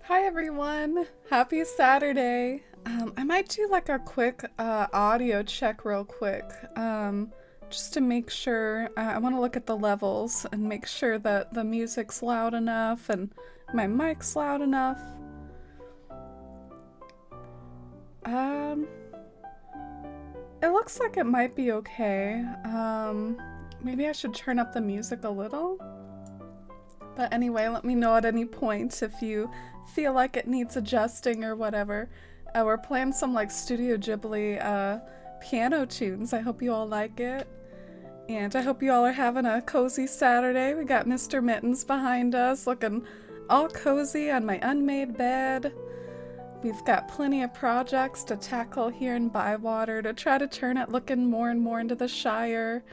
Hi everyone! Happy Saturday! I might do like a quick audio check real quick, just to make sure. I want to look at the levels and make sure that the music's loud enough and my mic's loud enough. Um, it looks like it might be okay. Maybe I should turn up the music a little. But anyway, let me know at any point if you feel like it needs adjusting or whatever. We're playing some like Studio Ghibli piano tunes. I hope you all like it. And I hope you all are having a cozy Saturday. We got Mr. Mittens behind us looking all cozy on my unmade bed. We've got plenty of projects to tackle here in Bywater to try to turn it looking more and more into the Shire.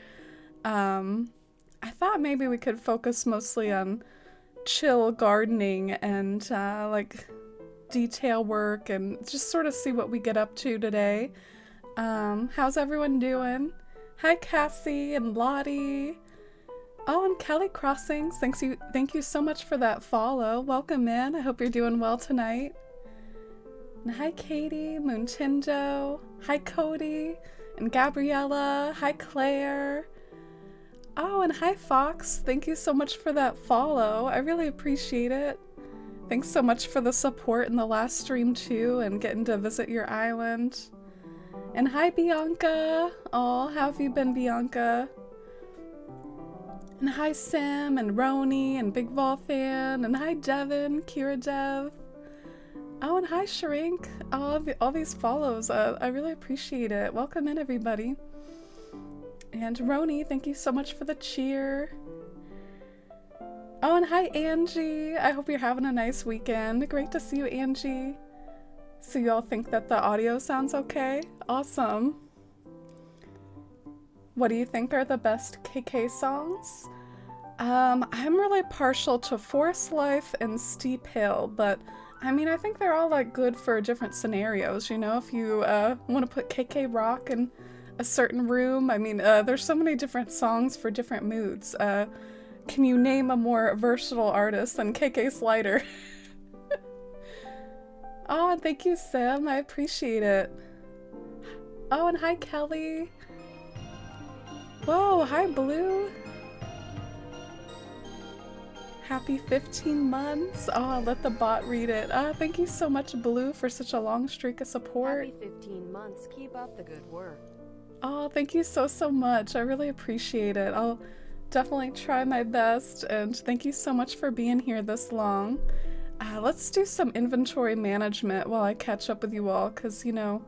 I thought maybe we could focus mostly on chill gardening and like detail work and just sort of see what we get up to today. How's everyone doing? Hi Cassie and Lottie. Oh, and Kelly Crossings. Thank you so much for that follow. Welcome in. I hope you're doing well tonight. And hi Katie, Moontindo. Hi Cody and Gabriella. Hi Claire. Oh, and hi Fox. Thank you so much for that follow. I really appreciate it. Thanks so much for the support in the last stream too and getting to visit your island. And hi Bianca. Oh, how have you been, Bianca? And hi Sim and Roni and Big Vol Fan. And hi Devin, Kira Dev. Oh, and hi Shrink. All these follows. I really appreciate it. Welcome in, everybody. And Roni, thank you so much for the cheer. Oh, and hi Angie. I hope you're having a nice weekend. Great to see you, Angie. So you all think that the audio sounds okay? Awesome. What do you think are the best KK songs? I'm really partial to Forest Life and Steep Hill, but I mean, I think they're all like good for different scenarios, you know? If you want to put KK Rock in a certain room, I mean, there's so many different songs for different moods. Can you name a more versatile artist than KK Slider? Oh, and thank you, Sam. I appreciate it. Oh, and hi, Kelly. Whoa, hi, Blue. Happy 15 months. Oh, I'll let the bot read it. Thank you so much, Blue, for such a long streak of support. Happy 15 months. Keep up the good work. Oh, thank you so much. I really appreciate it. I'll definitely try my best, and thank you so much for being here this long. Let's do some inventory management while I catch up with you all, because, you know,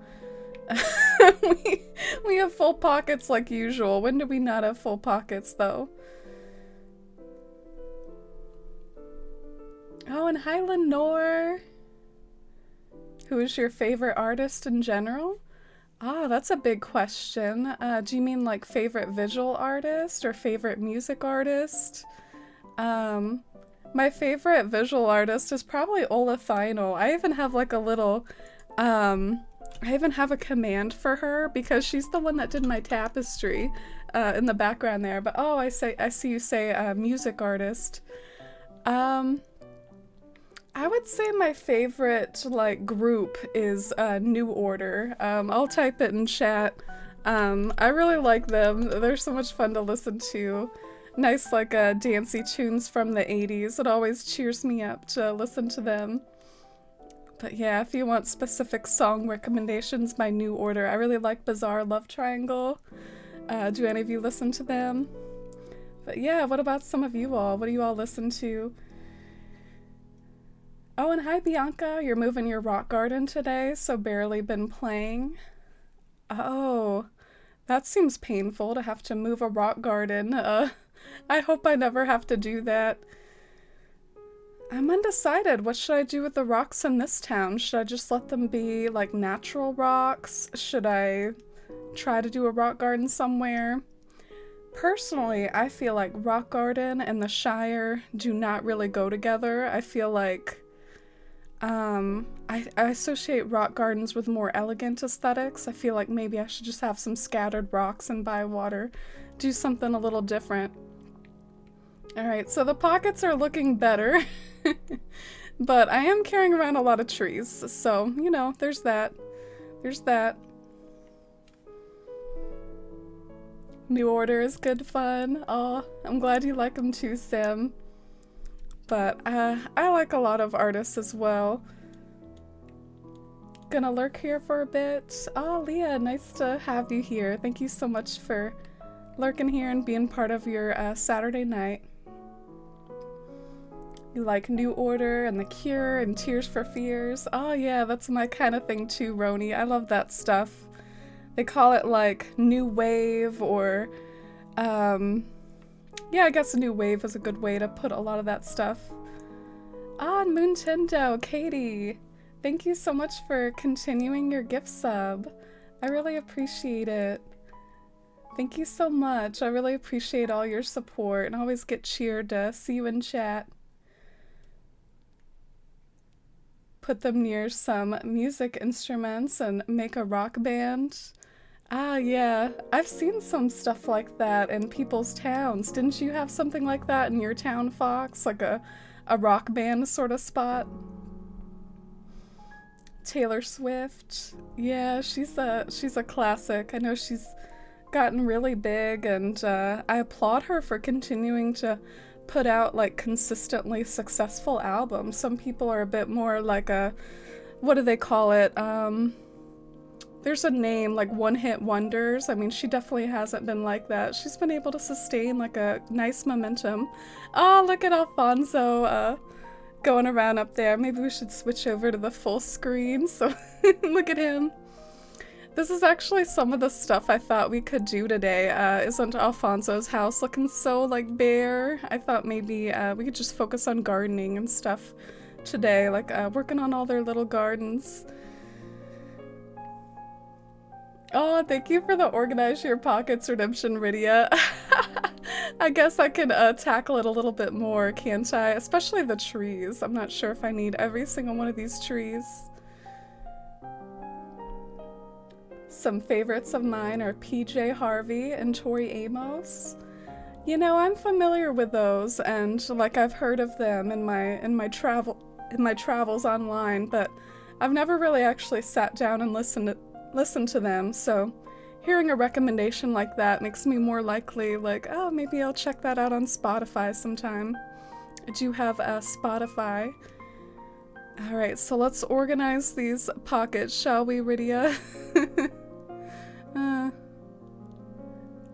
we have full pockets like usual. When do we not have full pockets, though? Oh, and hi, Lenore. Who is your favorite artist in general? That's a big question. Do you mean like favorite visual artist or favorite music artist? My favorite visual artist is probably Ola Thino. I even have like a little, I even have a command for her because she's the one that did my tapestry in the background there. But oh, I see you say music artist. I would say my favorite like group is New Order. I'll type it in chat. I really like them. They're so much fun to listen to. Nice like dancey tunes from the 80s. It always cheers me up to listen to them. But yeah, if you want specific song recommendations by New Order, I really like Bizarre Love Triangle. Do any of you listen to them? But yeah, what about some of you all? What do you all listen to? Oh, and hi Bianca, you're moving your rock garden today, so barely been playing. Oh, that seems painful to have to move a rock garden. I hope I never have to do that. I'm undecided. What should I do with the rocks in this town? Should I just let them be like natural rocks? Should I try to do a rock garden somewhere? Personally, I feel like rock garden and the Shire do not really go together. I feel like I associate rock gardens with more elegant aesthetics. I feel like maybe I should just have some scattered rocks in Bywater. Do something a little different. Alright, so the pockets are looking better. But I am carrying around a lot of trees, so, you know, there's that. There's that. New Order is good fun. Oh, I'm glad you like them too, Sim. But I like a lot of artists as well. Gonna lurk here for a bit. Oh, Leah, nice to have you here. Thank you so much for lurking here and being part of your Saturday night. You like New Order and The Cure and Tears for Fears. Oh yeah, that's my kind of thing too, Roni. I love that stuff. They call it like New Wave or, yeah, I guess New Wave is a good way to put a lot of that stuff. Ah, Moontindo, Katie. Thank you so much for continuing your gift sub. I really appreciate it. Thank you so much. I really appreciate all your support and always get cheered to see you in chat. Put them near some music instruments and make a rock band. Ah, yeah. I've seen some stuff like that in people's towns. Didn't you have something like that in your town, Fox? Like a rock band sort of spot? Taylor Swift. Yeah, she's a classic. I know she's gotten really big, and I applaud her for continuing to put out like consistently successful albums. Some people are a bit more like a, what do they call it? There's a name, like one-hit wonders. I mean, she definitely hasn't been like that. She's been able to sustain like a nice momentum. Oh, look at Alfonso going around up there. Maybe we should switch over to the full screen. So look at him. This is actually some of the stuff I thought we could do today. Isn't Alfonso's house looking so like bare? I thought maybe we could just focus on gardening and stuff today, like working on all their little gardens. Oh, thank you for the Organize Your Pockets redemption, Rydia. I guess I could tackle it a little bit more, can't I? Especially the trees. I'm not sure if I need every single one of these trees. Some favorites of mine are PJ Harvey and Tori Amos. You know, I'm familiar with those, and like I've heard of them in my travels online, but I've never really actually sat down and listened to them. So hearing a recommendation like that makes me more likely like, oh, maybe I'll check that out on Spotify sometime. I do have a Spotify. Alright, so let's organize these pockets, shall we, Rydia?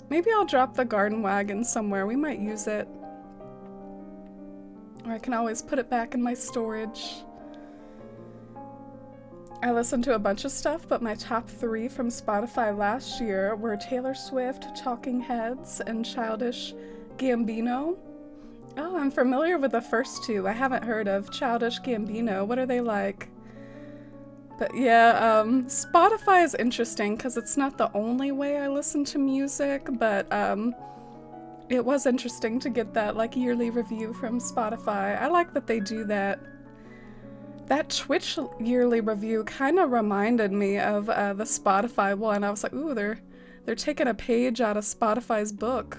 Maybe I'll drop the garden wagon somewhere. We might use it. Or I can always put it back in my storage. I listened to a bunch of stuff, but my top 3 from Spotify last year were Taylor Swift, Talking Heads, and Childish Gambino. Oh, I'm familiar with the first 2. I haven't heard of Childish Gambino. What are they like? But yeah, Spotify is interesting because it's not the only way I listen to music, but it was interesting to get that like yearly review from Spotify. I like that they do that. That Twitch yearly review kind of reminded me of the Spotify one. I was like, ooh, they're taking a page out of Spotify's book.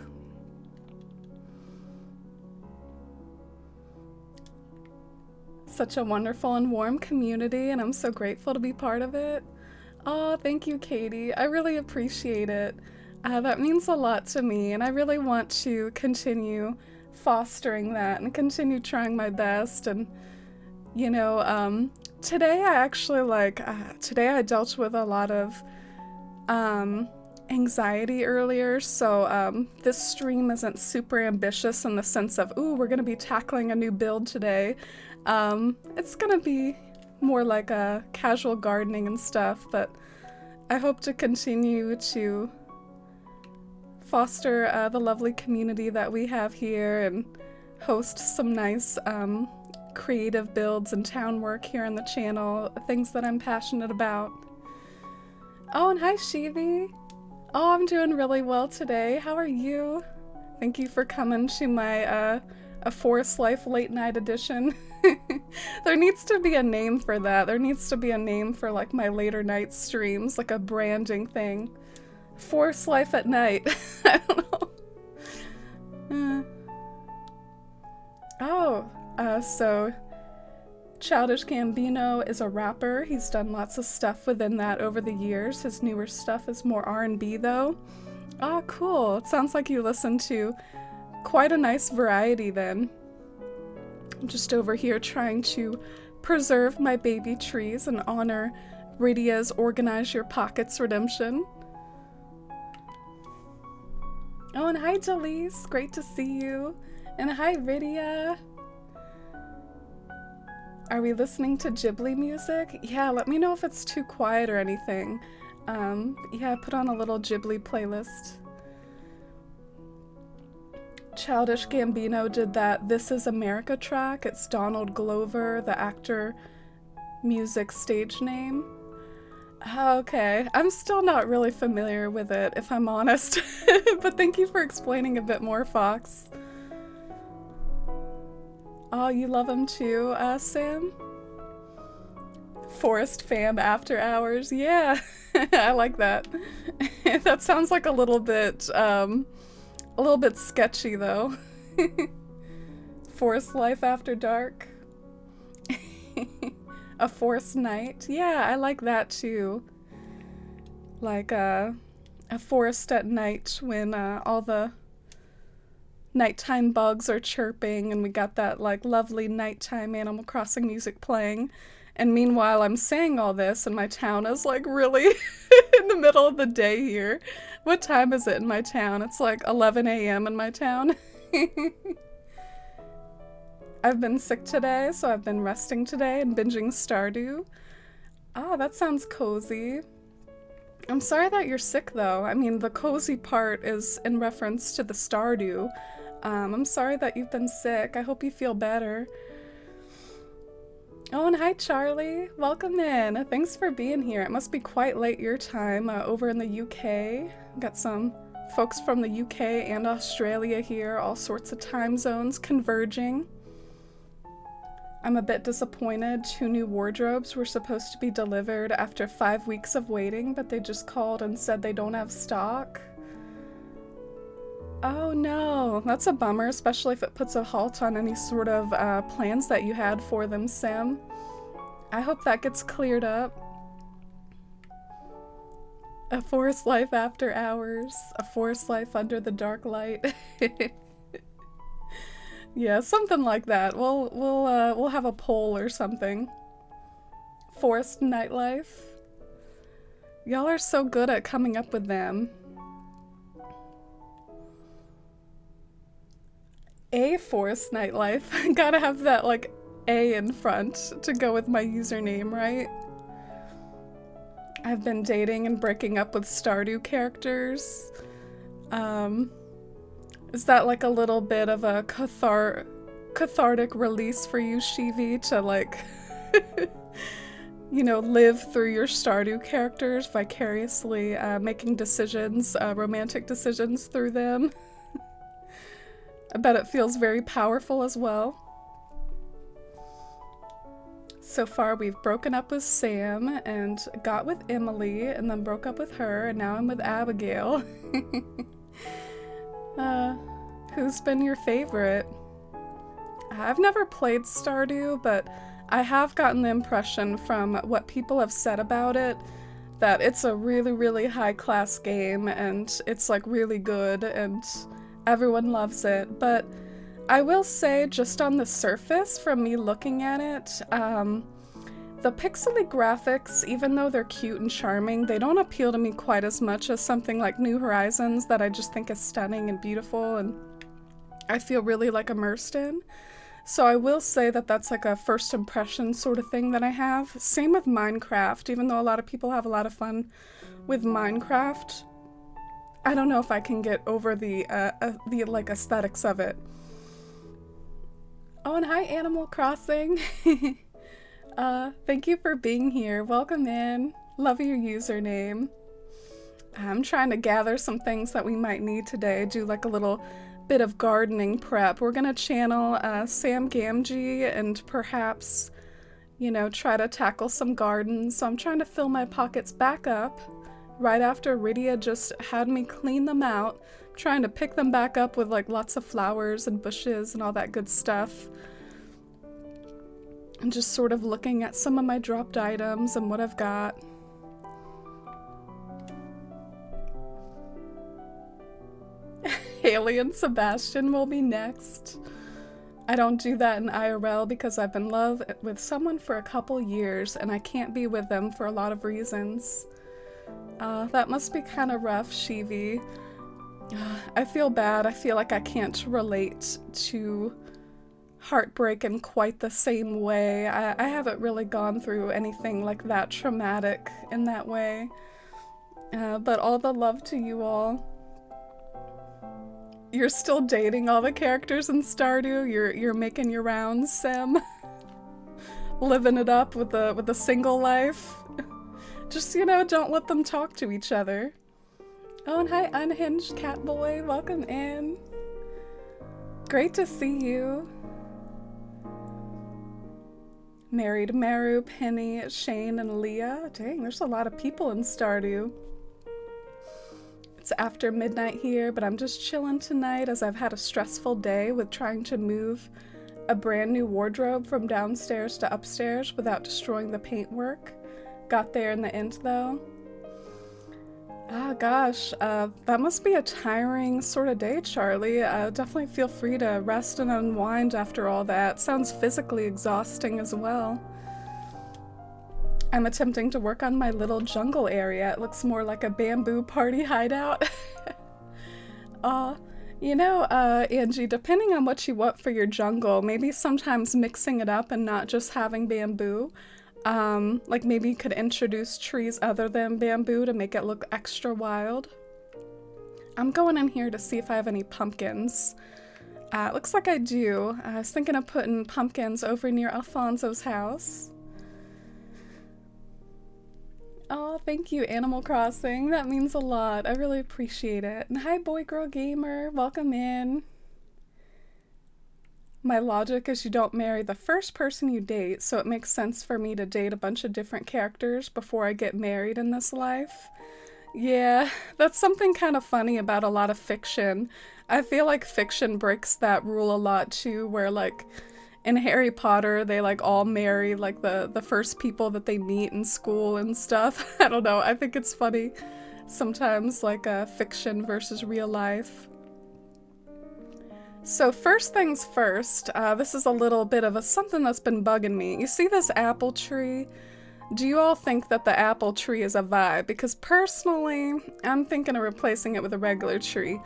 Such a wonderful and warm community, and I'm so grateful to be part of it. Oh, thank you, Katie. I really appreciate it. That means a lot to me, and I really want to continue fostering that and continue trying my best. And, you know, today I actually today I dealt with a lot of anxiety earlier, so this stream isn't super ambitious in the sense of, ooh, we're gonna be tackling a new build today. It's gonna be more like a casual gardening and stuff, but I hope to continue to foster the lovely community that we have here and host some nice creative builds and town work here on the channel, things that I'm passionate about. Oh, and hi, Shivi. Oh, I'm doing really well today. How are you? Thank you for coming to my A Forest Life late night edition. There needs to be a name for that. There needs to be a name for like my later night streams, like a branding thing. Forest Life at night. I don't know. So Childish Gambino is a rapper. He's done lots of stuff within that over the years. His newer stuff is more R&B though. Ah, cool. It sounds like you listen to quite a nice variety then. I'm just over here trying to preserve my baby trees and honor Rydia's Organize Your Pockets redemption. Oh, and hi Jalise, great to see you. And hi Rydia. Are we listening to Ghibli music? Yeah, let me know if it's too quiet or anything. Yeah, put on a little Ghibli playlist. Childish Gambino did that This Is America track. It's Donald Glover, the actor, music stage name. Okay, I'm still not really familiar with it, if I'm honest. But thank you for explaining a bit more, Fox. Oh, you love him too, Sam? Forest Fam After Hours, yeah. I like that. That sounds like a little bit sketchy though. Forest Life After Dark. A Forest Night. Yeah, I like that too. Like a forest at night when all the nighttime bugs are chirping and we got that like lovely nighttime Animal Crossing music playing. And meanwhile I'm saying all this and my town is like really in the middle of the day here. What time is it in my town? It's like 11 a.m. in my town. I've been sick today, so I've been resting today and binging Stardew. Ah, that sounds cozy. I'm sorry that you're sick though. I mean, the cozy part is in reference to the Stardew. I'm sorry that you've been sick. I hope you feel better. Oh, and hi Charlie. Welcome in. Thanks for being here. It must be quite late your time over in the UK. Got some folks from the UK and Australia here, all sorts of time zones converging. I'm a bit disappointed. 2 new wardrobes were supposed to be delivered after 5 weeks of waiting, but they just called and said they don't have stock. Oh no, that's a bummer, especially if it puts a halt on any sort of plans that you had for them, Sam. I hope that gets cleared up. A forest life after hours, a forest life under the dark light. Yeah, something like that. We'll have a poll or something. Forest nightlife. Y'all are so good at coming up with them. A forest nightlife. Gotta have that like A in front to go with my username, right? I've been dating and breaking up with Stardew characters. Is that like a little bit of a cathartic release for you, Shivi, to like, you know, live through your Stardew characters vicariously, making decisions, romantic decisions through them? I bet it feels very powerful as well. So far we've broken up with Sam and got with Emily and then broke up with her and now I'm with Abigail. Who's been your favorite? I've never played Stardew, but I have gotten the impression from what people have said about it that it's a really, really high-class game and it's like really good and everyone loves it. But I will say, just on the surface, from me looking at it, the pixely graphics, even though they're cute and charming, they don't appeal to me quite as much as something like New Horizons that I just think is stunning and beautiful and I feel really like immersed in. So I will say that that's like a first impression sort of thing that I have. Same with Minecraft, even though a lot of people have a lot of fun with Minecraft. I don't know if I can get over the like aesthetics of it. Oh, and hi Animal Crossing. Thank you for being here. Welcome in. Love your username. I'm trying to gather some things that we might need today. Do like a little bit of gardening prep. We're gonna channel Sam Gamgee and perhaps, you know, try to tackle some gardens. So I'm trying to fill my pockets back up right after Rydia just had me clean them out. I'm trying to pick them back up with like lots of flowers and bushes and all that good stuff. And just sort of looking at some of my dropped items and what I've got. Haley and Sebastian will be next. I don't do that in IRL because I've been in love with someone for a couple years and I can't be with them for a lot of reasons. That must be kind of rough, Shivi. I feel bad. I feel like I can't relate to heartbreak in quite the same way. I haven't really gone through anything like that traumatic in that way. But all the love to you all. You're still dating all the characters in Stardew? You're making your rounds, Sim? Living it up with a single life? Just, you know, don't let them talk to each other. Oh, and hi, Unhinged Catboy. Welcome in. Great to see you. Married Maru, Penny, Shane, and Leah. Dang, there's a lot of people in Stardew. It's after midnight here, but I'm just chilling tonight as I've had a stressful day with trying to move a brand new wardrobe from downstairs to upstairs without destroying the paintwork. Got there in the end though. Ah gosh, that must be a tiring sort of day, Charlie. Definitely feel free to rest and unwind after all that. Sounds physically exhausting as well. I'm attempting to work on my little jungle area. It looks more like a bamboo party hideout. You know, Angie, depending on what you want for your jungle, maybe sometimes mixing it up and not just having bamboo. Like maybe you could introduce trees other than bamboo to make it look extra wild. I'm going in here to see if I have any pumpkins. Looks like I do. I was thinking of putting pumpkins over near Afonso's house. Oh, thank you, Animal Crossing. That means a lot. I really appreciate it. And hi, Boy Girl Gamer. Welcome in. My logic is you don't marry the first person you date, so it makes sense for me to date a bunch of different characters before I get married in this life. Yeah, that's something kind of funny about a lot of fiction. I feel like fiction breaks that rule a lot too, where like in Harry Potter, they like all marry like the first people that they meet in school and stuff. I don't know, I think it's funny sometimes, like fiction versus real life. So first things first, this is a little bit of something that's been bugging me. You see this apple tree? Do you all think that the apple tree is a vibe? Because personally, I'm thinking of replacing it with a regular tree.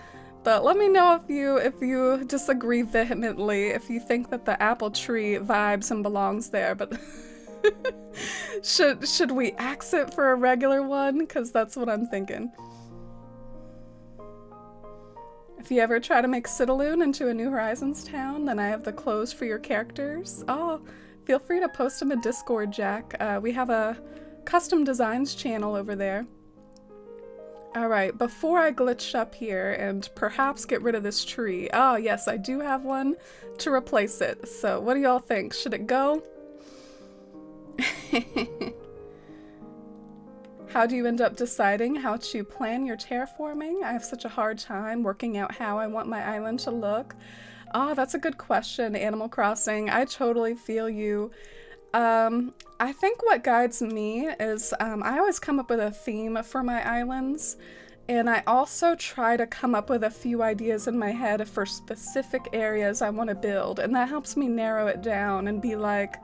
But let me know if you disagree vehemently, if you think that the apple tree vibes and belongs there, but should we axe it for a regular one? Because that's what I'm thinking. If you ever try to make Citaloon into a New Horizons town, then I have the clothes for your characters. Oh, feel free to post them in Discord, Jack. We have a custom designs channel over there. Alright, before I glitch up here and perhaps get rid of this tree. Oh yes, I do have one to replace it. So what do y'all think? Should it go? How do you end up deciding how to plan your terraforming? I have such a hard time working out how I want my island to look. Oh, that's a good question, Animal Crossing. I totally feel you. I think what guides me is I always come up with a theme for my islands, and I also try to come up with a few ideas in my head for specific areas I want to build, and that helps me narrow it down and be like,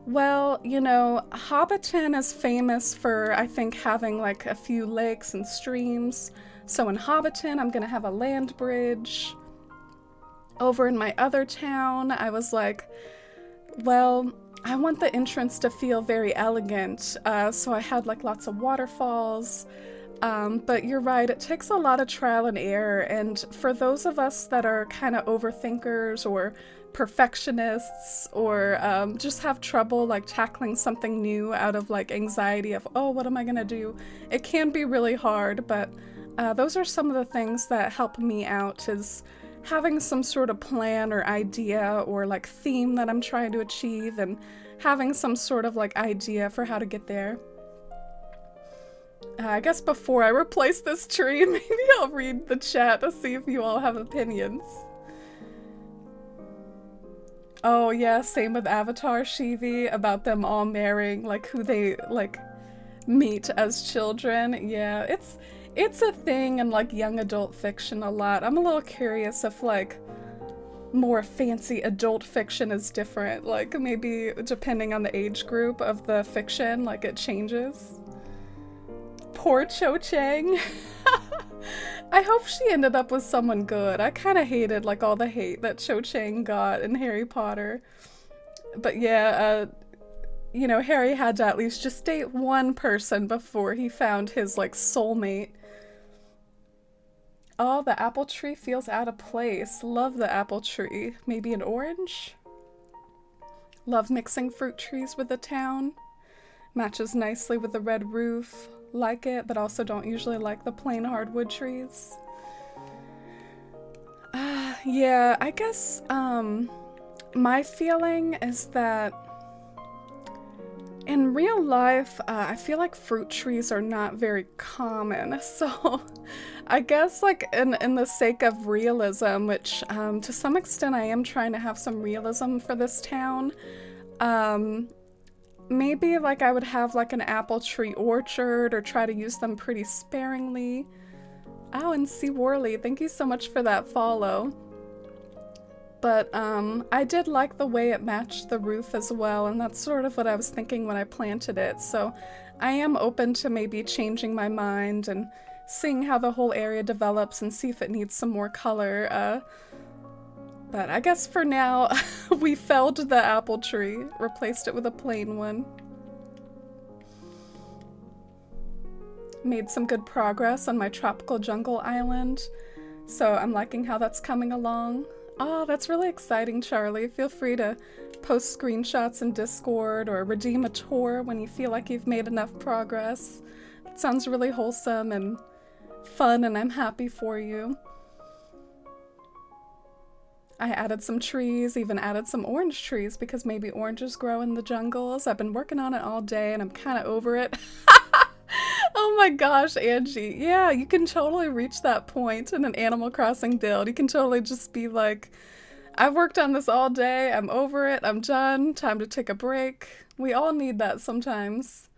well, you know, Hobbiton is famous for, I think, having like a few lakes and streams, so in Hobbiton I'm gonna have a land bridge. Over in my other town, I was like, well, I want the entrance to feel very elegant, so I had like lots of waterfalls, but you're right, it takes a lot of trial and error, and for those of us that are kind of overthinkers or perfectionists or just have trouble like tackling something new out of like anxiety of, oh, what am I gonna do? It can be really hard, but those are some of the things that help me out, is having some sort of plan or idea or like theme that I'm trying to achieve and having some sort of like idea for how to get there. I guess before I replace this tree, maybe I'll read the chat to see if you all have opinions. Oh yeah, same with Avatar Shivi, about them all marrying like who they like meet as children. Yeah, it's a thing in like young adult fiction a lot. I'm a little curious if like more fancy adult fiction is different. Like maybe depending on the age group of the fiction, like it changes. Poor Cho Chang. I hope she ended up with someone good. I kind of hated like all the hate that Cho Chang got in Harry Potter. But yeah, you know, Harry had to at least just date one person before he found his like soulmate. Oh, the apple tree feels out of place. Love the apple tree. Maybe an orange? Love mixing fruit trees with the town. Matches nicely with the red roof. Like it, but also don't usually like the plain hardwood trees. Yeah, I guess my feeling is that in real life, I feel like fruit trees are not very common. So I guess like in the sake of realism, which to some extent I am trying to have some realism for this town, maybe like I would have like an apple tree orchard or try to use them pretty sparingly. Oh, and C. Worley, thank you so much for that follow. But I did like the way it matched the roof as well, and that's sort of what I was thinking when I planted it. So I am open to maybe changing my mind and seeing how the whole area develops and see if it needs some more color. But I guess for now, we felled the apple tree, replaced it with a plain one. Made some good progress on my tropical jungle island, so I'm liking how that's coming along. Oh, that's really exciting, Charlie. Feel free to post screenshots in Discord or redeem a tour when you feel like you've made enough progress. It sounds really wholesome and fun, and I'm happy for you. I added some trees, even added some orange trees because maybe oranges grow in the jungles. I've been working on it all day and I'm kind of over it. Oh my gosh, Angie. Yeah, you can totally reach that point in an Animal Crossing build. You can totally just be like, I've worked on this all day, I'm over it, I'm done, time to take a break. We all need that sometimes.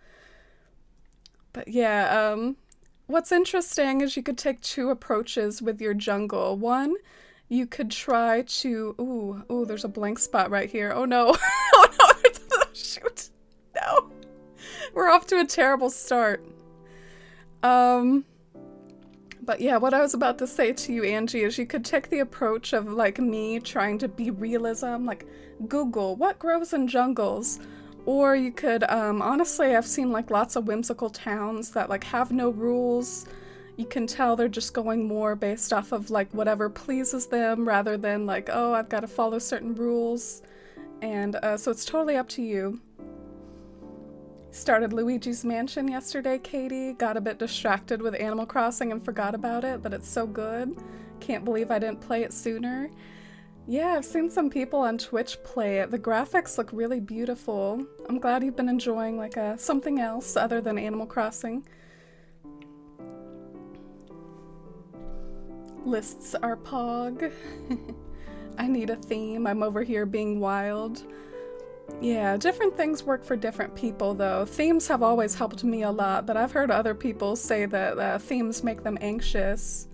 But yeah, what's interesting is you could take two approaches with your jungle. One, you could try to, ooh, there's a blank spot right here. Oh no, oh no, shoot, no. We're off to a terrible start. But yeah, what I was about to say to you, Angie, is you could take the approach of like me trying to be realism, like Google what grows in jungles. Or you could, honestly, I've seen like lots of whimsical towns that like have no rules. You can tell they're just going more based off of like whatever pleases them rather than like, oh, I've got to follow certain rules. And so it's totally up to you. Started Luigi's Mansion yesterday, Katie. Got a bit distracted with Animal Crossing and forgot about it, but it's so good. Can't believe I didn't play it sooner. Yeah, I've seen some people on Twitch play it. The graphics look really beautiful. I'm glad you've been enjoying like something else other than Animal Crossing. Lists are pog. I need a theme. I'm over here being wild. Yeah, different things work for different people though. Themes have always helped me a lot, but I've heard other people say that themes make them anxious.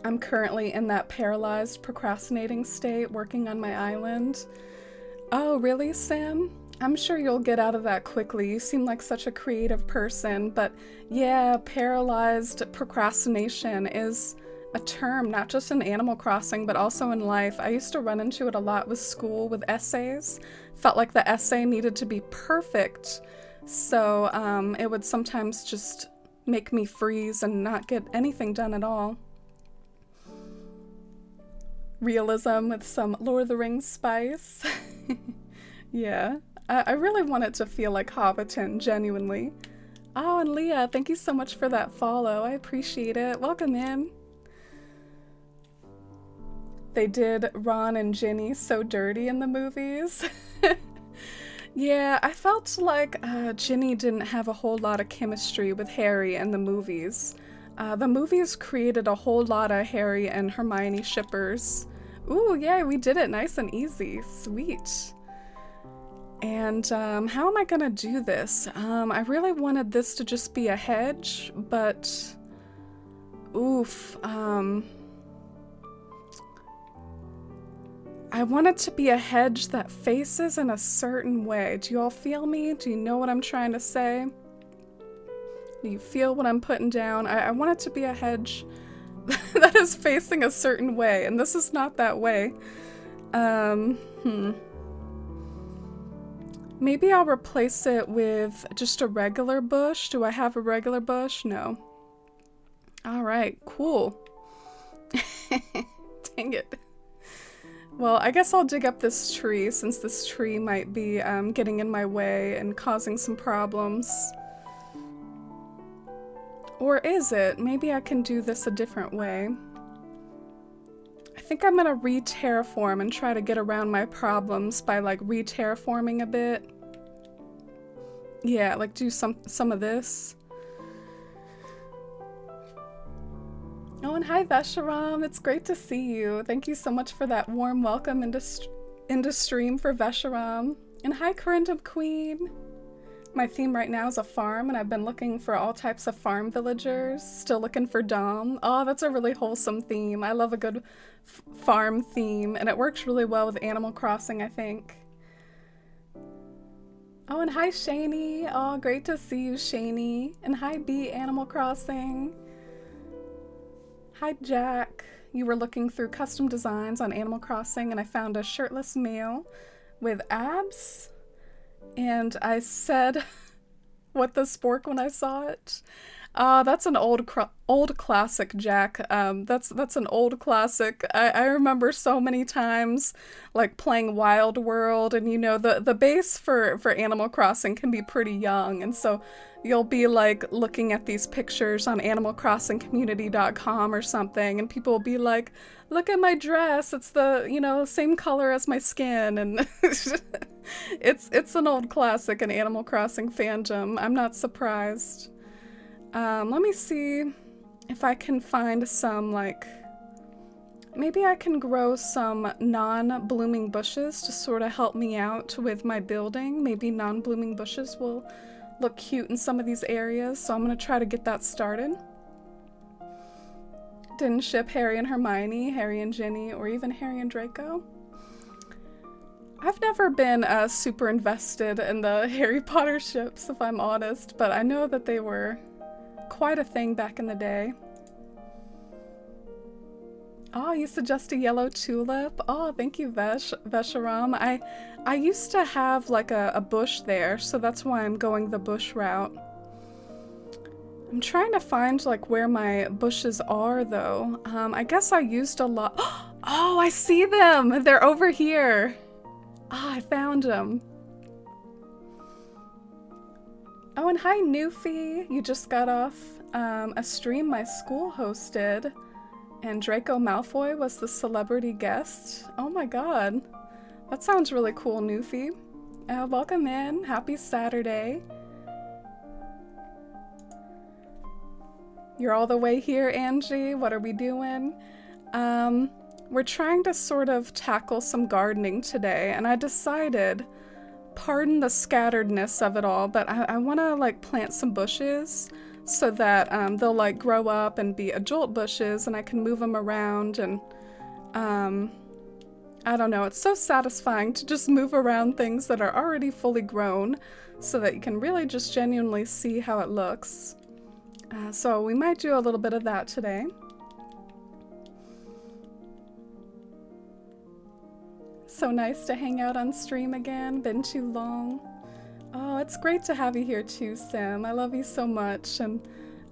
I'm currently in that paralyzed, procrastinating state, working on my island. Oh, really, Sam? I'm sure you'll get out of that quickly. You seem like such a creative person, but yeah, paralyzed procrastination is a term, not just in Animal Crossing, but also in life. I used to run into it a lot with school, with essays. Felt like the essay needed to be perfect, so it would sometimes just make me freeze and not get anything done at all. Realism with some Lord of the Rings spice. Yeah, I really want it to feel like Hobbiton, genuinely. Oh, and Leah, thank you so much for that follow. I appreciate it. Welcome in. They did Ron and Ginny so dirty in the movies. Yeah, I felt like Ginny didn't have a whole lot of chemistry with Harry in the movies. The movies created a whole lot of Harry and Hermione shippers, Ooh, yeah, we did it nice and easy. Sweet. And how am I gonna do this? I really wanted this to just be a hedge, but oof. I want it to be a hedge that faces in a certain way. Do you all feel me? Do you know what I'm trying to say? Do you feel what I'm putting down? I want it to be a hedge that is facing a certain way, and this is not that way. Maybe I'll replace it with just a regular bush. Do I have a regular bush? No. Alright, cool. Dang it. Well, I guess I'll dig up this tree, since this tree might be getting in my way and causing some problems. Or is it? Maybe I can do this a different way. I think I'm gonna re-terraform and try to get around my problems by like re-terraforming a bit. Yeah, like do some of this. Oh, and hi Vesharam, it's great to see you. Thank you so much for that warm welcome into stream for Vesharam. And hi Corindum Queen. My theme right now is a farm, and I've been looking for all types of farm villagers. Still looking for Dom. Oh, that's a really wholesome theme. I love a good farm theme, and it works really well with Animal Crossing, I think. Oh, and hi Shani. Oh, great to see you, Shani. And hi B Animal Crossing. Hi Jack. You were looking through custom designs on Animal Crossing, and I found a shirtless male with abs. And I said, what the spork when I saw it? That's an old classic, Jack. That's an old classic. I remember so many times, like, playing Wild World, and you know, the base for Animal Crossing can be pretty young, and so you'll be, like, looking at these pictures on animalcrossingcommunity.com or something, and people will be like, look at my dress, it's the, you know, same color as my skin, and it's an old classic in Animal Crossing fandom. I'm not surprised. Let me see if I can find some, like, maybe I can grow some non-blooming bushes to sort of help me out with my building. Maybe non-blooming bushes will look cute in some of these areas, so I'm gonna try to get that started. Didn't ship Harry and Hermione, Harry and Ginny, or even Harry and Draco. I've never been super invested in the Harry Potter ships, if I'm honest, but I know that they were quite a thing back in the day. Oh, you suggest a yellow tulip? Oh, thank you, Vesharam. I used to have like a bush there, so that's why I'm going the bush route. I'm trying to find like where my bushes are though. I guess I used a lot. Oh, I see them! They're over here. Ah, I found them. Oh, and hi, Newfie. You just got off a stream my school hosted, and Draco Malfoy was the celebrity guest. Oh my god. That sounds really cool, Newfie. Welcome in. Happy Saturday. You're all the way here, Angie. What are we doing? We're trying to sort of tackle some gardening today, and I decided, pardon the scatteredness of it all, but I want to like plant some bushes so that they'll like grow up and be adult bushes, and I can move them around, and I don't know, it's so satisfying to just move around things that are already fully grown so that you can really just genuinely see how it looks. So we might do a little bit of that today. So nice to hang out on stream again. Been too long. Oh, it's great to have you here too, Sim. I love you so much, and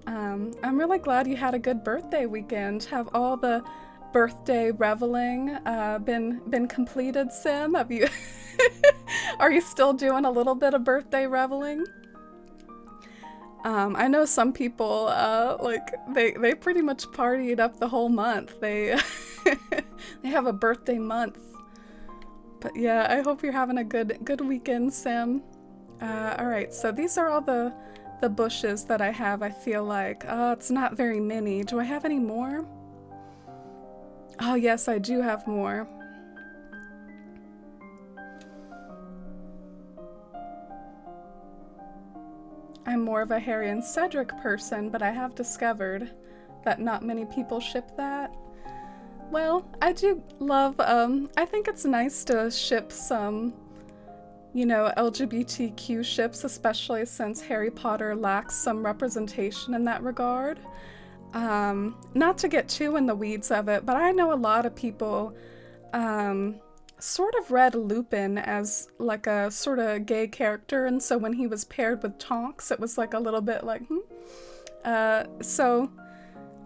I'm really glad you had a good birthday weekend. Have all the birthday reveling been completed, Sim? Have you are you still doing a little bit of birthday reveling? I know some people like they pretty much partied up the whole month. They they have a birthday month. But yeah, I hope you're having a good weekend, Sim. Alright, so these are all the bushes that I have, I feel like. It's not very many. Do I have any more? Oh yes, I do have more. I'm more of a Harry and Cedric person, but I have discovered that not many people ship that. Well, I do love, I think it's nice to ship some, you know, LGBTQ ships, especially since Harry Potter lacks some representation in that regard. Not to get too in the weeds of it, but I know a lot of people, sort of read Lupin as like a sort of gay character, and so when he was paired with Tonks, it was like a little bit like, so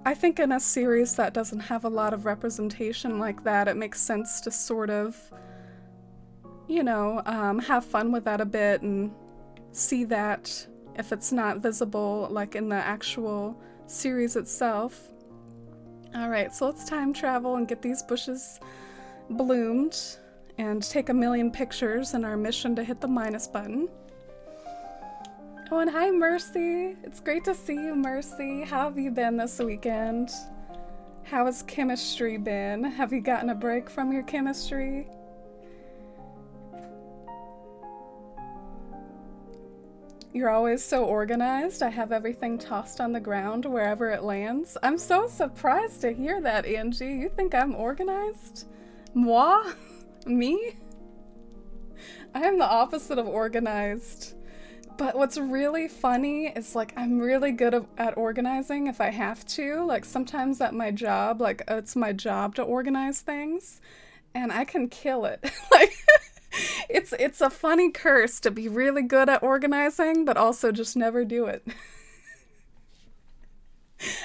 I think in a series that doesn't have a lot of representation like that, it makes sense to sort of, you know, have fun with that a bit and see that if it's not visible like in the actual series itself. Alright, so let's time travel and get these bushes bloomed and take a million pictures in our mission to hit the minus button. Oh, and hi Mercy! It's great to see you, Mercy. How have you been this weekend? How has chemistry been? Have you gotten a break from your chemistry? You're always so organized. I have everything tossed on the ground wherever it lands. I'm so surprised to hear that, Angie. You think I'm organized? Moi? Me? I am the opposite of organized. But what's really funny is like I'm really good at organizing if I have to. Like sometimes at my job, like it's my job to organize things and I can kill it. Like it's a funny curse to be really good at organizing but also just never do it.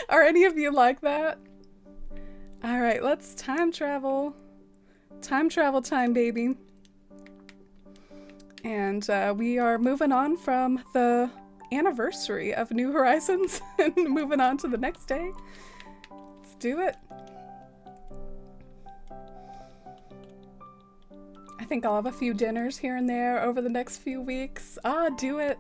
Are any of you like that? All right, let's time travel. Time travel time, baby. And we are moving on from the anniversary of New Horizons and moving on to the next day. Let's do it. I think I'll have a few dinners here and there over the next few weeks. Do it.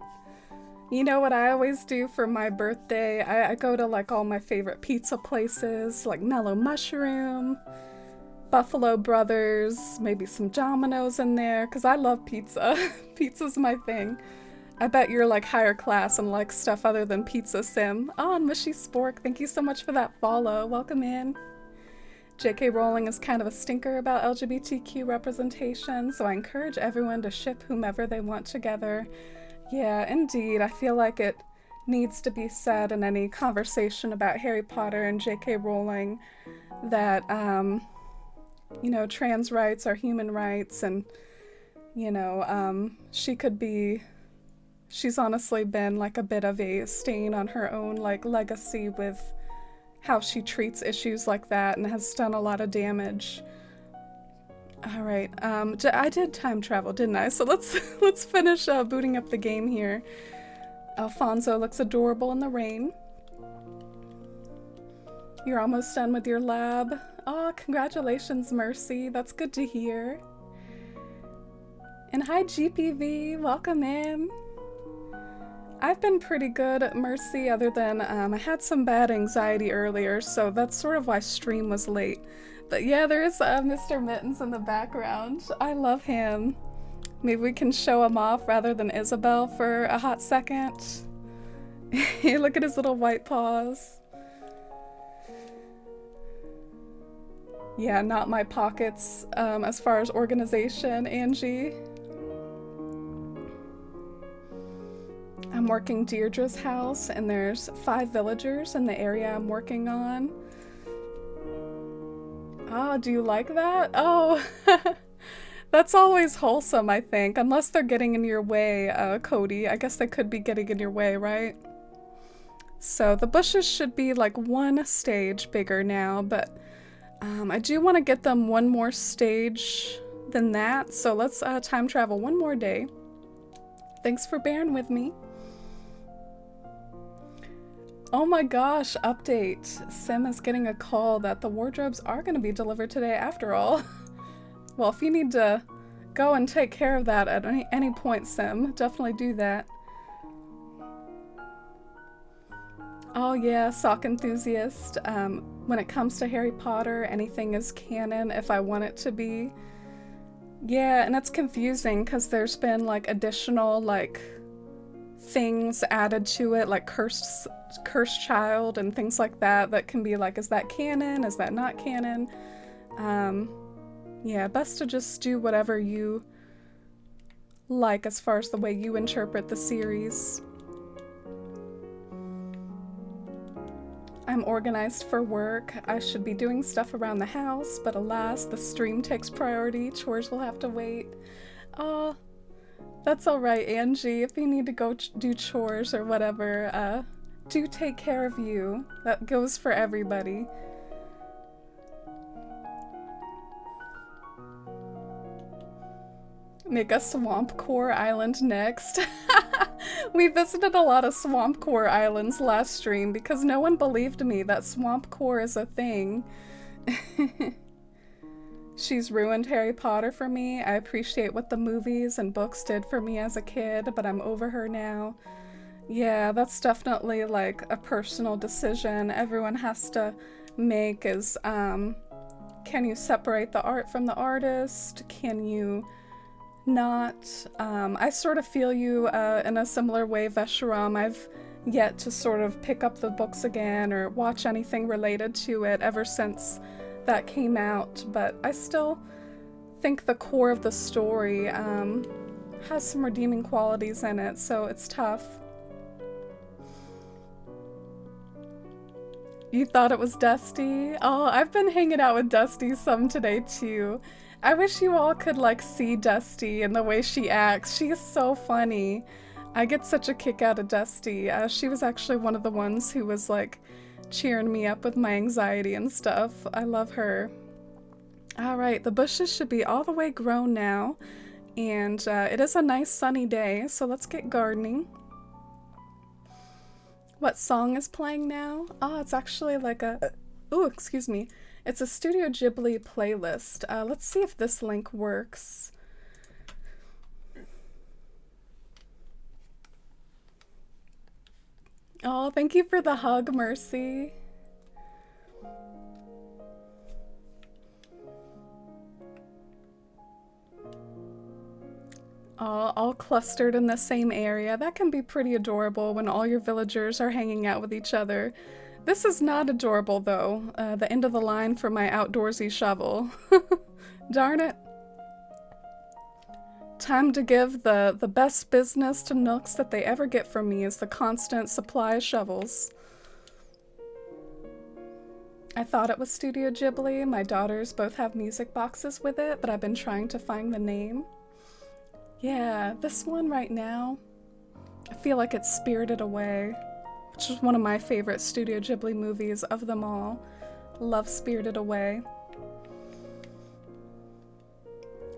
You know what I always do for my birthday? I go to like all my favorite pizza places, like Mellow Mushroom, Buffalo Brothers, maybe some Domino's in there, because I love pizza. Pizza's my thing. I bet you're like higher class and like stuff other than pizza, Sim. Oh, and Mushy Spork, thank you so much for that follow. Welcome in. J.K. Rowling is kind of a stinker about LGBTQ representation, so I encourage everyone to ship whomever they want together. Yeah, indeed. I feel like it needs to be said in any conversation about Harry Potter and J.K. Rowling that, you know, trans rights are human rights, and, you know, she's honestly been like a bit of a stain on her own, like, legacy with how she treats issues like that and has done a lot of damage. All right, I did time travel, didn't I? So let's finish booting up the game here. Alfonso looks adorable in the rain. You're almost done with your lab. Oh, congratulations, Mercy. That's good to hear. And hi, GPV. Welcome in. I've been pretty good, Mercy, other than I had some bad anxiety earlier, so that's sort of why stream was late. But yeah, there is Mr. Mittens in the background. I love him. Maybe we can show him off rather than Isabel for a hot second. Look at his little white paws. Yeah, not my pockets as far as organization, Angie. I'm working Deirdre's house, and there's 5 villagers in the area I'm working on. Oh, do you like that? Oh, that's always wholesome, I think. Unless they're getting in your way, Cody. I guess they could be getting in your way, right? So the bushes should be like 1 stage bigger now, but I do want to get them 1 more stage than that. So let's time travel 1 more day. Thanks for bearing with me. Oh my gosh, update. Sim is getting a call that the wardrobes are going to be delivered today after all. Well, if you need to go and take care of that at any point, Sim, definitely do that. Oh yeah, sock enthusiast. when it comes to Harry Potter, anything is canon if I want it to be. Yeah, and it's confusing because there's been like additional like things added to it, like cursed child and things like that, that can be like, is that canon? Is that not canon? Yeah, best to just do whatever you like as far as the way you interpret the series. I'm organized for work. I should be doing stuff around the house, but alas, the stream takes priority. Chores will have to wait. Aw, that's alright, Angie. If you need to go do chores or whatever, do take care of you. That goes for everybody. Make a swamp core island next. We visited a lot of swamp core islands last stream because no one believed me that swamp core is a thing. She's ruined Harry Potter for me. I appreciate what the movies and books did for me as a kid, but I'm over her now. Yeah, that's definitely like a personal decision everyone has to make is, can you separate the art from the artist? Can you not? I sort of feel you in a similar way, Vesharam. I've yet to sort of pick up the books again or watch anything related to it ever since that came out, but I still think the core of the story has some redeeming qualities in it, so it's tough. You thought it was Dusty? Oh, I've been hanging out with Dusty some today too. I wish you all could like see Dusty and the way she acts. She is so funny. I get such a kick out of Dusty. She was actually one of the ones who was like cheering me up with my anxiety and stuff. I love her. Alright, the bushes should be all the way grown now, and it is a nice sunny day, so let's get gardening. What song is playing now? Oh, it's actually like a... Ooh, excuse me. It's a Studio Ghibli playlist. Let's see if this link works. Oh, thank you for the hug, Mercy. All clustered in the same area. That can be pretty adorable when all your villagers are hanging out with each other. This is not adorable, though. The end of the line for my outdoorsy shovel. Darn it. Time to give the best business to Nooks that they ever get from me is the constant supply of shovels. I thought it was Studio Ghibli. My daughters both have music boxes with it, but I've been trying to find the name. Yeah, this one right now, I feel like it's Spirited Away, which is one of my favorite Studio Ghibli movies of them all. Love Spirited Away.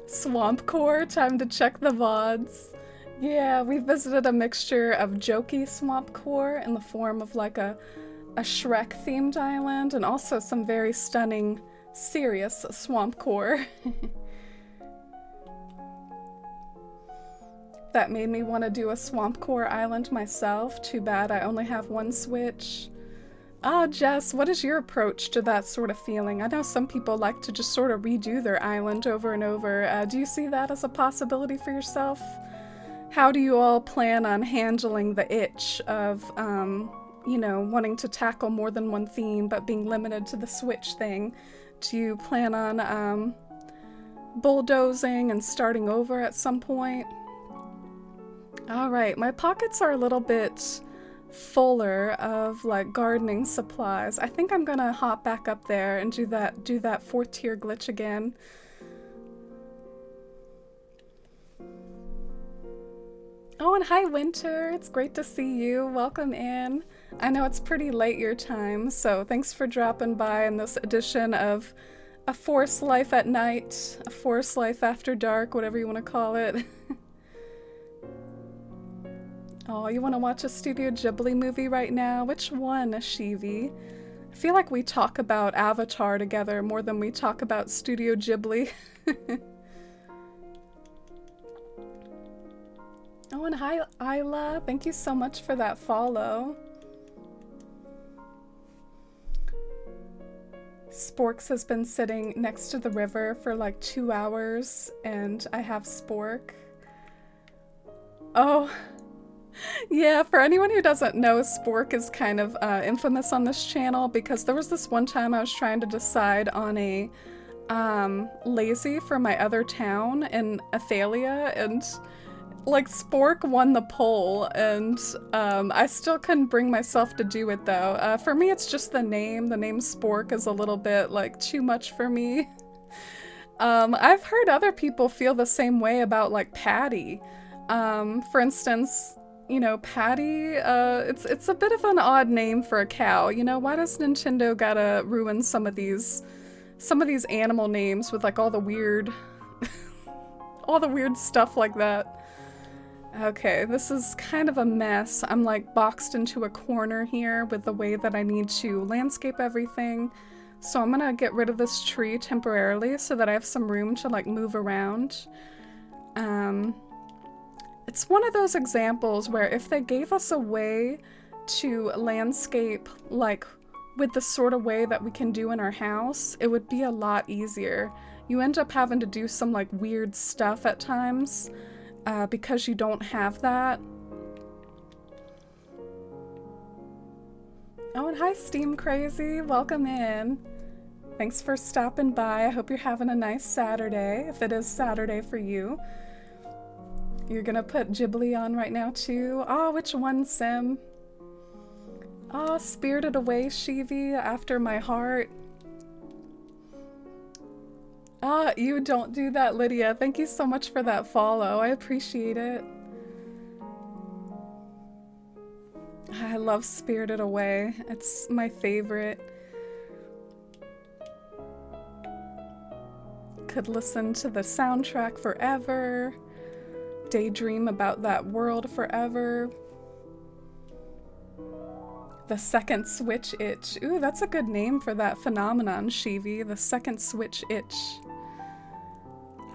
Swamp Core, time to check the VODs. Yeah, we visited a mixture of jokey Swamp Core in the form of like a Shrek-themed island, and also some very stunning, serious Swamp Core. That made me want to do a Swamp Core island myself. Too bad I only have one Switch. Ah, Jess, what is your approach to that sort of feeling? I know some people like to just sort of redo their island over and over. Do you see that as a possibility for yourself? How do you all plan on handling the itch of, you know, wanting to tackle more than one theme but being limited to the Switch thing? Do you plan on bulldozing and starting over at some point? Alright, my pockets are a little bit fuller of like gardening supplies. I think I'm gonna hop back up there and do that 4th tier glitch again. Oh, and hi Winter, it's great to see you. Welcome in. I know it's pretty late your time, so thanks for dropping by in this edition of A Forest Life at Night, A Forest Life After Dark, whatever you want to call it. Oh, you want to watch a Studio Ghibli movie right now? Which one, Shivi? I feel like we talk about Avatar together more than we talk about Studio Ghibli. Oh, and hi, Isla. Thank you so much for that follow. Sporks has been sitting next to the river for like 2 hours, and I have Spork. Oh, yeah, for anyone who doesn't know, Spork is kind of infamous on this channel because there was this one time I was trying to decide on a lazy for my other town in Athalia, and like Spork won the poll, and I still couldn't bring myself to do it though. For me, it's just the name. The name Spork is a little bit like too much for me. I've heard other people feel the same way about like Patty. For instance, you know, Patty, it's a bit of an odd name for a cow. You know, why does Nintendo gotta ruin some of these animal names with like all the weird stuff like that? Okay, this is kind of a mess. I'm like boxed into a corner here with the way that I need to landscape everything. So I'm gonna get rid of this tree temporarily so that I have some room to like move around. It's one of those examples where if they gave us a way to landscape like with the sort of way that we can do in our house, it would be a lot easier. You end up having to do some like weird stuff at times because you don't have that. Oh, and hi Steam Crazy, welcome in. Thanks for stopping by. I hope you're having a nice Saturday, if it is Saturday for you. You're gonna put Ghibli on right now too. Oh, which one, Sim? Oh, Spirited Away, Shivi, After My Heart. Ah, you don't do that, Lydia. Thank you so much for that follow. I appreciate it. I love Spirited Away. It's my favorite. Could listen to the soundtrack forever. Daydream about that world forever. The second switch itch. Ooh, that's a good name for that phenomenon, Shivi. The second switch itch.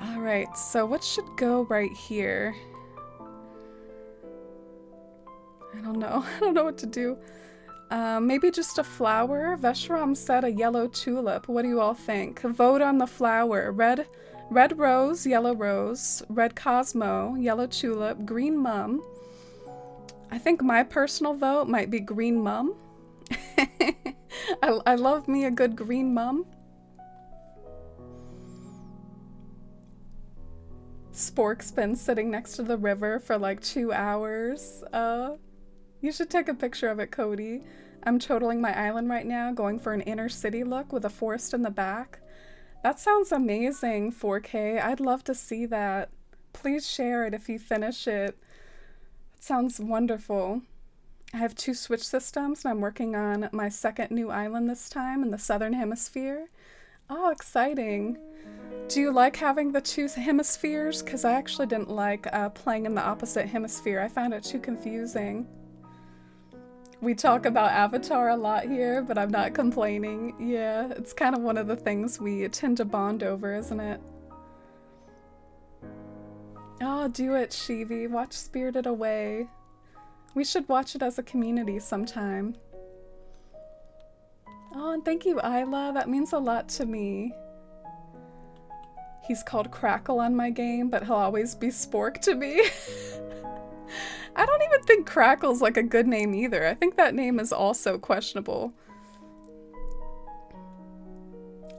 Alright, so what should go right here? I don't know. I don't know what to do. Maybe just a flower? Veshram said a yellow tulip. What do you all think? Vote on the flower. Red rose, yellow rose, red cosmo, yellow tulip, green mum. I think my personal vote might be green mum. I love me a good green mum. Spork's been sitting next to the river for like 2 hours. You should take a picture of it, Cody. I'm totaling my island right now, going for an inner city look with a forest in the back. That sounds amazing, 4K. I'd love to see that. Please share it if you finish it. It sounds wonderful. I have 2 Switch systems, and I'm working on my second new island this time in the Southern Hemisphere. Oh, exciting. Do you like having the 2 hemispheres? Because I actually didn't like playing in the opposite hemisphere. I found it too confusing. We talk about Avatar a lot here, but I'm not complaining. Yeah, it's kind of one of the things we tend to bond over, isn't it? Oh, do it, Shivi. Watch Spirited Away. We should watch it as a community sometime. Oh, and thank you, Isla. That means a lot to me. He's called Crackle on my game, but he'll always be Spork to me. I don't even think Crackle's like a good name either. I think that name is also questionable.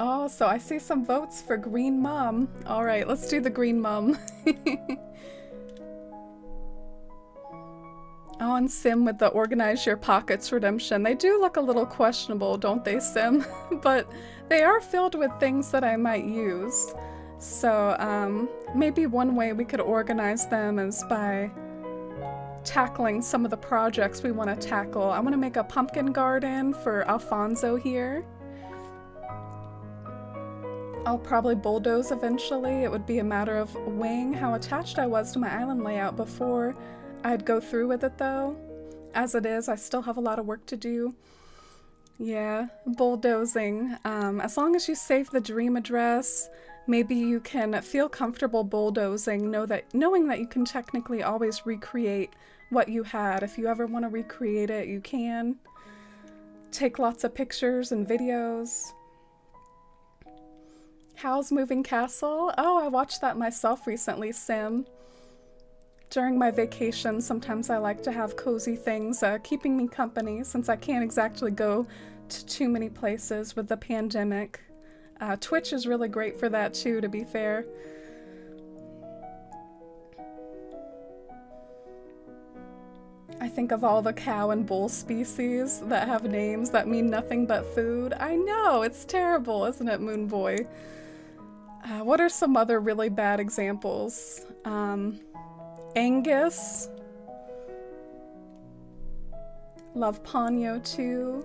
Oh, so I see some votes for Green Mum. Alright, let's do the Green Mum. Oh, and Sim with the Organize Your Pockets redemption. They do look a little questionable, don't they, Sim? But they are filled with things that I might use. So, maybe one way we could organize them is by tackling some of the projects we want to tackle. I want to make a pumpkin garden for Alfonso here. I'll probably bulldoze eventually. It would be a matter of weighing how attached I was to my island layout before I'd go through with it though. As it is, I still have a lot of work to do. Yeah, bulldozing. As long as you save the dream address, maybe you can feel comfortable bulldozing, knowing that you can technically always recreate what you had. If you ever want to recreate it, you can. Take lots of pictures and videos. How's Moving Castle? Oh, I watched that myself recently, Sim. During my vacation, sometimes I like to have cozy things keeping me company since I can't exactly go to too many places with the pandemic. Twitch is really great for that too, to be fair. I think of all the cow and bull species that have names that mean nothing but food. I know, it's terrible, isn't it, Moon Boy? What are some other really bad examples? Angus. Love Ponyo too.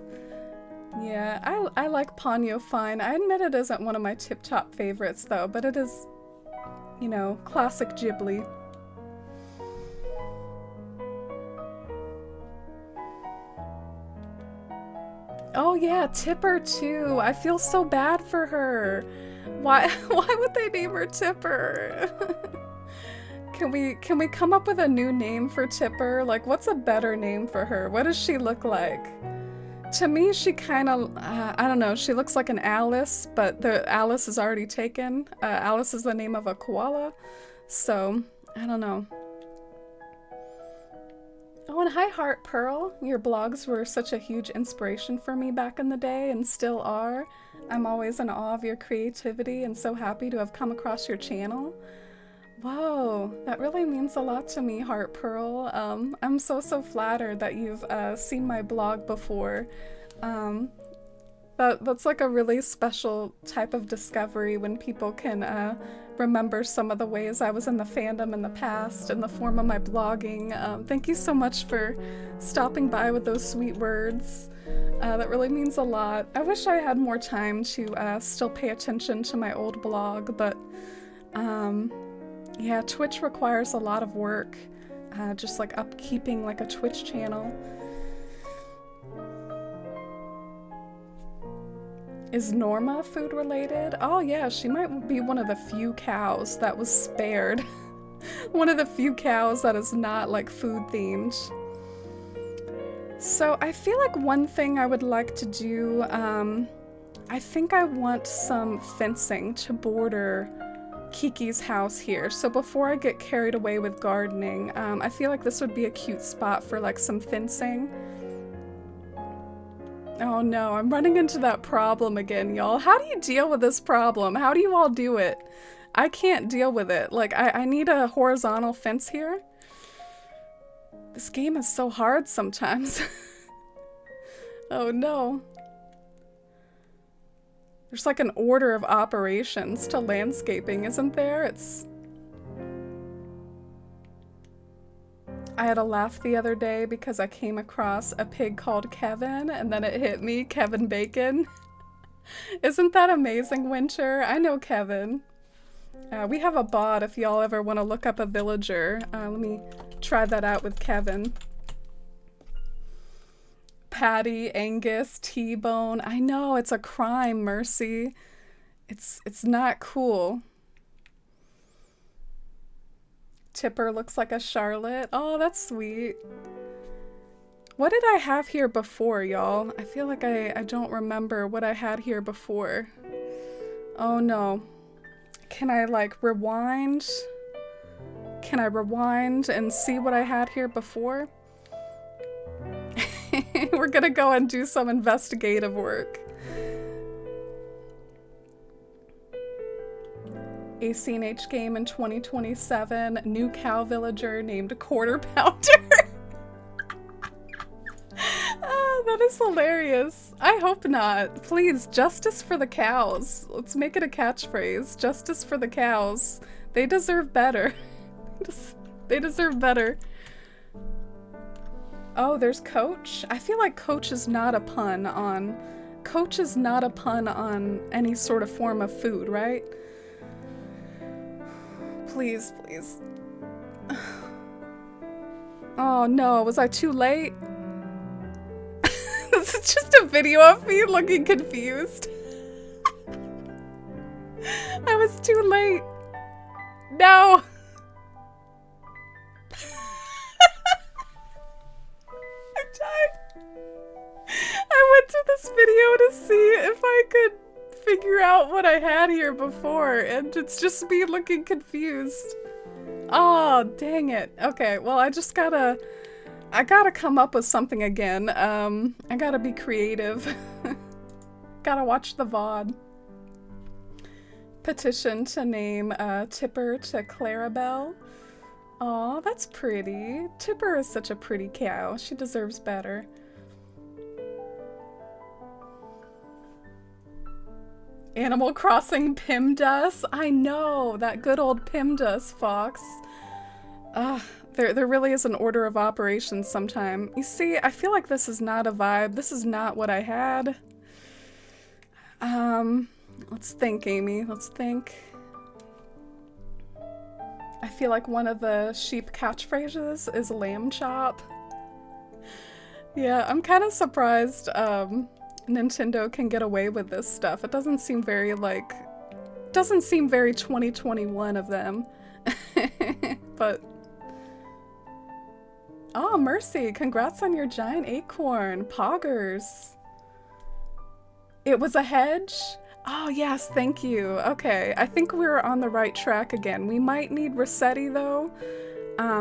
Yeah, I like Ponyo fine. I admit it isn't one of my tip-top favorites though, but it is, you know, classic Ghibli. Oh yeah, Tipper too. I feel so bad for her. Why would they name her Tipper? Can we come up with a new name for Tipper? Like, what's a better name for her? What does she look like? To me, she kind of, I don't know, she looks like an Alice, but the Alice is already taken. Alice is the name of a koala, so I don't know. Oh, and hi Heart Pearl. Your blogs were such a huge inspiration for me back in the day and still are. I'm always in awe of your creativity and so happy to have come across your channel. Whoa, that really means a lot to me, Heart Pearl. I'm so flattered that you've seen my blog before. That's like a really special type of discovery when people can remember some of the ways I was in the fandom in the past in the form of my blogging. Thank you so much for stopping by with those sweet words. That really means a lot. I wish I had more time to still pay attention to my old blog, but yeah, Twitch requires a lot of work, just like upkeeping like a Twitch channel. Is Norma food related? Oh yeah, she might be one of the few cows that was spared. One of the few cows that is not like food themed. So I feel like one thing I would like to do, I think I want some fencing to border Kiki's house here. So before I get carried away with gardening, I feel like this would be a cute spot for like some fencing. Oh no, I'm running into that problem again, y'all. How do you deal with this problem? How do you all do it? I can't deal with it. Like, I need a horizontal fence here. This game is so hard sometimes. Oh no. There's like an order of operations to landscaping, isn't there? I had a laugh the other day because I came across a pig called Kevin and then it hit me, Kevin Bacon. Isn't that amazing, Winter? I know Kevin. We have a bot if y'all ever want to look up a villager. Let me try that out with Kevin. Patty, Angus, T-Bone. I know, it's a crime, Mercy. It's not cool. Tipper looks like a Charlotte. Oh, that's sweet. What did I have here before, y'all? I feel like I don't remember what I had here before. Oh no. Can I like rewind? Can I rewind and see what I had here before? We're gonna go and do some investigative work. A CNH game in 2027, new cow villager named Quarter Pounder. That is hilarious. I hope not. Please, justice for the cows. Let's make it a catchphrase. Justice for the cows. They deserve better. They deserve better. Oh, there's Coach? I feel like Coach is not a pun on... Coach is not a pun on any sort of form of food, right? Please, please. Oh no, was I too late? This is just a video of me looking confused. I was too late. No! I'm tired. I went to this video to see if I could figure out what I had here before, and it's just me looking confused. Oh, dang it. Okay, well, I gotta come up with something again. I gotta be creative. Gotta watch the VOD. Petition to name Tipper to Clarabelle. Aw, that's pretty. Tipper is such a pretty cow. She deserves better. Animal Crossing PIMDUS? I know, that good old PIMDUS, Fox. There really is an order of operations sometime. You see, I feel like this is not a vibe. This is not what I had. Let's think, Amy. Let's think. I feel like one of the sheep catchphrases is lamb chop. Yeah, I'm kind of surprised Nintendo can get away with this stuff. It doesn't seem very, like, doesn't seem very 2021 of them. But oh, Mercy, congrats on your giant acorn. Poggers. It was a hedge? Oh yes, thank you. Okay, I think we're on the right track again. We might need Rossetti though.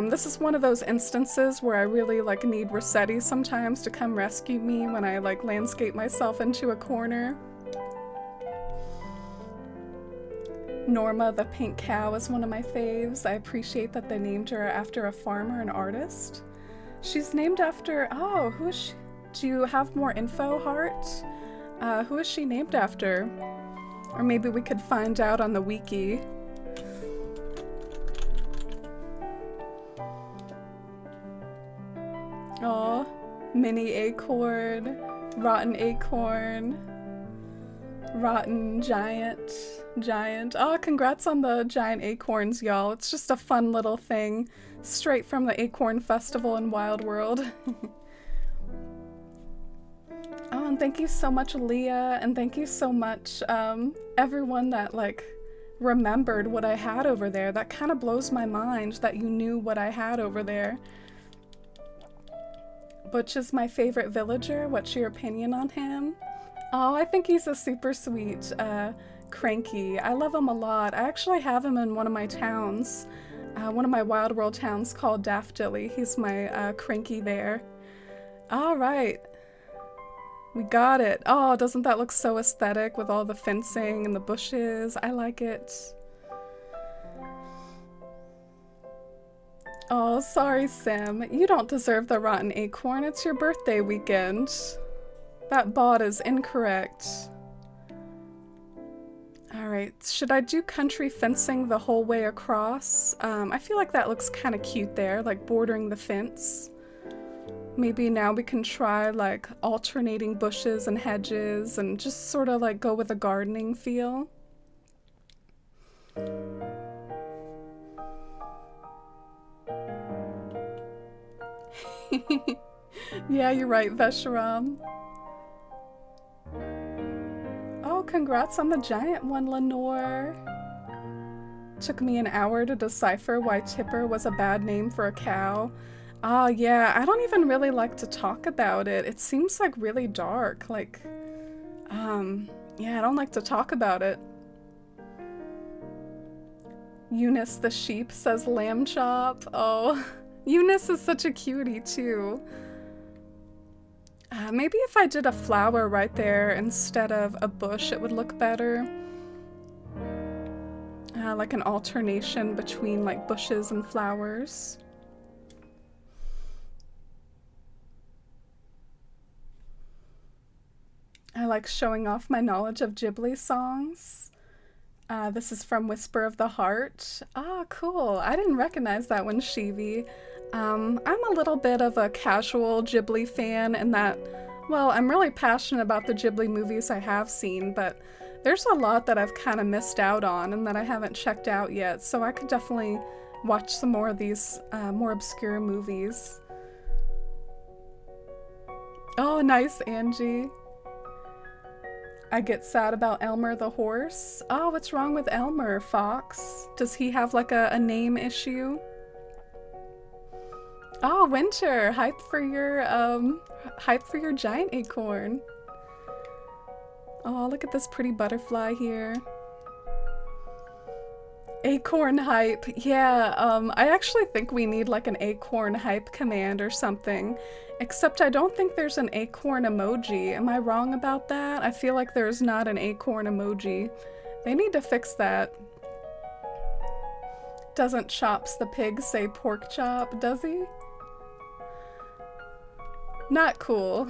This is one of those instances where I really like need Rossetti sometimes to come rescue me when I like landscape myself into a corner. Norma the pink cow is one of my faves. I appreciate that they named her after a farmer and artist. She's named after, oh, who is she? Do you have more info, Heart? Who is she named after? Or maybe we could find out on the wiki. Aw, mini acorn, rotten acorn, rotten giant. Oh, congrats on the giant acorns, y'all. It's just a fun little thing, straight from the Acorn Festival in Wild World. Oh, and thank you so much, Leah, and thank you so much, everyone that, like, remembered what I had over there. That kind of blows my mind that you knew what I had over there. Butch is my favorite villager. What's your opinion on him? Oh, I think he's a super sweet, cranky. I love him a lot. I actually have him in one of my towns. One of my Wild World towns called Daftily. He's my, cranky there. All right. We got it. Oh, doesn't that look so aesthetic with all the fencing and the bushes? I like it. Oh, sorry, Sim. You don't deserve the rotten acorn. It's your birthday weekend. That bot is incorrect. Alright, should I do country fencing the whole way across? I feel like that looks kind of cute there, like bordering the fence. Maybe now we can try like alternating bushes and hedges and just sort of like go with a gardening feel. Yeah, you're right, Vesharam. Oh, congrats on the giant one, Lenore. Took me an hour to decipher why Tipper was a bad name for a cow. Ah, yeah, I don't even really like to talk about it. It seems like really dark, like, yeah, I don't like to talk about it. Eunice the sheep says lamb chop. Oh, Eunice is such a cutie too. Maybe if I did a flower right there instead of a bush, it would look better. Like an alternation between like bushes and flowers. I like showing off my knowledge of Ghibli songs. This is from Whisper of the Heart. Ah, cool. I didn't recognize that one, Shivi. I'm a little bit of a casual Ghibli fan in that, well, I'm really passionate about the Ghibli movies I have seen, but there's a lot that I've kind of missed out on and that I haven't checked out yet, so I could definitely watch some more of these more obscure movies. Oh, nice, Angie. I get sad about Elmer the horse. Oh, what's wrong with Elmer, Fox? Does he have like a name issue? Oh, Winter, hype for your giant acorn. Oh, look at this pretty butterfly here. Acorn hype. Yeah, I actually think we need like an acorn hype command or something. Except I don't think there's an acorn emoji. Am I wrong about that? I feel like there's not an acorn emoji. They need to fix that. Doesn't Chops the pig say pork chop, does he? Not cool.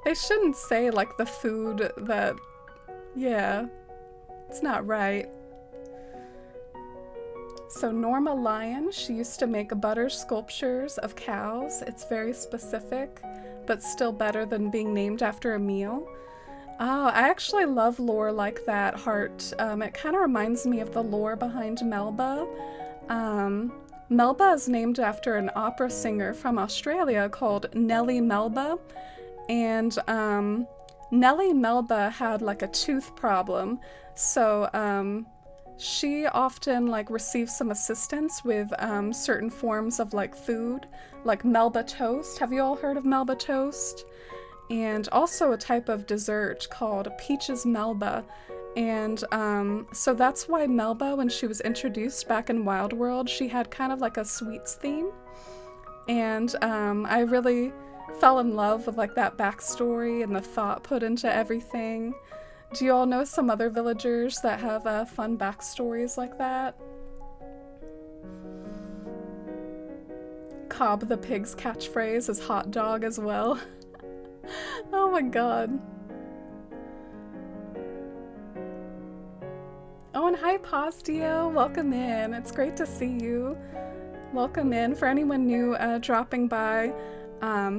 They shouldn't say like the food that... Yeah. It's not right. So Norma Lyon, she used to make butter sculptures of cows. It's very specific, but still better than being named after a meal. Oh, I actually love lore like that, Heart. It kind of reminds me of the lore behind Melba. Melba is named after an opera singer from Australia called Nellie Melba. And Nellie Melba had like a tooth problem. So she often like received some assistance with certain forms of like food, like Melba toast. Have you all heard of Melba toast? And also a type of dessert called Peaches Melba. And so that's why Melba, when she was introduced back in Wild World, she had kind of like a sweets theme. And I really fell in love with like that backstory and the thought put into everything. Do you all know some other villagers that have fun backstories like that? Cobb the pig's catchphrase is hot dog as well. Oh my god. Oh, and hi Postio, welcome in. It's great to see you. Welcome in. For anyone new dropping by,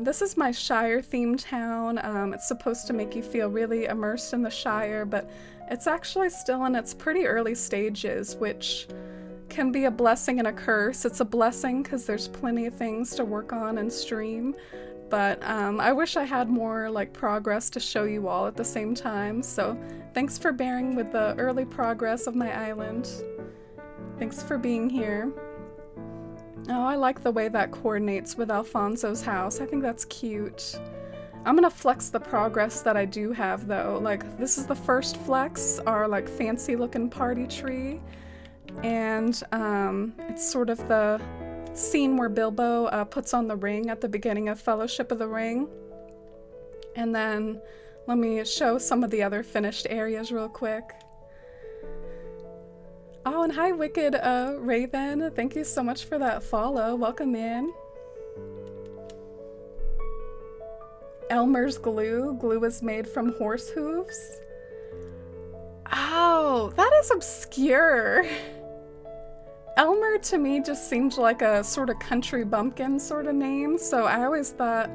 this is my Shire-themed town. It's supposed to make you feel really immersed in the Shire, but it's actually still in its pretty early stages, which can be a blessing and a curse. It's a blessing because there's plenty of things to work on and stream, but I wish I had more like progress to show you all at the same time, so thanks for bearing with the early progress of my island. Thanks for being here. Oh, I like the way that coordinates with Alfonso's house. I think that's cute. I'm gonna flex the progress that I do have though. Like, this is the first flex, our like fancy looking party tree. And it's sort of the scene where Bilbo puts on the ring at the beginning of Fellowship of the Ring. And then let me show some of the other finished areas real quick. Oh, and hi Wicked Raven, thank you so much for that follow. Welcome in. Elmer's glue. Glue is made from horse hooves. Oh, that is obscure. Elmer to me just seemed like a sort of country bumpkin sort of name, so I always thought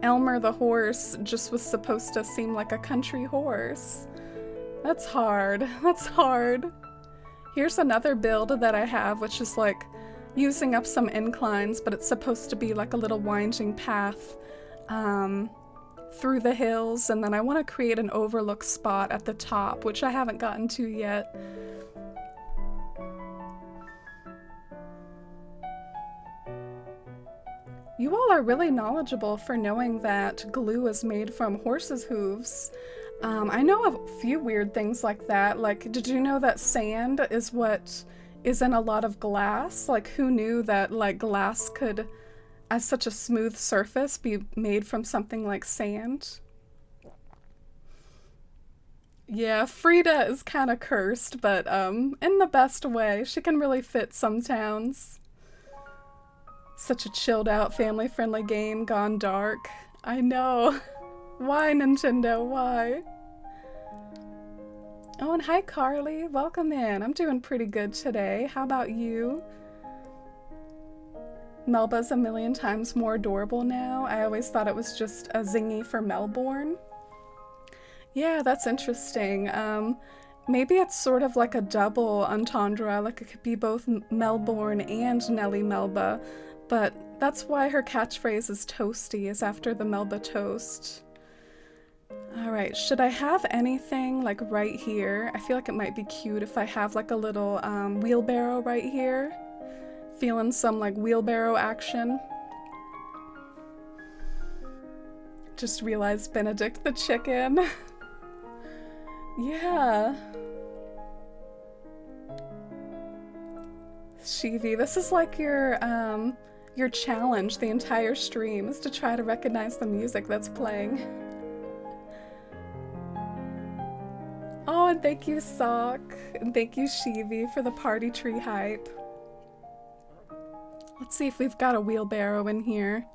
Elmer the horse just was supposed to seem like a country horse. That's hard. That's hard. Here's another build that I have, which is like using up some inclines, but it's supposed to be like a little winding path through the hills, and then I want to create an overlook spot at the top, which I haven't gotten to yet. You all are really knowledgeable for knowing that glue is made from horses' hooves. I know a few weird things like that. Like, did you know that sand is what is in a lot of glass? Like, who knew that, like, glass could, as such a smooth surface, be made from something like sand? Yeah, Frida is kind of cursed, but, in the best way. She can really fit some towns. Such a chilled out, family-friendly game gone dark. I know. Why, Nintendo? Why? Oh, and hi, Carly. Welcome in. I'm doing pretty good today. How about you? Melba's a million times more adorable now. I always thought it was just a zingy for Melbourne. Yeah, that's interesting. Maybe it's sort of like a double entendre, like it could be both Melbourne and Nellie Melba, but that's why her catchphrase is toasty, is after the Melba toast. Alright, should I have anything like right here? I feel like it might be cute if I have like a little wheelbarrow right here. Feeling some like wheelbarrow action. just realized Benedict the chicken. Yeah. Shivi, this is like your challenge the entire stream is to try to recognize the music that's playing. Oh, and thank you, Sock. And thank you, Shivi, for the party tree hype. Let's see if we've got a wheelbarrow in here.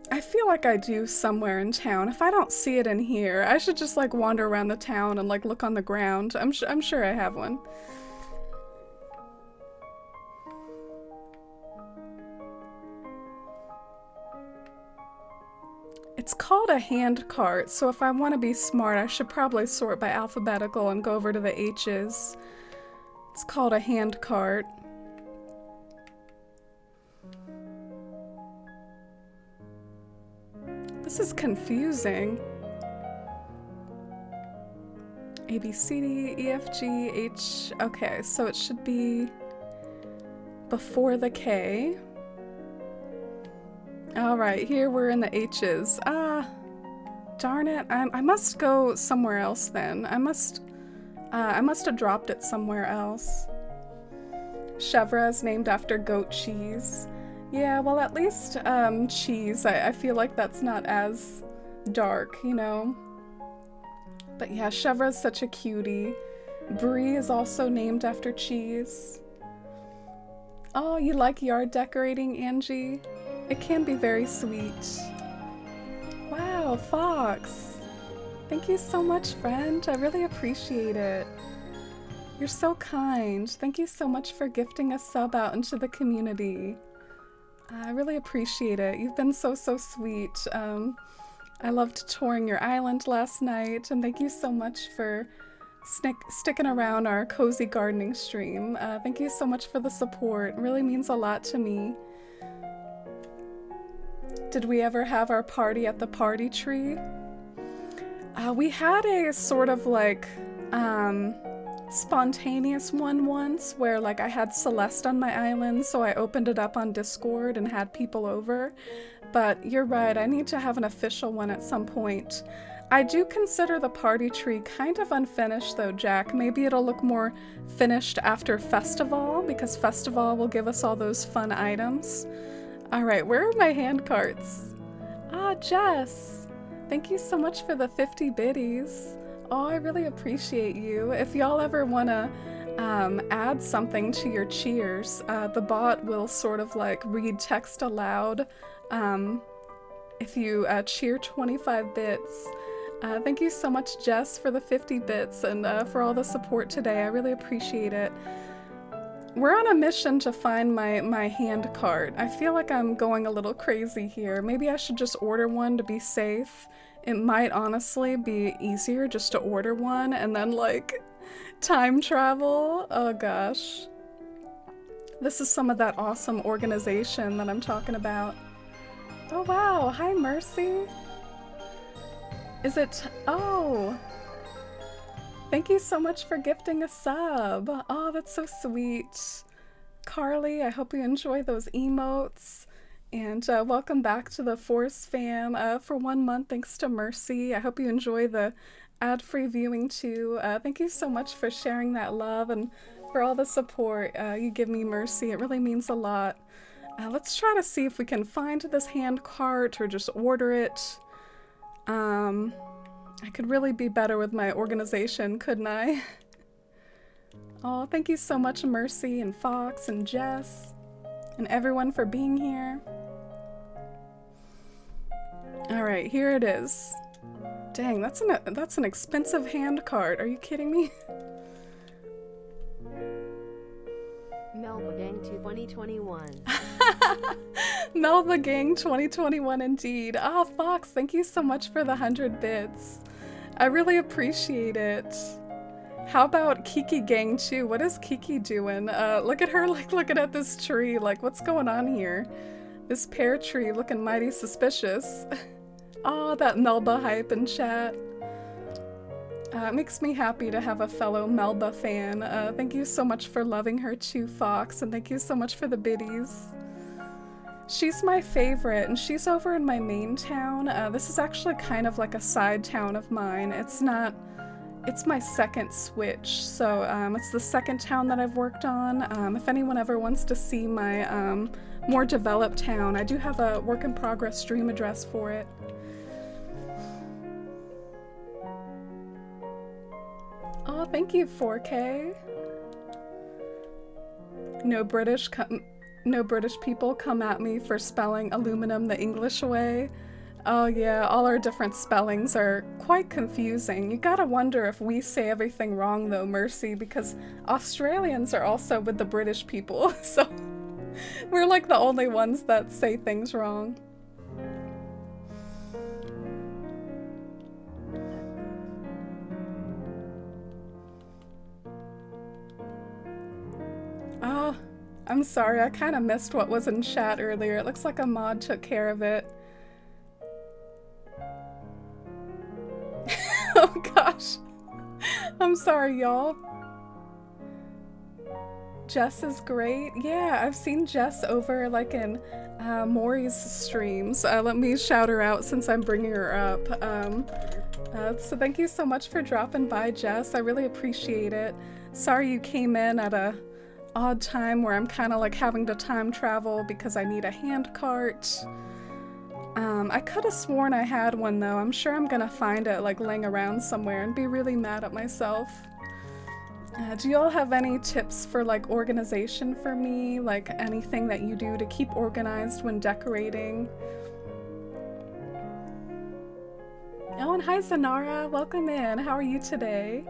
I feel like I do somewhere in town. If I don't see it in here, I should just like wander around the town and like look on the ground. I'm sure I have one. It's called a hand cart, so if I want to be smart, I should probably sort by alphabetical and go over to the H's. It's called a hand cart. This is confusing. A, B, C, D, E, F, G, H. Okay, so it should be before the K. Alright, here we're in the H's. Darn it. I must go somewhere else then. I must have dropped it somewhere else. Chèvre is named after goat cheese. Yeah, well at least cheese. I feel like that's not as dark, you know? But yeah, Chèvre is such a cutie. Brie is also named after cheese. Oh, you like yard decorating, Angie? It can be very sweet. Wow, Fox. Thank you so much, friend. I really appreciate it. You're so kind. Thank you so much for gifting a sub out into the community. I really appreciate it. You've been so sweet. I loved touring your island last night, and thank you so much for sticking around our cozy gardening stream. Thank you so much for the support. It really means a lot to me. Did we ever have our party at the party tree? We had a sort of like spontaneous one once where like I had Celeste on my island, so I opened it up on Discord and had people over. But you're right, I need to have an official one at some point. I do consider the party tree kind of unfinished though, Jack. Maybe it'll look more finished after Festival, because Festival will give us all those fun items. Alright, where are my hand carts? Ah, Jess! Thank you so much for the 50 biddies. Oh, I really appreciate you. If y'all ever want to add something to your cheers, the bot will sort of like read text aloud if you cheer 25 bits. Thank you so much, Jess, for the 50 bits and for all the support today. I really appreciate it. We're on a mission to find my hand cart. I feel like I'm going a little crazy here. Maybe I should just order one to be safe. It might honestly be easier just to order one and then like time travel. Oh gosh. This is some of that awesome organization that I'm talking about. Oh wow, hi Mercy. Is it, oh. Thank you so much for gifting a sub. Oh, that's so sweet. Carly, I hope you enjoy those emotes. And welcome back to the Force fam for 1 month, thanks to Mercy. I hope you enjoy the ad-free viewing too. Thank you so much for sharing that love and for all the support you give me, Mercy. It really means a lot. Let's try to see if we can find this hand cart or just order it. I could really be better with my organization, couldn't I? Oh, thank you so much, Mercy and Fox and Jess and everyone for being here. Alright, here it is. Dang, that's an expensive hand cart. Are you kidding me? Melba Gang 2021. Melba Gang 2021 indeed. Ah, Fox, thank you so much for the 100 bits. I really appreciate it. How about Kiki Gang too? What is Kiki doing? Look at her like looking at this tree. Like, what's going on here? This pear tree looking mighty suspicious. Oh, that Melba hype in chat. It makes me happy to have a fellow Melba fan. Thank you so much for loving her too, Fox, and thank you so much for the biddies. She's my favorite, and she's over in my main town. This is actually kind of like a side town of mine. It's my second switch, so it's the second town that I've worked on. If anyone ever wants to see my more developed town, I do have a work in progress stream address for it. Oh, thank you, 4K. No British people come at me for spelling aluminum the English way. Oh yeah, all our different spellings are quite confusing. You gotta wonder if we say everything wrong though, Mercy, because Australians are also with the British people, so we're like the only ones that say things wrong. Oh, I'm sorry, I kind of missed what was in chat earlier. It looks like a mod took care of it. Oh gosh. I'm sorry, y'all. Jess is great. Yeah, I've seen Jess over like in Maury's streams. Let me shout her out since I'm bringing her up. So thank you so much for dropping by, Jess. I really appreciate it. Sorry you came in at a odd time where I'm kind of like having to time travel because I need a hand cart. I could have sworn I had one though. I'm sure I'm gonna find it like laying around somewhere and be really mad at myself. Do you all have any tips for like organization for me? Like anything that you do to keep organized when decorating? Oh, and hi Zanara, welcome in. How are you today?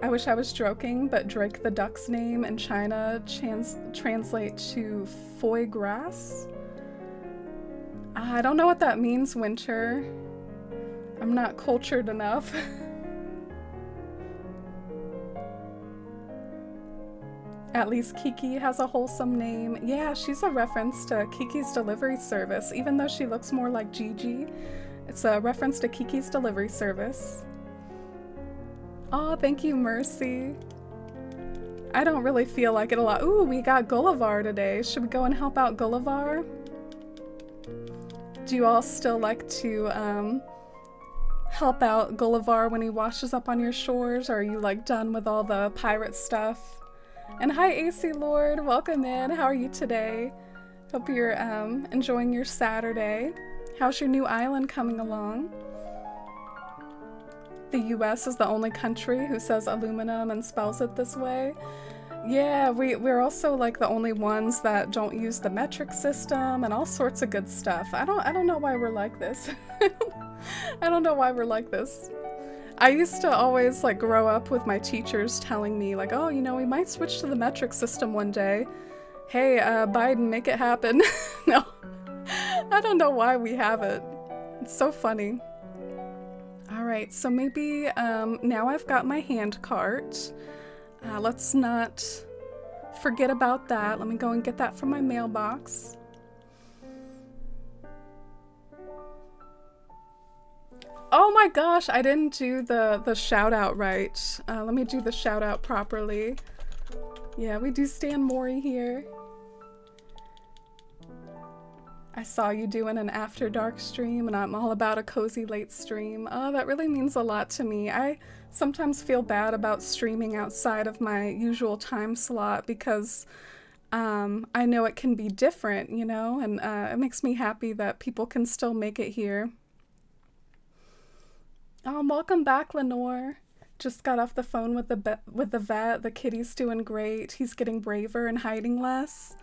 I wish I was joking, but Drake the duck's name in China translate to foie gras. I don't know what that means, Winter. I'm not cultured enough. At least Kiki has a wholesome name. Yeah, she's a reference to Kiki's delivery service, even though she looks more like Gigi. It's a reference to Kiki's delivery service. Oh, thank you, Mercy. I don't really feel like it a lot. Ooh, we got Gullivar today. Should we go and help out Gullivar? Do you all still like to help out Gullivar when he washes up on your shores, or are you like done with all the pirate stuff? And hi, AC Lord, welcome in. How are you today? Hope you're enjoying your Saturday. How's your new island coming along? The US is the only country who says aluminum and spells it this way. Yeah, we're also like the only ones that don't use the metric system and all sorts of good stuff. I don't know why we're like this. I don't know why we're like this. I used to always like grow up with my teachers telling me like, oh, you know, we might switch to the metric system one day. Hey, Biden, make it happen. No, I don't know why we have it. It's so funny. All right, so maybe now I've got my hand cart. Let's not forget about that. Let me go and get that from my mailbox. Oh my gosh, I didn't do the shout out right. Let me do the shout out properly. Yeah, we do Stan Mori here. I saw you doing an after dark stream and I'm all about a cozy late stream. Oh, that really means a lot to me. I sometimes feel bad about streaming outside of my usual time slot because I know it can be different, you know, and it makes me happy that people can still make it here. Oh, welcome back, Lenore. Just got off the phone with the vet. The kitty's doing great. He's getting braver and hiding less.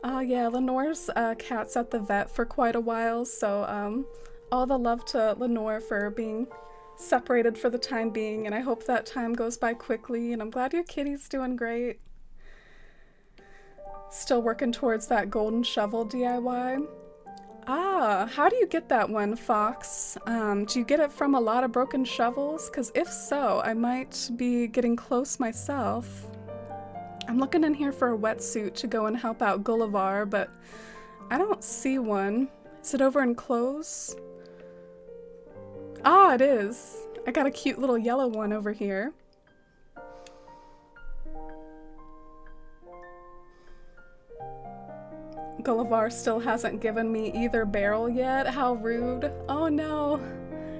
Yeah, Lenore's cat's at the vet for quite a while, so all the love to Lenore for being separated for the time being, and I hope that time goes by quickly, and I'm glad your kitty's doing great. Still working towards that golden shovel DIY. Ah, how do you get that one, Fox? Do you get it from a lot of broken shovels? Because if so, I might be getting close myself. I'm looking in here for a wetsuit to go and help out Gullivar, but I don't see one. Is it over in clothes? Ah, it is. I got a cute little yellow one over here. Gullivar still hasn't given me either barrel yet. How rude. Oh no.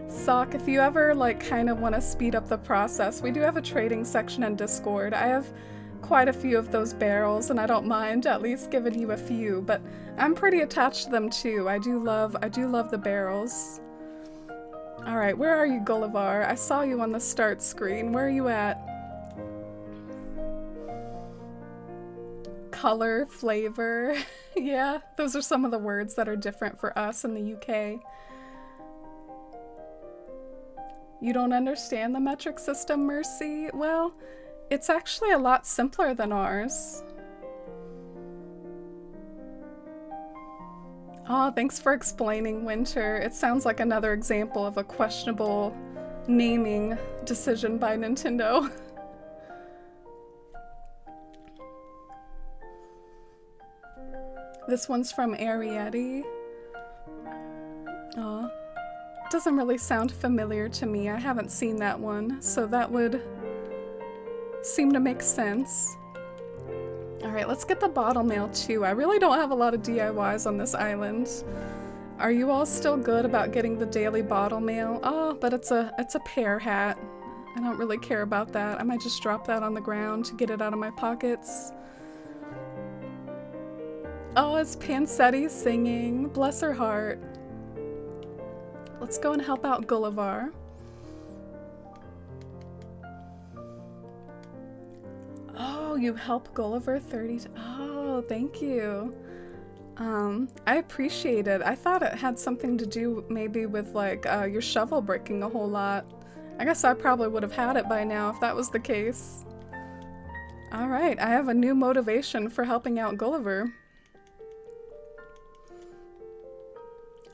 Sock, if you ever like kind of want to speed up the process, we do have a trading section in Discord. I have quite a few of those barrels and I don't mind at least giving you a few, but I'm pretty attached to them too. I do love the barrels. All right, where are you, Gullivar? I saw you on the start screen. Where are you at? Color, flavor. Yeah, those are some of the words that are different for us in the UK. You don't understand the metric system, Mercy? Well, it's actually a lot simpler than ours. Oh, thanks for explaining, Winter. It sounds like another example of a questionable naming decision by Nintendo. This one's from Arietti. Aw. Doesn't really sound familiar to me. I haven't seen that one, so that would seem to make sense. Alright, let's get the bottle mail too. I really don't have a lot of DIYs on this island. Are you all still good about getting the daily bottle mail? Oh, but it's a pear hat. I don't really care about that. I might just drop that on the ground to get it out of my pockets. Oh, it's Pansetti singing. Bless her heart. Let's go and help out Gullivar. Oh, you help Gulliver 30 Oh, thank you. I appreciate it. I thought it had something to do maybe with like your shovel breaking a whole lot. I guess I probably would have had it by now if that was the case. Alright, I have a new motivation for helping out Gulliver.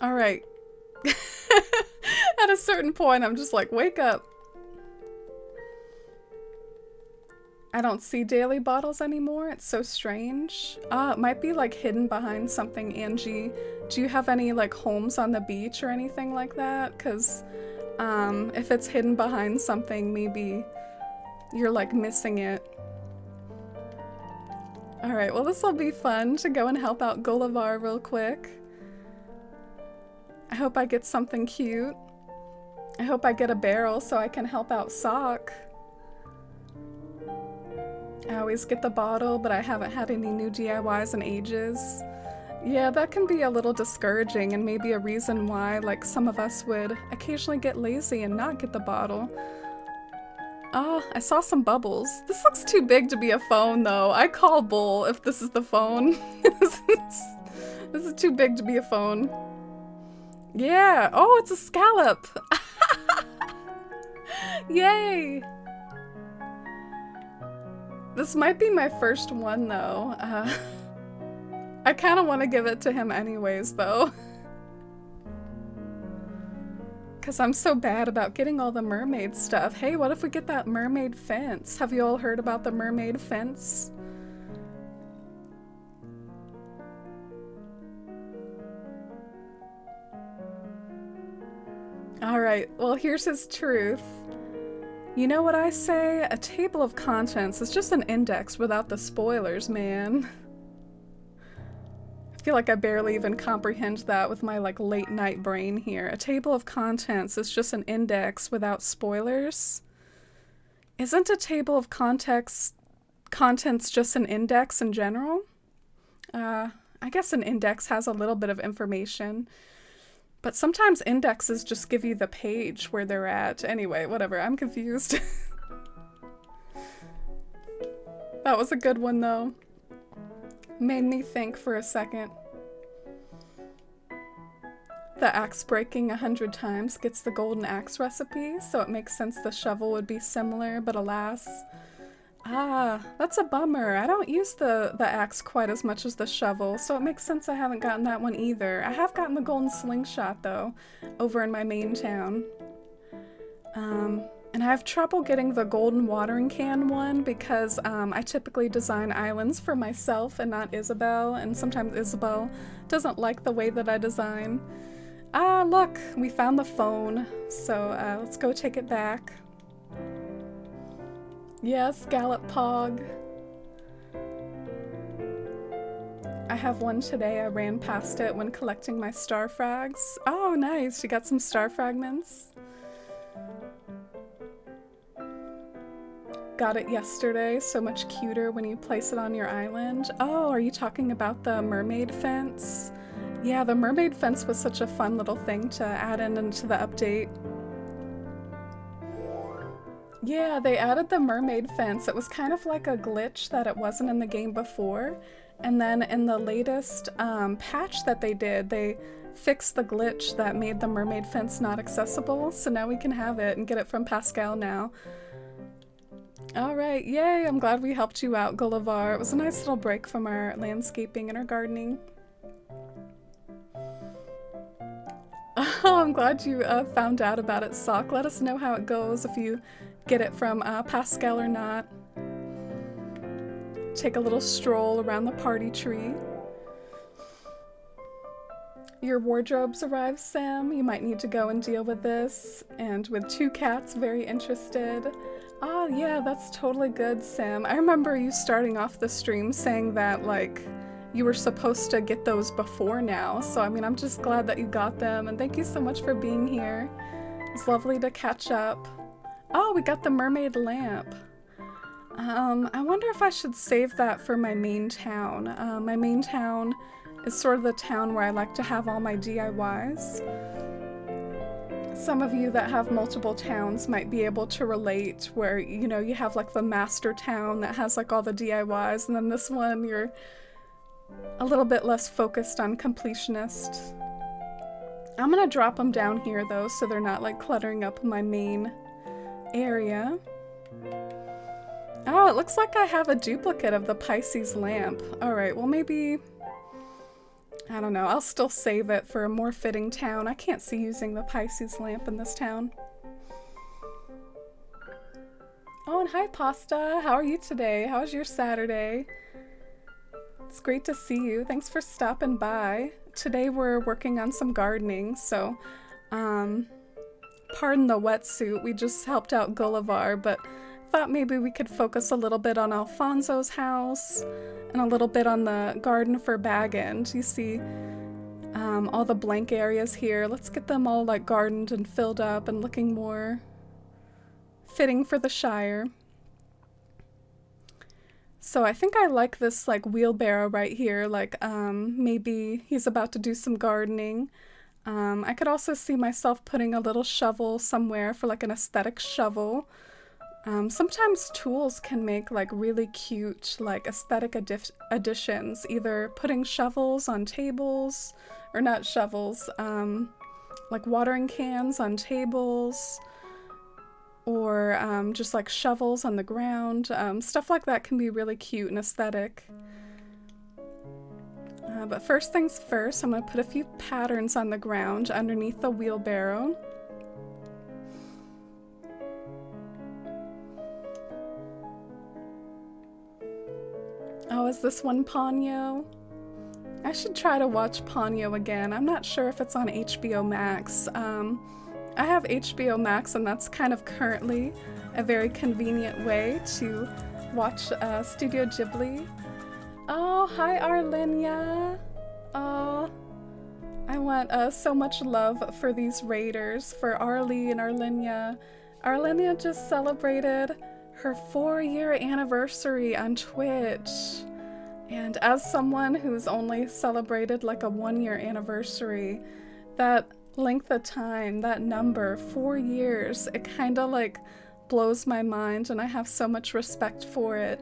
Alright. At a certain point, I'm just like, wake up. I don't see daily bottles anymore. It's so strange. It might be like hidden behind something, Angie. Do you have any like homes on the beach or anything like that? Because if it's hidden behind something, maybe you're like missing it. Alright, well this will be fun to go and help out Gullivar real quick. I hope I get something cute. I hope I get a barrel so I can help out Sock. I always get the bottle, but I haven't had any new DIYs in ages. Yeah, that can be a little discouraging and maybe a reason why, like, some of us would occasionally get lazy and not get the bottle. Oh, I saw some bubbles. This looks too big to be a phone, though. I call bull if this is the phone. This is too big to be a phone. Yeah! Oh, it's a scallop! Yay! This might be my first one, though. I kind of want to give it to him anyways, though. Because I'm so bad about getting all the mermaid stuff. Hey, what if we get that mermaid fence? Have you all heard about the mermaid fence? Alright, well here's his truth. You know what I say? A table of contents is just an index without the spoilers, man. I feel like I barely even comprehend that with my like late night brain here. A table of contents is just an index without spoilers? Isn't a table of contents just an index in general? I guess an index has a little bit of information. But sometimes indexes just give you the page where they're at. Anyway, whatever, I'm confused. That was a good one, though. Made me think for a second. The axe breaking 100 times gets the golden axe recipe, so it makes sense the shovel would be similar, but alas. Ah, that's a bummer. I don't use the axe quite as much as the shovel, so it makes sense I haven't gotten that one either. I have gotten the golden slingshot, though, over in my main town. And I have trouble getting the golden watering can one because I typically design islands for myself and not Isabel, and sometimes Isabel doesn't like the way that I design. Ah, look, we found the phone, so let's go take it back. Yes, Scallop Pog. I have one today. I ran past it when collecting my star frags. Oh, nice. You got some star fragments. Got it yesterday. So much cuter when you place it on your island. Oh, are you talking about the mermaid fence? Yeah, the mermaid fence was such a fun little thing to add into the update. Yeah, they added the mermaid fence. It was kind of like a glitch that it wasn't in the game before. And then in the latest patch that they did, they fixed the glitch that made the mermaid fence not accessible. So now we can have it and get it from Pascal now. All right, yay, I'm glad we helped you out, Gullivar. It was a nice little break from our landscaping and our gardening. Oh, I'm glad you found out about it, Sock. Let us know how it goes, if you get it from Pascal or not. Take a little stroll around the party tree. Your wardrobes arrived, Sam. You might need to go and deal with this. And with 2 cats, very interested. Oh, yeah, that's totally good, Sam. I remember you starting off the stream saying that, like, you were supposed to get those before now. So, I mean, I'm just glad that you got them. And thank you so much for being here. It's lovely to catch up. Oh, we got the mermaid lamp. I wonder if I should save that for my main town. My main town is sort of the town where I like to have all my DIYs. Some of you that have multiple towns might be able to relate, where, you know, you have like the master town that has like all the DIYs, and then this one you're a little bit less focused on completionist. I'm gonna drop them down here though, so they're not like cluttering up my main area. Oh, it looks like I have a duplicate of the Pisces lamp. Alright, well maybe, I don't know, I'll still save it for a more fitting town. I can't see using the Pisces lamp in this town. Oh, and hi Pasta, how are you today? How was your Saturday? It's great to see you. Thanks for stopping by. Today we're working on some gardening, so pardon the wetsuit. We just helped out Gullivar, but thought maybe we could focus a little bit on Alfonso's house and a little bit on the garden for Baggend. You see all the blank areas here. Let's get them all like gardened and filled up and looking more fitting for the Shire. So I think I like this like wheelbarrow right here, like maybe he's about to do some gardening. I could also see myself putting a little shovel somewhere for like an aesthetic shovel. Sometimes tools can make like really cute like aesthetic additions, either putting shovels on tables, or not shovels, like watering cans on tables, or just like shovels on the ground. Stuff like that can be really cute and aesthetic. But first things first, I'm going to put a few patterns on the ground underneath the wheelbarrow. Oh, is this one Ponyo? I should try to watch Ponyo again. I'm not sure if it's on HBO Max. I have HBO Max, and that's kind of currently a very convenient way to watch Studio Ghibli. Oh, hi Arlinia. Oh, I want so much love for these raiders, for Arlie and Arlinia. Arlinia just celebrated her 4-year anniversary on Twitch. And as someone who's only celebrated like a 1-year anniversary, that length of time, that number, 4 years, it kind of like blows my mind, and I have so much respect for it.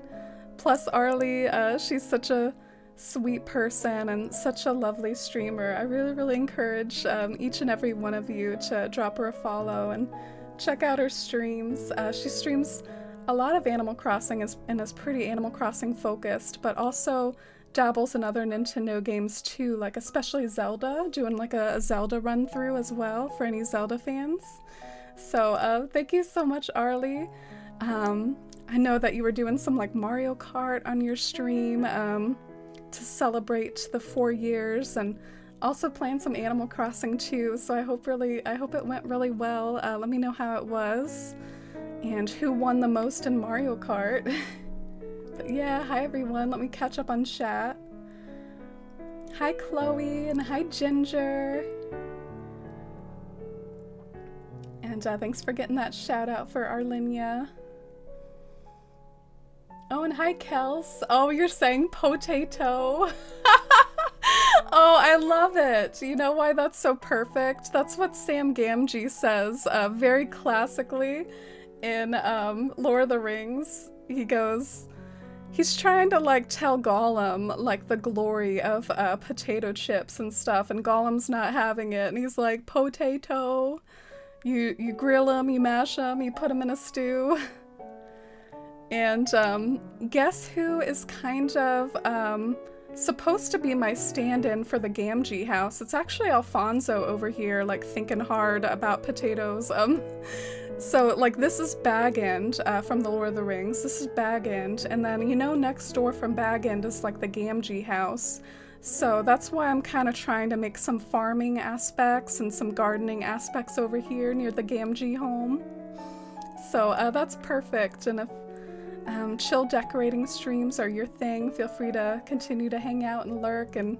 Plus Arlie, she's such a sweet person and such a lovely streamer. I really encourage each and every one of you to drop her a follow and check out her streams. She streams a lot of Animal Crossing and is pretty Animal Crossing focused, but also dabbles in other Nintendo games too, like especially Zelda, doing like a Zelda run through as well for any Zelda fans. So thank you so much, Arlie. I know that you were doing some like Mario Kart on your stream to celebrate the 4 years, and also playing some Animal Crossing too, so I hope it went really well. Let me know how it was and who won the most in Mario Kart. But yeah, hi everyone, let me catch up on chat. Hi, Chloe, and hi, Ginger. And thanks for getting that shout out for Arlinia. Oh, and hi, Kels. Oh, you're saying potato. Oh, I love it. You know why that's so perfect? That's what Sam Gamgee says very classically in Lord of the Rings. He goes, he's trying to like tell Gollum like the glory of potato chips and stuff, and Gollum's not having it, and he's like, potato. You grill them, you mash them, you put them in a stew. And guess who is kind of supposed to be my stand-in for the Gamgee house? It's actually Alfonso over here, like thinking hard about potatoes. So like this is Bag End from the Lord of the Rings. This is Bag End, and then you know next door from Bag End is like the Gamgee house. So that's why I'm kind of trying to make some farming aspects and some gardening aspects over here near the Gamgee home. So that's perfect. And if chill decorating streams are your thing, feel free to continue to hang out and lurk and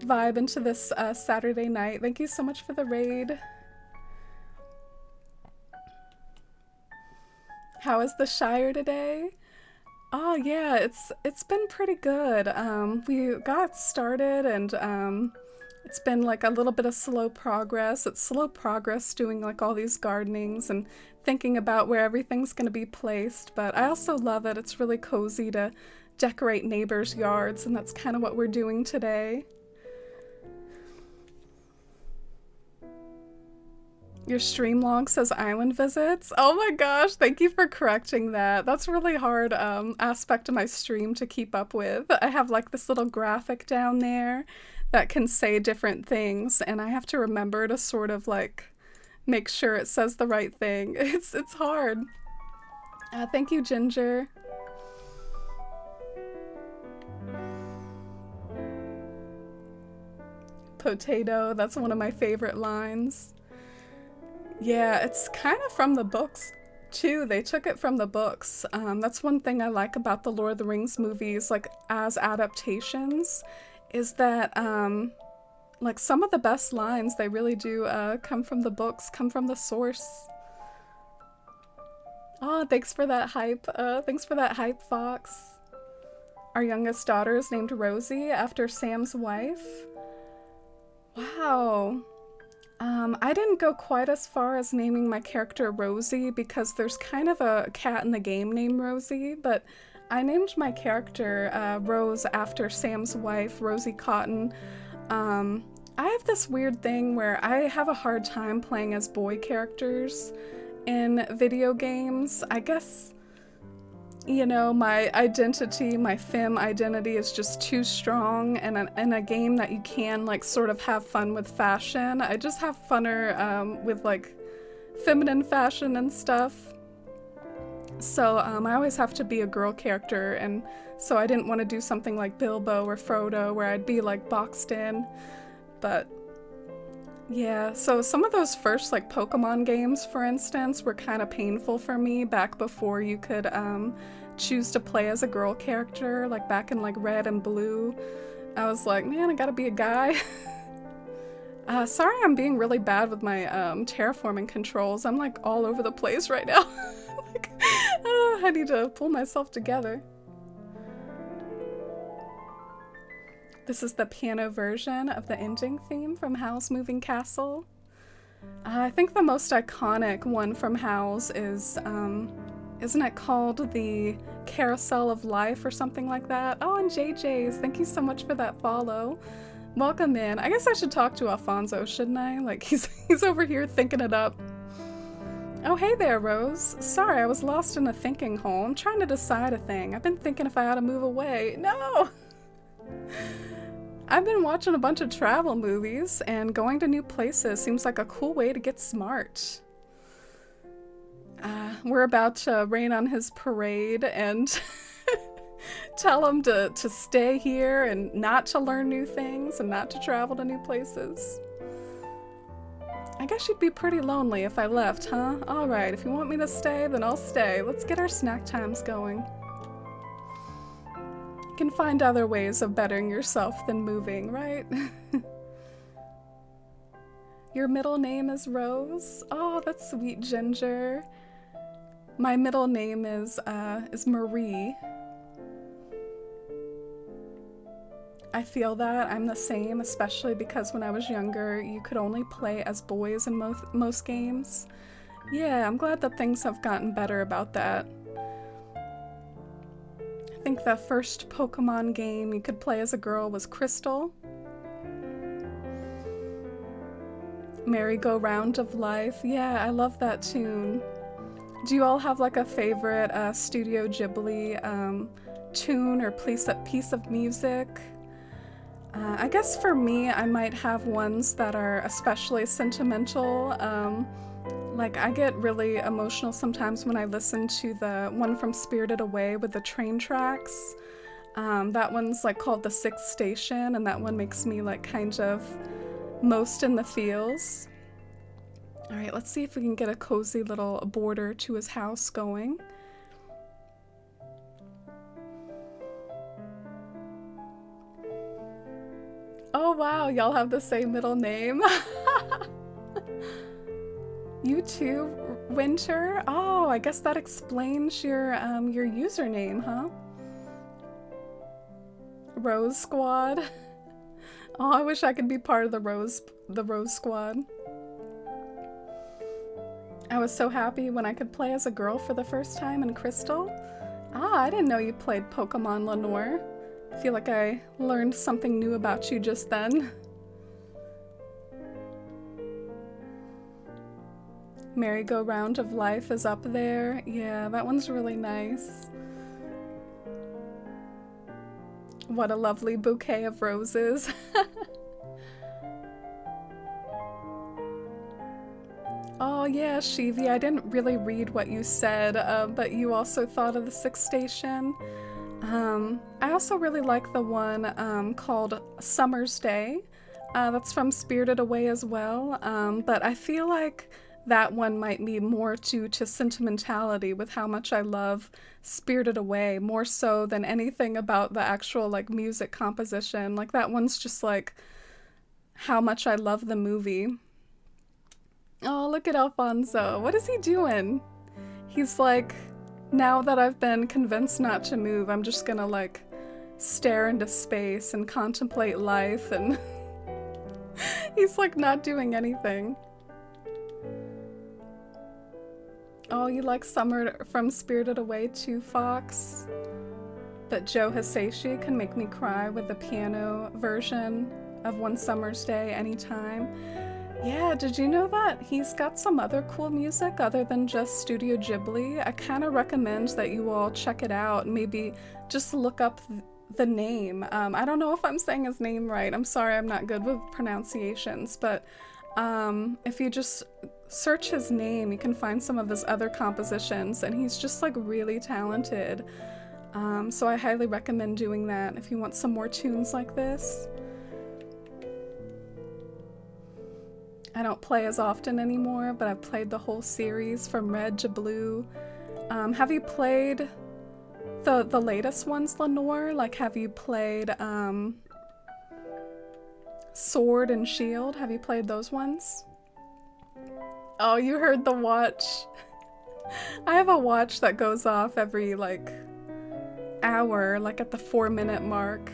vibe into this Saturday night. Thank you so much for the raid. How is the Shire today? Oh yeah, it's been pretty good. We got started and it's been like a little bit of slow progress. It's slow progress doing like all these gardenings and thinking about where everything's gonna be placed, but I also love it. It's really cozy to decorate neighbors' yards, and that's kind of what we're doing today. Your stream log says island visits. Oh my gosh, thank you for correcting that. That's a really hard aspect of my stream to keep up with. I have like this little graphic down there that can say different things, and I have to remember to sort of like make sure it says the right thing. It's hard. Thank you, Ginger. Potato, that's one of my favorite lines. Yeah, it's kind of from the books too. They took it from the books. That's one thing I like about the Lord of the Rings movies, like as adaptations, is that like some of the best lines, they really do come from the books, come from the source. Oh, thanks for that hype. Thanks for that hype, Fox. Our youngest daughter is named Rosie after Sam's wife. Wow. I didn't go quite as far as naming my character Rosie because there's kind of a cat in the game named Rosie, but I named my character Rose after Sam's wife, Rosie Cotton. I have this weird thing where I have a hard time playing as boy characters in video games. I guess, you know, my identity, my femme identity is just too strong, and in a game that you can like sort of have fun with fashion, I just have funner with like feminine fashion and stuff. So I always have to be a girl character, and so I didn't want to do something like Bilbo or Frodo where I'd be like boxed in. But yeah, so some of those first like Pokemon games, for instance, were kind of painful for me back before you could choose to play as a girl character, like back in like Red and Blue. I was like, man, I gotta be a guy. Sorry I'm being really bad with my terraforming controls. I'm like all over the place right now. Like, I need to pull myself together. This is the piano version of the ending theme from Howl's Moving Castle. I think the most iconic one from Howl's is, isn't it called the Carousel of Life or something like that? Oh, and JJ's, thank you so much for that follow. Welcome in. I guess I should talk to Afonso, shouldn't I? Like, he's over here thinking it up. Oh, hey there, Rose. Sorry, I was lost in a thinking hole. I'm trying to decide a thing. I've been thinking if I ought to move away. No! I've been watching a bunch of travel movies, and going to new places seems like a cool way to get smart. We're about to rain on his parade and tell him to stay here and not to learn new things and not to travel to new places. I guess you'd be pretty lonely if I left, huh? Alright, if you want me to stay, then I'll stay. Let's get our snack times going. You can find other ways of bettering yourself than moving, right? Your middle name is Rose? Oh, that's sweet, Ginger. My middle name is Marie. I feel that. I'm the same, especially because when I was younger, you could only play as boys in most games. Yeah, I'm glad that things have gotten better about that. I think the first Pokemon game you could play as a girl was Crystal. Merry-Go-Round of Life. Yeah, I love that tune. Do you all have like a favorite Studio Ghibli tune or piece of music? I guess for me, I might have ones that are especially sentimental. Like I get really emotional sometimes when I listen to the one from Spirited Away with the train tracks. That one's like called The Sixth Station, and that one makes me like kind of most in the feels. All right, let's see if we can get a cozy little border to his house going. Oh wow, y'all have the same middle name. You too, Winter? Oh, I guess that explains your username, huh? Rose Squad. Oh, I wish I could be part of the Rose Squad. I was so happy when I could play as a girl for the first time in Crystal. Ah, I didn't know you played Pokemon, Lenore. I feel like I learned something new about you just then. Merry-Go-Round of Life is up there. Yeah, that one's really nice. What a lovely bouquet of roses. Oh yeah, Shivi, I didn't really read what you said, but you also thought of the Sixth Station. I also really like the one called Summer's Day. That's from Spirited Away as well, but I feel like that one might be more due to sentimentality with how much I love Spirited Away, more so than anything about the actual like music composition. Like that one's just like how much I love the movie. Oh, look at Alfonso. What is he doing? He's like, now that I've been convinced not to move, I'm just gonna like stare into space and contemplate life, and he's like not doing anything. Oh, you like Summer from Spirited Away too, Fox? But Joe Hisaishi can make me cry with the piano version of One Summer's Day anytime. Yeah, did you know that he's got some other cool music other than just Studio Ghibli? I kind of recommend that you all check it out. Maybe just look up the name. I don't know if I'm saying his name right. I'm sorry, I'm not good with pronunciations, but if you just search his name, you can find some of his other compositions, and he's just like really talented. So I highly recommend doing that if you want some more tunes like this. I don't play as often anymore, but I've played the whole series from Red to Blue. Have you played the latest ones, Lenore? Like, have you played Sword and Shield? Have you played those ones? Oh, you heard the watch. I have a watch that goes off every like hour, like at the 4-minute mark.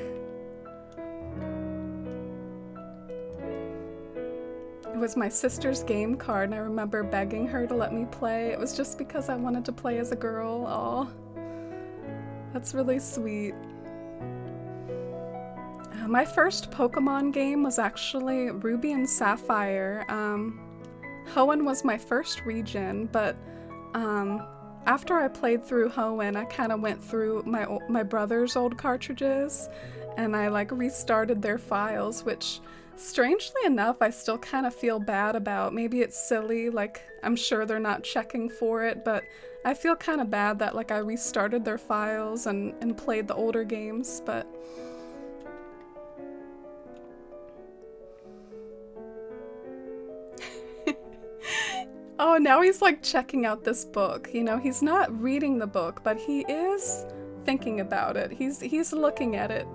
It was my sister's game card, and I remember begging her to let me play. It was just because I wanted to play as a girl. Aw, that's really sweet. My first Pokemon game was actually Ruby and Sapphire. Hoenn was my first region, but after I played through Hoenn, I kind of went through my brother's old cartridges, and I like restarted their files, which strangely enough I still kind of feel bad about. Maybe it's silly, like I'm sure they're not checking for it, but I feel kind of bad that like I restarted their files and played the older games, but oh, now he's like checking out this book. You know, he's not reading the book, but he is thinking about it. He's looking at it.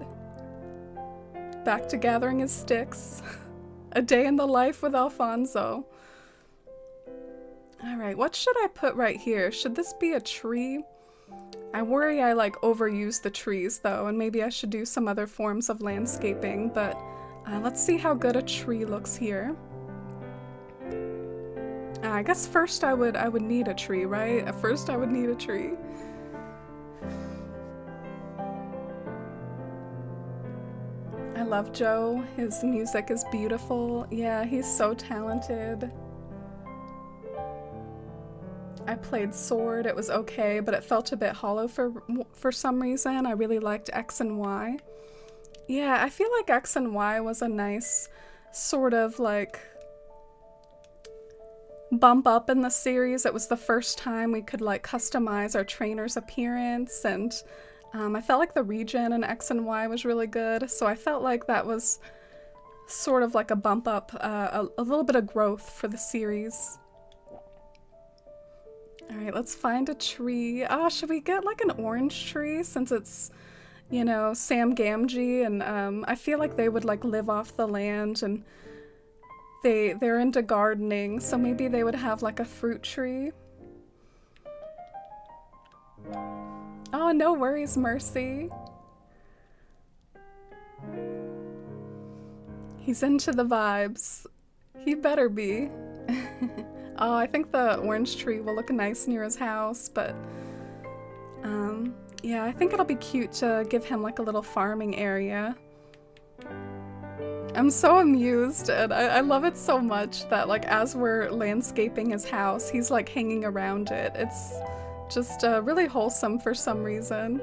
Back to gathering his sticks. A day in the life with Alfonso. Alright, what should I put right here? Should this be a tree? I worry I like overuse the trees though, and maybe I should do some other forms of landscaping, but let's see how good a tree looks here. I guess first I would need a tree, right? At first I would need a tree. I love Joe. His music is beautiful. Yeah, he's so talented. I played Sword. It was okay, but it felt a bit hollow for some reason. I really liked X and Y. Yeah, I feel like X and Y was a nice sort of like bump up in the series. It was the first time we could like customize our trainer's appearance, and I felt like the region in X and Y was really good, so I felt like that was sort of like a bump up, a little bit of growth for the series. Alright, let's find a tree. Oh, should we get like an orange tree since it's, you know, Sam Gamgee, and I feel like they would like live off the land, and they're into gardening, so maybe they would have like a fruit tree. Oh, no worries, Mercy. He's into the vibes. He better be. Oh, I think the orange tree will look nice near his house, but yeah, I think it'll be cute to give him like a little farming area. I'm so amused, and I love it so much that like as we're landscaping his house, he's like hanging around it. It's just really wholesome for some reason.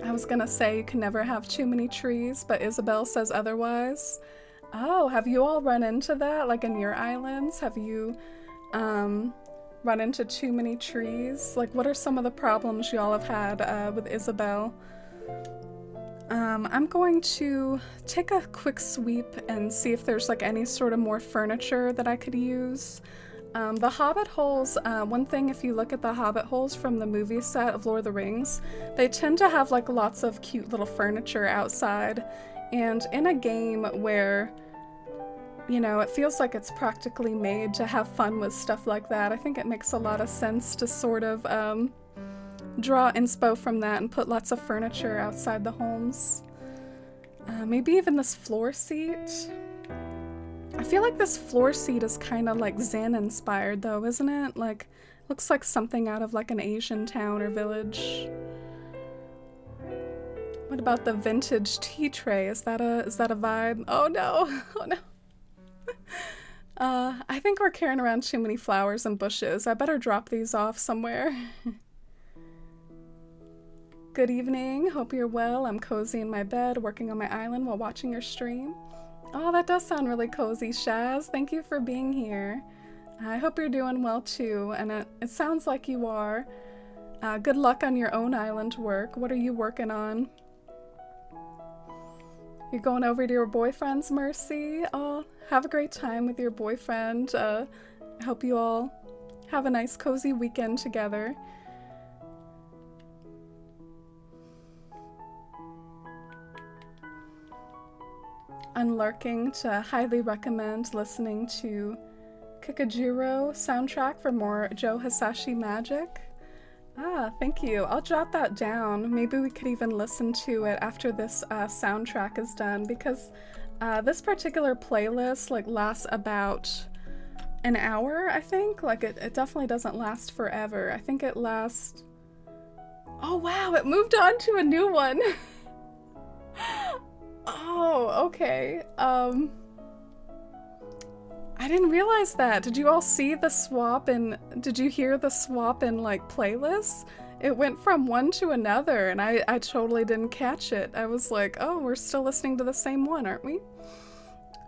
I was gonna say you can never have too many trees, but Isabel says otherwise. Oh, have you all run into that, like in your islands? Have you run into too many trees? Like, what are some of the problems y'all have had with Isabel? I'm going to take a quick sweep and see if there's like any sort of more furniture that I could use. The Hobbit holes, one thing if you look at the Hobbit holes from the movie set of Lord of the Rings, they tend to have like lots of cute little furniture outside. And in a game where, you know, it feels like it's practically made to have fun with stuff like that, I think it makes a lot of sense to sort of draw inspo from that and put lots of furniture outside the homes. Maybe even this floor seat. I feel like this floor seat is kind of like Zen inspired though, isn't it? Like, looks like something out of like an Asian town or village. What about the vintage tea tray? Is that a vibe? Oh no, oh no. I think we're carrying around too many flowers and bushes. I better drop these off somewhere. Good evening, hope you're well. I'm cozy in my bed, working on my island while watching your stream. Oh, that does sound really cozy, Shaz. Thank you for being here. I hope you're doing well too, and it sounds like you are. Good luck on your own island work. What are you working on? You're going over to your boyfriend's, Mercy? Oh, have a great time with your boyfriend. I hope you all have a nice cozy weekend together. Unlurking to highly recommend listening to Kikajiro soundtrack for more Joe Hisashi magic. Ah, thank you. I'll jot that down. Maybe we could even listen to it after this soundtrack is done, because this particular playlist like lasts about an hour, I think. Like it definitely doesn't last forever. I think it lasts... Oh wow, it moved on to a new one. Oh, okay. I didn't realize that. Did you all see the swap in... Did you hear the swap in, like, playlists? It went from one to another, and I totally didn't catch it. I was like, oh, we're still listening to the same one, aren't we?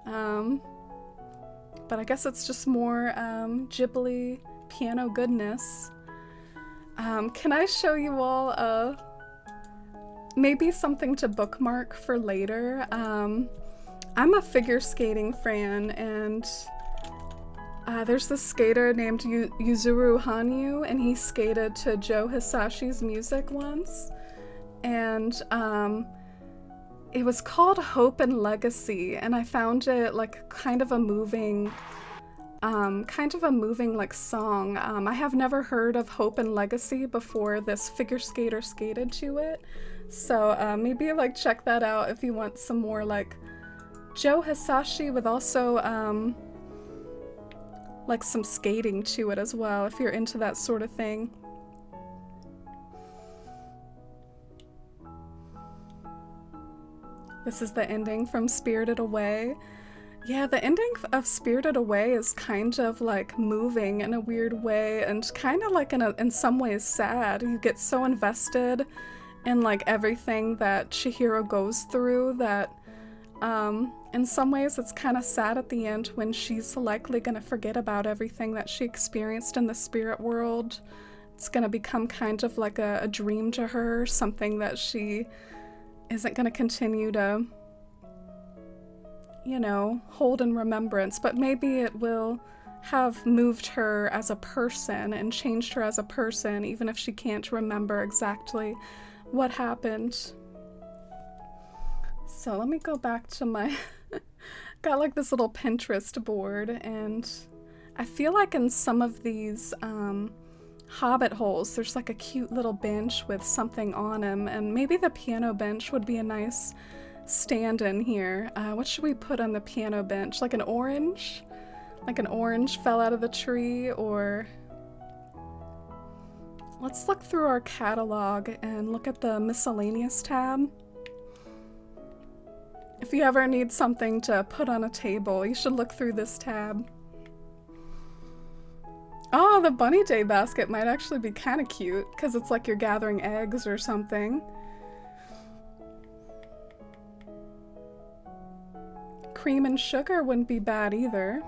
But I guess it's just more, Ghibli piano goodness. Can I show you all, maybe something to bookmark for later? I'm a figure skating fan, and There's this skater named Yuzuru Hanyu, and he skated to Joe Hisashi's music once. And it was called Hope and Legacy, and I found it like kind of a moving like song. I have never heard of Hope and Legacy before this figure skater skated to it. So maybe like check that out if you want some more like Joe Hisashi with also like some skating to it as well, if you're into that sort of thing. This is the ending from Spirited Away. Yeah, the ending of Spirited Away is kind of like moving in a weird way, and kind of like in some ways sad. You get so invested in like everything that Chihiro goes through that in some ways it's kind of sad at the end when she's likely gonna forget about everything that she experienced in the spirit world. It's gonna become kind of like a dream to her, something that she isn't going to continue to, you know, hold in remembrance, but maybe it will have moved her as a person and changed her as a person, even if she can't remember exactly what happened. So let me go back to my got like this little Pinterest board, and I feel like in some of these hobbit holes there's like a cute little bench with something on him, and maybe the piano bench would be a nice stand-in here. What should we put on the piano bench? Like an orange? Like an orange fell out of the tree, or let's look through our catalog and look at the miscellaneous tab. If you ever need something to put on a table, you should look through this tab. Oh, the bunny day basket might actually be kind of cute, because it's like you're gathering eggs or something. Cream and sugar wouldn't be bad either.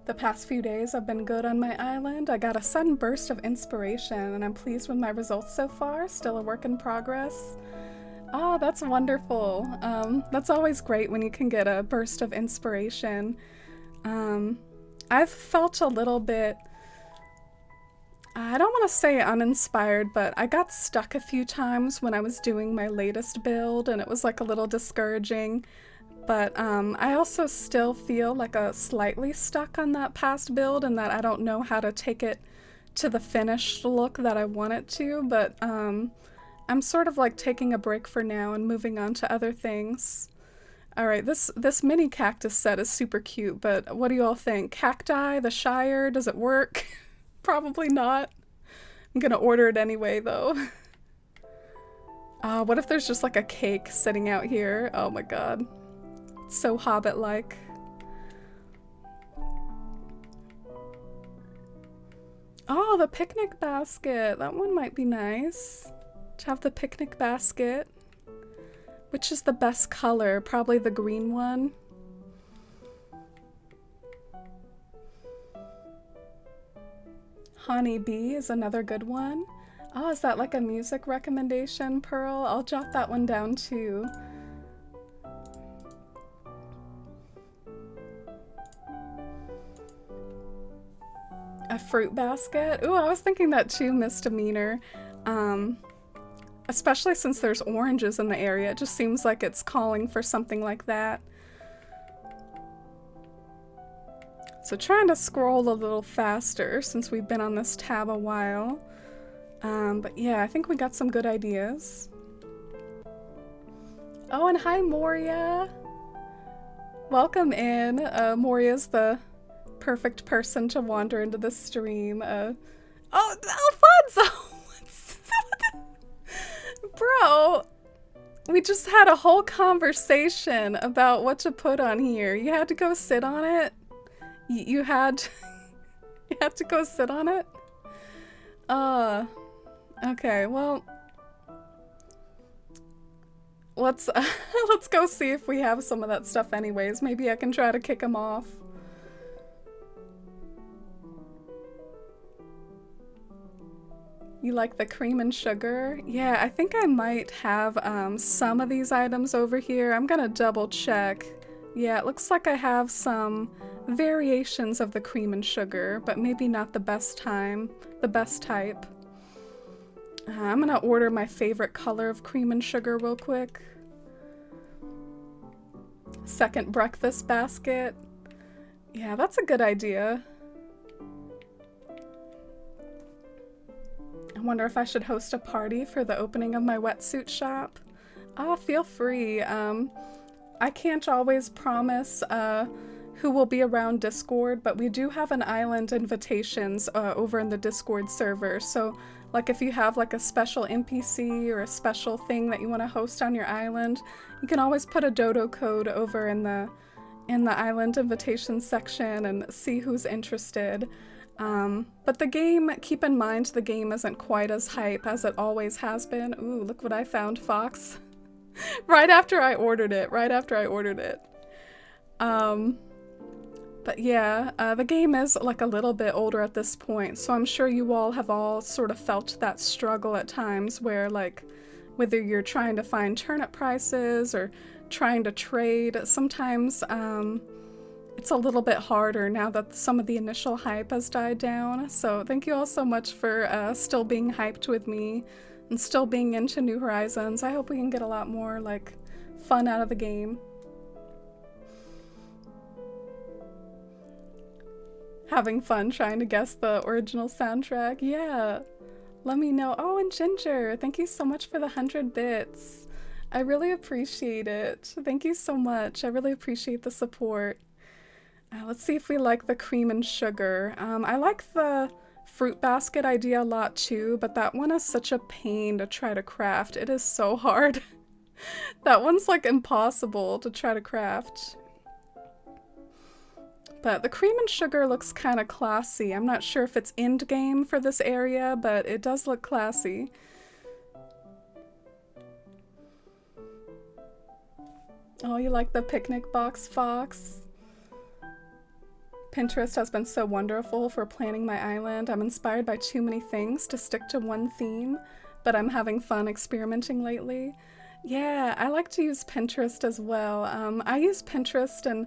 The past few days have been good on my island. I got a sudden burst of inspiration, and I'm pleased with my results so far. Still a work in progress. Oh, that's wonderful. That's always great when you can get a burst of inspiration. I've felt a little bit, I don't want to say uninspired, but I got stuck a few times when I was doing my latest build, and it was like a little discouraging. But I also still feel like a slightly stuck on that past build, and that I don't know how to take it to the finished look that I want it to, but I'm sort of like taking a break for now and moving on to other things. Alright, this mini cactus set is super cute, but what do you all think? Cacti, the Shire, does it work? Probably not. I'm gonna order it anyway, though. What if there's just like a cake sitting out here? Oh my god. It's so Hobbit-like. Oh, the picnic basket. That one might be nice. To have the picnic basket. Which is the best color? Probably the green one. Honey Bee is another good one. Oh, is that like a music recommendation, Pearl? I'll jot that one down too. A fruit basket? Ooh, I was thinking that too, Misdemeanor. Especially since there's oranges in the area, it just seems like it's calling for something like that. So trying to scroll a little faster since we've been on this tab a while. But yeah, I think we got some good ideas. Oh, and hi Moria! Welcome in. Moria's the perfect person to wander into the stream. Oh, Alfonso! Bro, we just had a whole conversation about what to put on here. You had to go sit on it? You had to go sit on it? Okay, well, let's go see if we have some of that stuff anyways. Maybe I can try to kick him off. You like the cream and sugar? Yeah, I think I might have some of these items over here. I'm gonna double check. Yeah, it looks like I have some variations of the cream and sugar, but maybe not the best type. I'm gonna order my favorite color of cream and sugar real quick. Second breakfast basket. Yeah, that's a good idea. I wonder if I should host a party for the opening of my wetsuit shop. Feel free. I can't always promise who will be around Discord, but we do have an island invitations over in the Discord server. So, like, if you have like a special NPC or a special thing that you want to host on your island, you can always put a dodo code over in the island invitations section and see who's interested. But the game, keep in mind, the game isn't quite as hype as it always has been. Ooh, look what I found, Fox. Right after I ordered it. But yeah, the game is like a little bit older at this point, so I'm sure you all have sort of felt that struggle at times where, like, whether you're trying to find turnip prices or trying to trade, sometimes it's a little bit harder now that some of the initial hype has died down. So thank you all so much for still being hyped with me and still being into New Horizons. I hope we can get a lot more, like, fun out of the game. Having fun trying to guess the original soundtrack. Yeah, let me know. Oh, and Ginger, thank you so much for the 100 bits. I really appreciate it. Thank you so much. I really appreciate the support. Let's see if we like the cream and sugar. I like the fruit basket idea a lot too, but that one is such a pain to try to craft. It is so hard. That one's like impossible to try to craft. But the cream and sugar looks kind of classy. I'm not sure if it's end game for this area, but it does look classy. Oh, you like the picnic box, Fox? Pinterest has been so wonderful for planning my island. I'm inspired by too many things to stick to one theme, but I'm having fun experimenting lately. Yeah, I like to use Pinterest as well. I use Pinterest in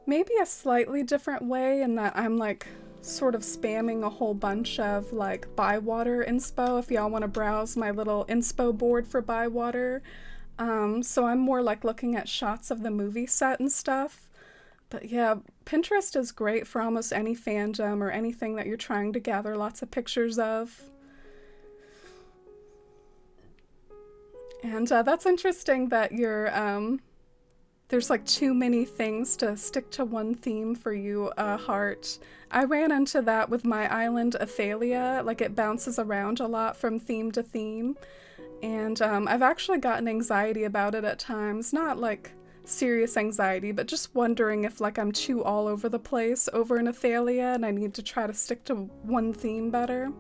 maybe a slightly different way in that I'm like sort of spamming a whole bunch of like Bywater inspo if y'all want to browse my little inspo board for Bywater. So I'm more like looking at shots of the movie set and stuff. But yeah, Pinterest is great for almost any fandom or anything that you're trying to gather lots of pictures of. And that's interesting that you're, there's like too many things to stick to one theme for you, Heart. I ran into that with my island Athalia, like it bounces around a lot from theme to theme. And I've actually gotten anxiety about it at times, not like serious anxiety, but just wondering if like I'm too all over the place over in Athalia and I need to try to stick to one theme better.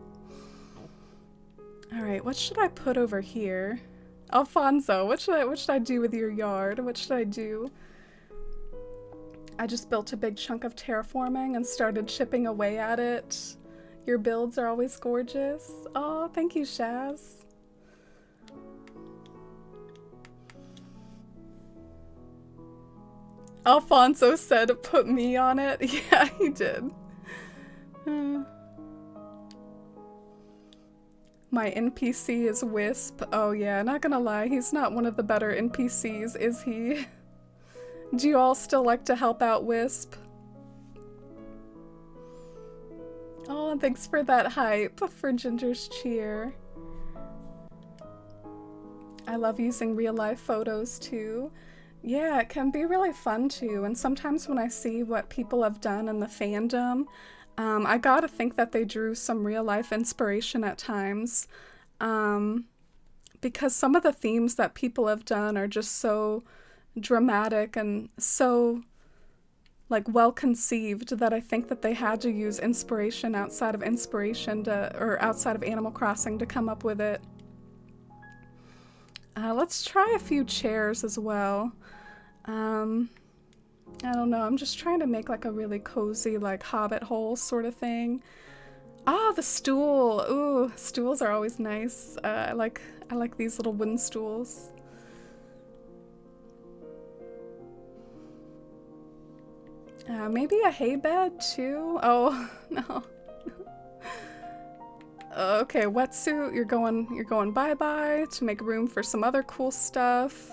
All right, what should I put over here? Alfonso, what should I do with your yard? What should I do? I just built a big chunk of terraforming and started chipping away at it. Your builds are always gorgeous. Oh, thank you, Shaz. Alfonso said put me on it. Yeah, he did. My NPC is Wisp. Oh yeah, not gonna lie, he's not one of the better NPCs, is he? Do you all still like to help out Wisp? Oh, and thanks for that hype for Ginger's cheer. I love using real life photos too. Yeah, it can be really fun too, and sometimes when I see what people have done in the fandom, I gotta think that they drew some real life inspiration at times, because some of the themes that people have done are just so dramatic and so like well conceived that I think that they had to use inspiration outside of outside of Animal Crossing to come up with it. Let's try a few chairs as well. I don't know, I'm just trying to make like a really cozy like hobbit hole sort of thing. Ah, the stool. Ooh, stools are always nice. I like these little wooden stools. Maybe a hay bed too. Oh no. Okay, wetsuit. You're going bye-bye to make room for some other cool stuff.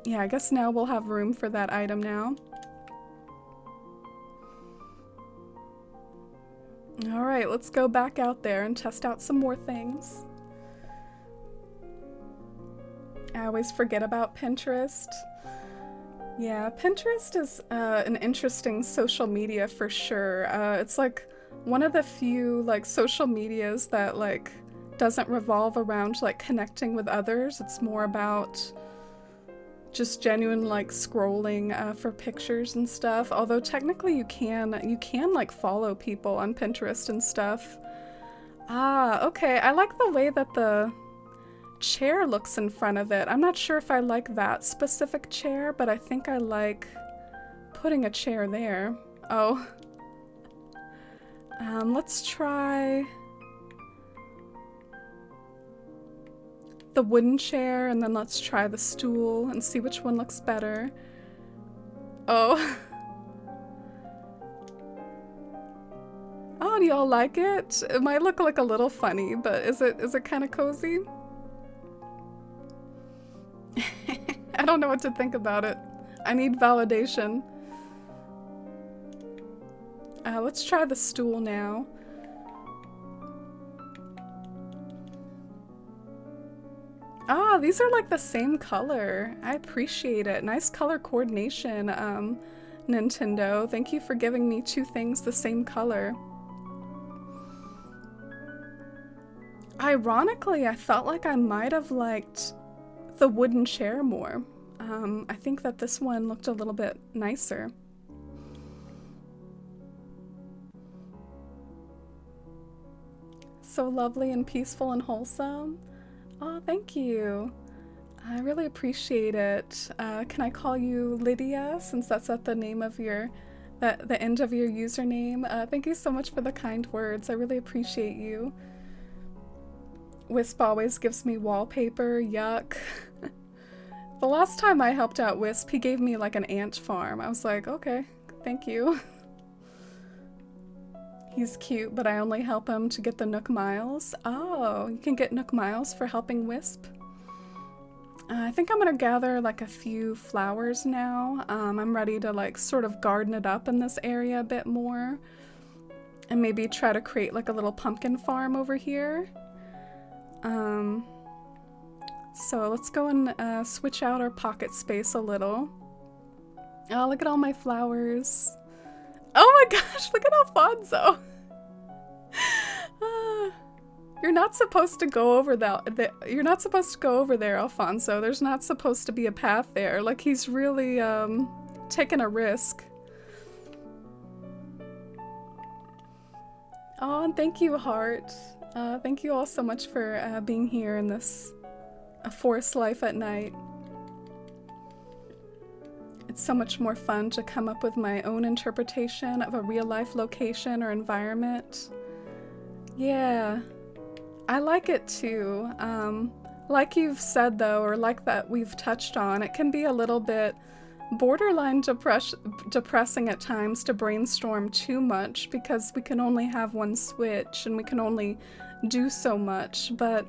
Yeah, I guess now we'll have room for that item now. All right, let's go back out there and test out some more things. I always forget about Pinterest. Yeah, Pinterest is an interesting social media for sure. It's like one of the few like social medias that like doesn't revolve around like connecting with others. It's more about just genuine like scrolling for pictures and stuff. Although technically you can like follow people on Pinterest and stuff. Ah, okay. I like the way that the chair looks in front of it. I'm not sure if I like that specific chair, but I think I like putting a chair there. Oh. Let's try the wooden chair, and then let's try the stool and see which one looks better. Oh. Oh, do y'all like it? It might look like a little funny, but is it kind of cozy? I don't know what to think about it. I need validation. Let's try the stool now. Ah, these are like the same color. I appreciate it. Nice color coordination, Nintendo. Thank you for giving me two things the same color. Ironically, I felt like I might have liked the wooden chair more. I think that this one looked a little bit nicer. So lovely and peaceful and wholesome. Oh, thank you. I really appreciate it. Can I call you Lydia, since that's at the name of the end of your username? Thank you so much for the kind words. I really appreciate you. Wisp always gives me wallpaper. Yuck. The last time I helped out Wisp, he gave me like an ant farm. I was like, okay, thank you. He's cute, but I only help him to get the Nook Miles. Oh, you can get Nook Miles for helping Wisp. I think I'm gonna gather like a few flowers now. I'm ready to like sort of garden it up in this area a bit more. And maybe try to create like a little pumpkin farm over here. So let's go and switch out our pocket space a little. Oh, look at all my flowers. Oh my gosh, look at Alfonso. You're not supposed to go over you're not supposed to go over there, Alfonso. There's not supposed to be a path there. Like, he's really taking a risk. Oh, and thank you, Heart. Thank you all so much for being here in this forest life at night. It's so much more fun to come up with my own interpretation of a real-life location or environment. Yeah, I like it too. Like you've said though, or like that we've touched on, it can be a little bit borderline depressing at times to brainstorm too much because we can only have one switch and we can only do so much, but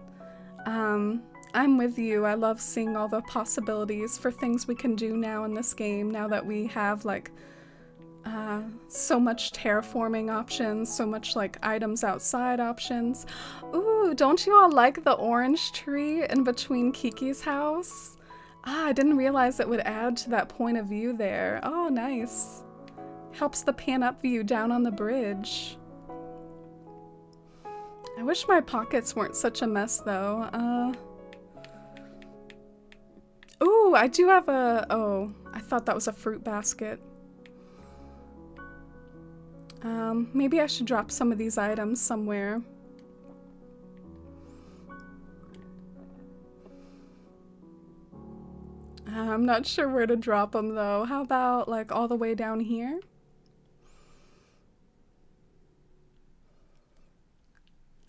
I'm with you. I love seeing all the possibilities for things we can do now in this game, now that we have like so much terraforming options, so much like items outside options. Ooh, don't you all like the orange tree in between Kiki's house? Ah, I didn't realize it would add to that point of view there. Oh, nice. Helps the pan up view down on the bridge. I wish my pockets weren't such a mess though. Ooh, I do have oh, I thought that was a fruit basket. Maybe I should drop some of these items somewhere. I'm not sure where to drop them though. How about like all the way down here?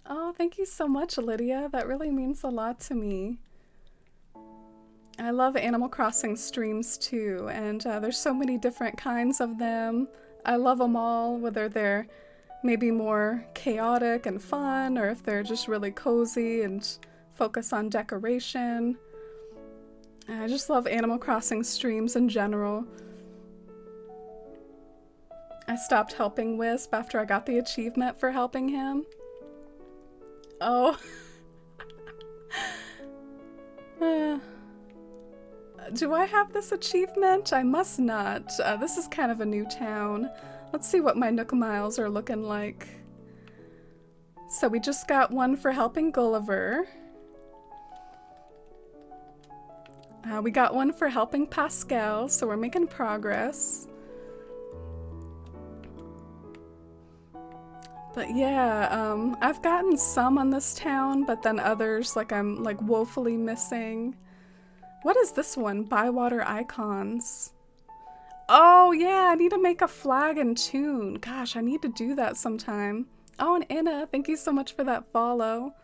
Oh, thank you so much, Lydia. That really means a lot to me. I love Animal Crossing streams too, and there's so many different kinds of them. I love them all, whether they're maybe more chaotic and fun, or if they're just really cozy and focus on decoration. I just love Animal Crossing streams in general. I stopped helping Wisp after I got the achievement for helping him. Oh. Do I have this achievement? I must not. This is kind of a new town. Let's see what my Nook Miles are looking like. So we just got one for helping Gulliver. We got one for helping Pascal, so we're making progress. But yeah, I've gotten some on this town, but then others like I'm like woefully missing. What is this one? Bywater Icons. Oh yeah, I need to make a flag and tune. Gosh, I need to do that sometime. Oh, and Anna, thank you so much for that follow.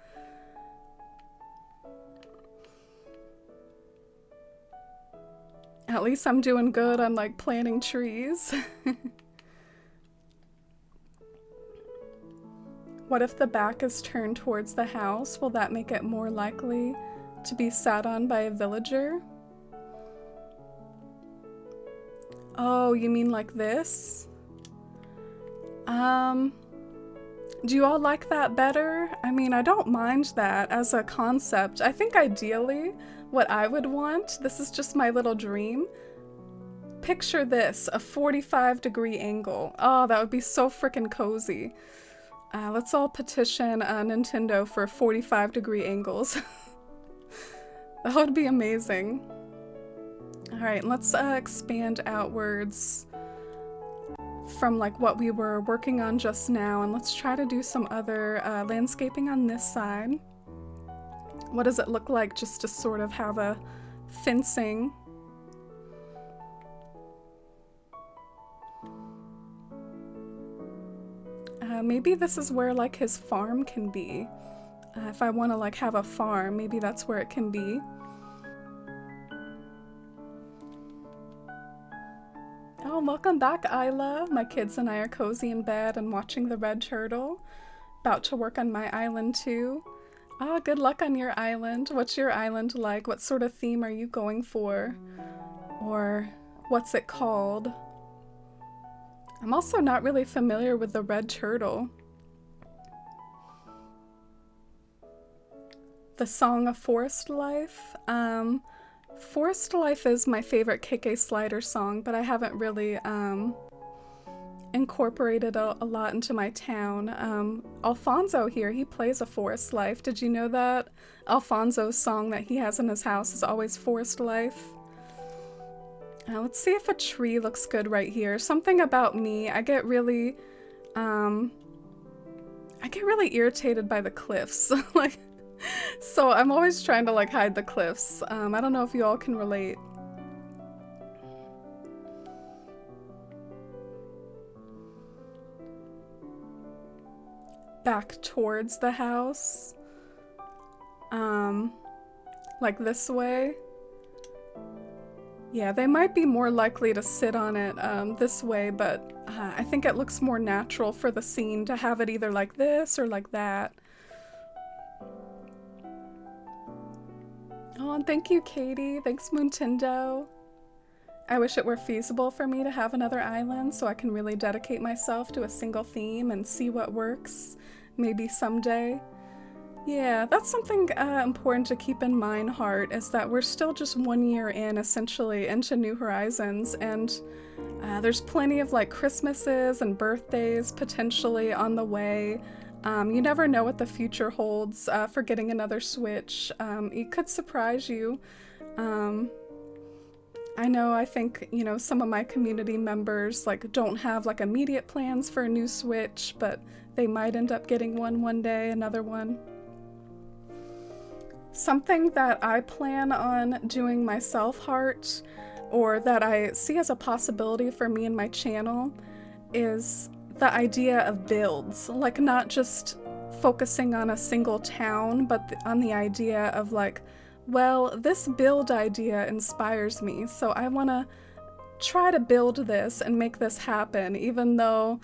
At least I'm doing good on like planting trees. What if the back is turned towards the house? Will that make it more likely to be sat on by a villager? Oh, you mean like this? Do you all like that better? I mean, I don't mind that as a concept. I think ideally what I would want, this is just my little dream. Picture this, a 45-degree angle. Oh, that would be so freaking cozy. Let's all petition Nintendo for 45-degree angles. That would be amazing. Alright, let's expand outwards from like what we were working on just now, and let's try to do some other landscaping on this side. What does it look like just to sort of have a fencing? Maybe this is where like his farm can be. If I want to like have a farm, maybe that's where it can be. Oh, welcome back, Isla. My kids and I are cozy in bed and watching the red turtle. About to work on my island too. Ah, good luck on your island. What's your island like? What sort of theme are you going for? Or what's it called? I'm also not really familiar with the red turtle. The Song of Forest Life? Forest Life is my favorite KK Slider song, but I haven't really incorporated a lot into my town. Alfonso here, he plays a Forest Life. Did you know that? Alfonso's song that he has in his house is always Forest Life. Let's see if a tree looks good right here. Something about me, I get really irritated by the cliffs. Like, so I'm always trying to like hide the cliffs. I don't know if you all can relate. Back towards the house. Like this way. Yeah, they might be more likely to sit on it this way, but I think it looks more natural for the scene to have it either like this or like that. Oh, and thank you, Katie. Thanks, Moontindo. I wish it were feasible for me to have another island so I can really dedicate myself to a single theme and see what works. Maybe someday. Yeah, that's something important to keep in mind, Heart, is that we're still just 1 year in, essentially, into New Horizons, and there's plenty of, like, Christmases and birthdays potentially on the way. You never know what the future holds for getting another Switch. It could surprise you. I know, I think, you know, some of my community members, like, don't have, like, immediate plans for a new Switch, but they might end up getting one day, another one. Something that I plan on doing myself, Heart, or that I see as a possibility for me and my channel is the idea of builds. Like, not just focusing on a single town, but on the idea of like, well, this build idea inspires me, so I want to try to build this and make this happen, even though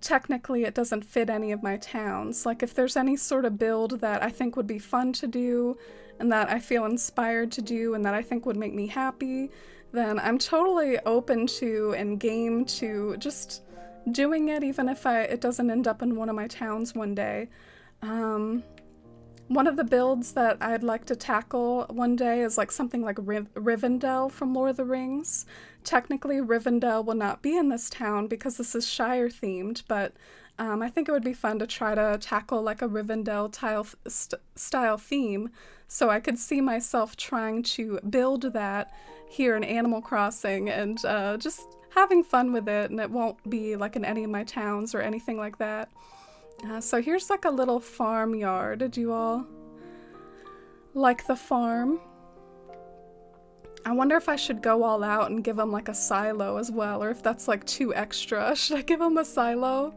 technically it doesn't fit any of my towns. Like, if there's any sort of build that I think would be fun to do and that I feel inspired to do and that I think would make me happy, then I'm totally open to and game to just doing it, even if it doesn't end up in one of my towns one day. One of the builds that I'd like to tackle one day is like something like Rivendell from Lord of the Rings. Technically, Rivendell will not be in this town because this is Shire themed, but I think it would be fun to try to tackle like a Rivendell style theme, so I could see myself trying to build that here in Animal Crossing and just having fun with it, and it won't be like in any of my towns or anything like that. So here's like a little farmyard. Did you all like the farm? I wonder if I should go all out and give him like a silo as well, or if that's like too extra. Should I give him a silo?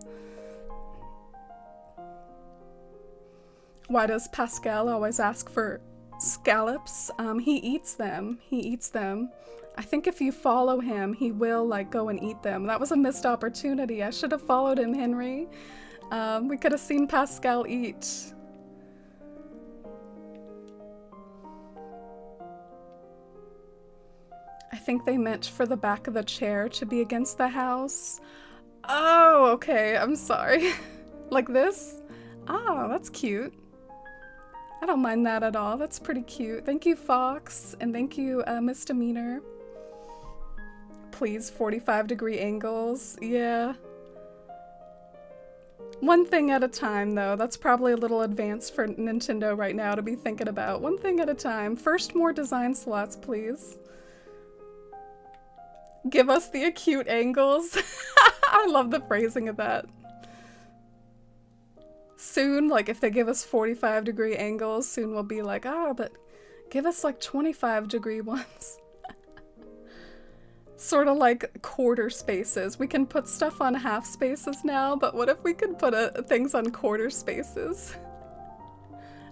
Why does Pascal always ask for scallops? He eats them. He eats them. I think if you follow him, he will like go and eat them. That was a missed opportunity. I should have followed him, Henry. We could have seen Pascal eat. I think they meant for the back of the chair to be against the house. Oh, okay, I'm sorry. Like this? Oh, that's cute. I don't mind that at all. That's pretty cute. Thank you, Fox, and thank you, Misdemeanor. Please, 45-degree angles. Yeah. One thing at a time, though. That's probably a little advanced for Nintendo right now to be thinking about. One thing at a time. First, more design slots, please. Give us the acute angles. I love the phrasing of that. Soon, like, if they give us 45-degree angles, soon we'll be like, ah, but give us, like, 25-degree ones. Sort of like quarter spaces. We can put stuff on half spaces now, but what if we could put things on quarter spaces?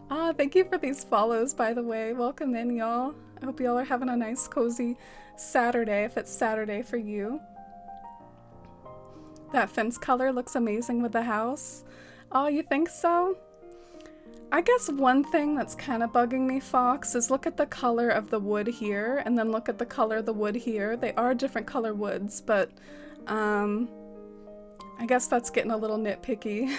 Thank you for these follows, by the way. Welcome in, y'all. I hope y'all are having a nice, cozy Saturday, if it's Saturday for you. That fence color looks amazing with the house. Oh, you think so? I guess one thing that's kind of bugging me, Fox, is look at the color of the wood here, and then look at the color of the wood here. They are different color woods, but I guess that's getting a little nitpicky.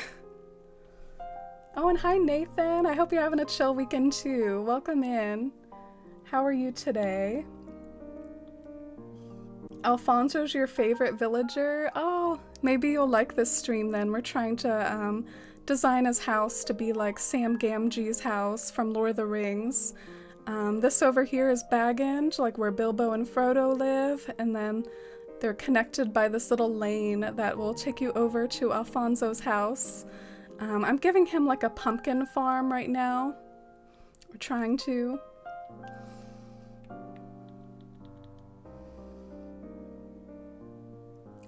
Oh, and hi, Nathan. I hope you're having a chill weekend, too. Welcome in. How are you today? Alfonso's your favorite villager? Oh, maybe you'll like this stream then. We're trying to design his house to be like Sam Gamgee's house from Lord of the Rings. This over here is Bag End, like where Bilbo and Frodo live, and then they're connected by this little lane that will take you over to Alfonso's house. I'm giving him like a pumpkin farm right now. We're trying to.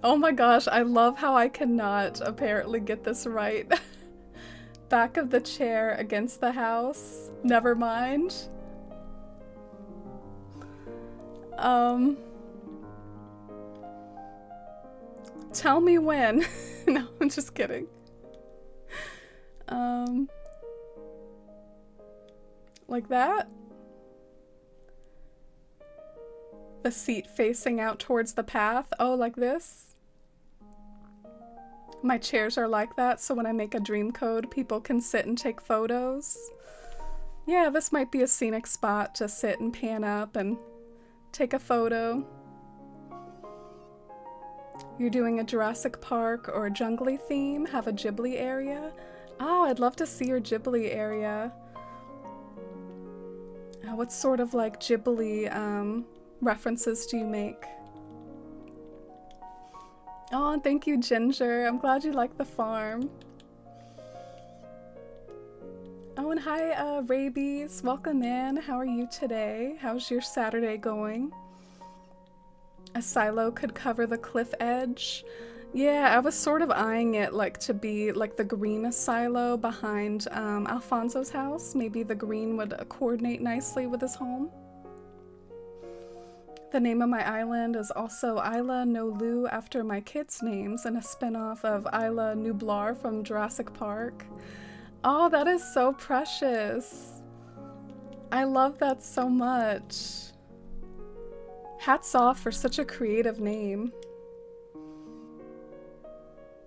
Oh my gosh, I love how I cannot apparently get this right. Back of the chair against the house. Never mind. Tell me when. No, I'm just kidding. Like that? The seat facing out towards the path? Oh, like this? My chairs are like that, so when I make a dream code, people can sit and take photos. Yeah, this might be a scenic spot to sit and pan up and take a photo. You're doing a Jurassic Park or a jungly theme? Have a Ghibli area? Oh, I'd love to see your Ghibli area. What sort of like Ghibli references do you make? Oh, thank you, Ginger. I'm glad you like the farm. Oh, Oh, and hi, Rabies. Welcome in. How are you today? How's your Saturday going? A silo could cover the cliff edge. Yeah, I was sort of eyeing it like to be like the green silo behind Alfonso's house. Maybe the green would coordinate nicely with his home. The name of my island is also Isla Nolu after my kids' names and a spinoff of Isla Nublar from Jurassic Park. Oh, that is so precious. I love that so much. Hats off for such a creative name.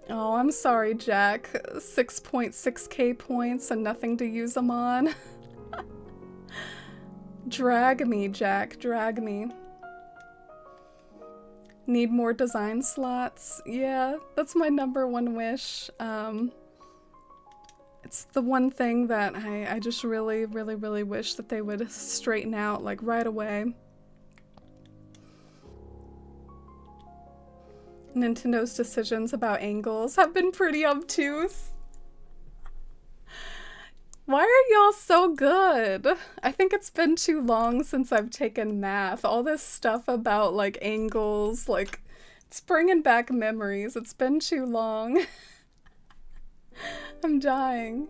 Oh, I'm sorry, Jack. 6.6k points and nothing to use them on. Drag me, Jack. Drag me. Need more design slots? Yeah, that's my #1 wish. It's the one thing that I just really wish that they would straighten out like right away. Nintendo's decisions about angles have been pretty obtuse. Why are y'all so good? I think it's been too long since I've taken math. All this stuff about like angles, like it's bringing back memories. It's been too long. I'm dying.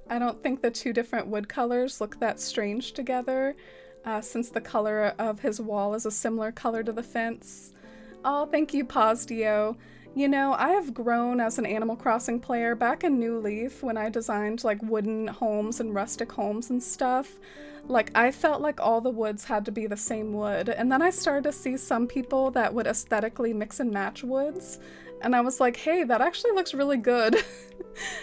I don't think the two different wood colors look that strange together, since the color of his wall is a similar color to the fence. Oh, thank you, Posdio. You know, I have grown as an Animal Crossing player back in New Leaf when I designed like wooden homes and rustic homes and stuff. Like, I felt like all the woods had to be the same wood, and then I started to see some people that would aesthetically mix and match woods, and I was like, hey, that actually looks really good.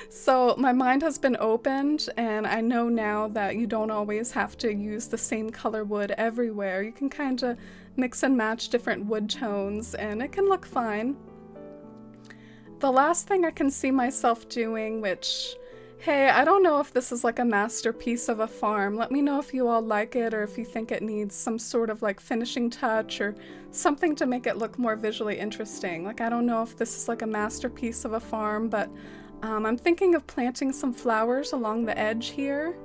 So my mind has been opened, and I know now that you don't always have to use the same color wood everywhere. You can kind of mix and match different wood tones, and it can look fine. The last thing I can see myself doing, which, hey, I don't know if this is like a masterpiece of a farm. Let me know if you all like it or if you think it needs some sort of like finishing touch or something to make it look more visually interesting. Like, I don't know if this is like a masterpiece of a farm, but I'm thinking of planting some flowers along the edge here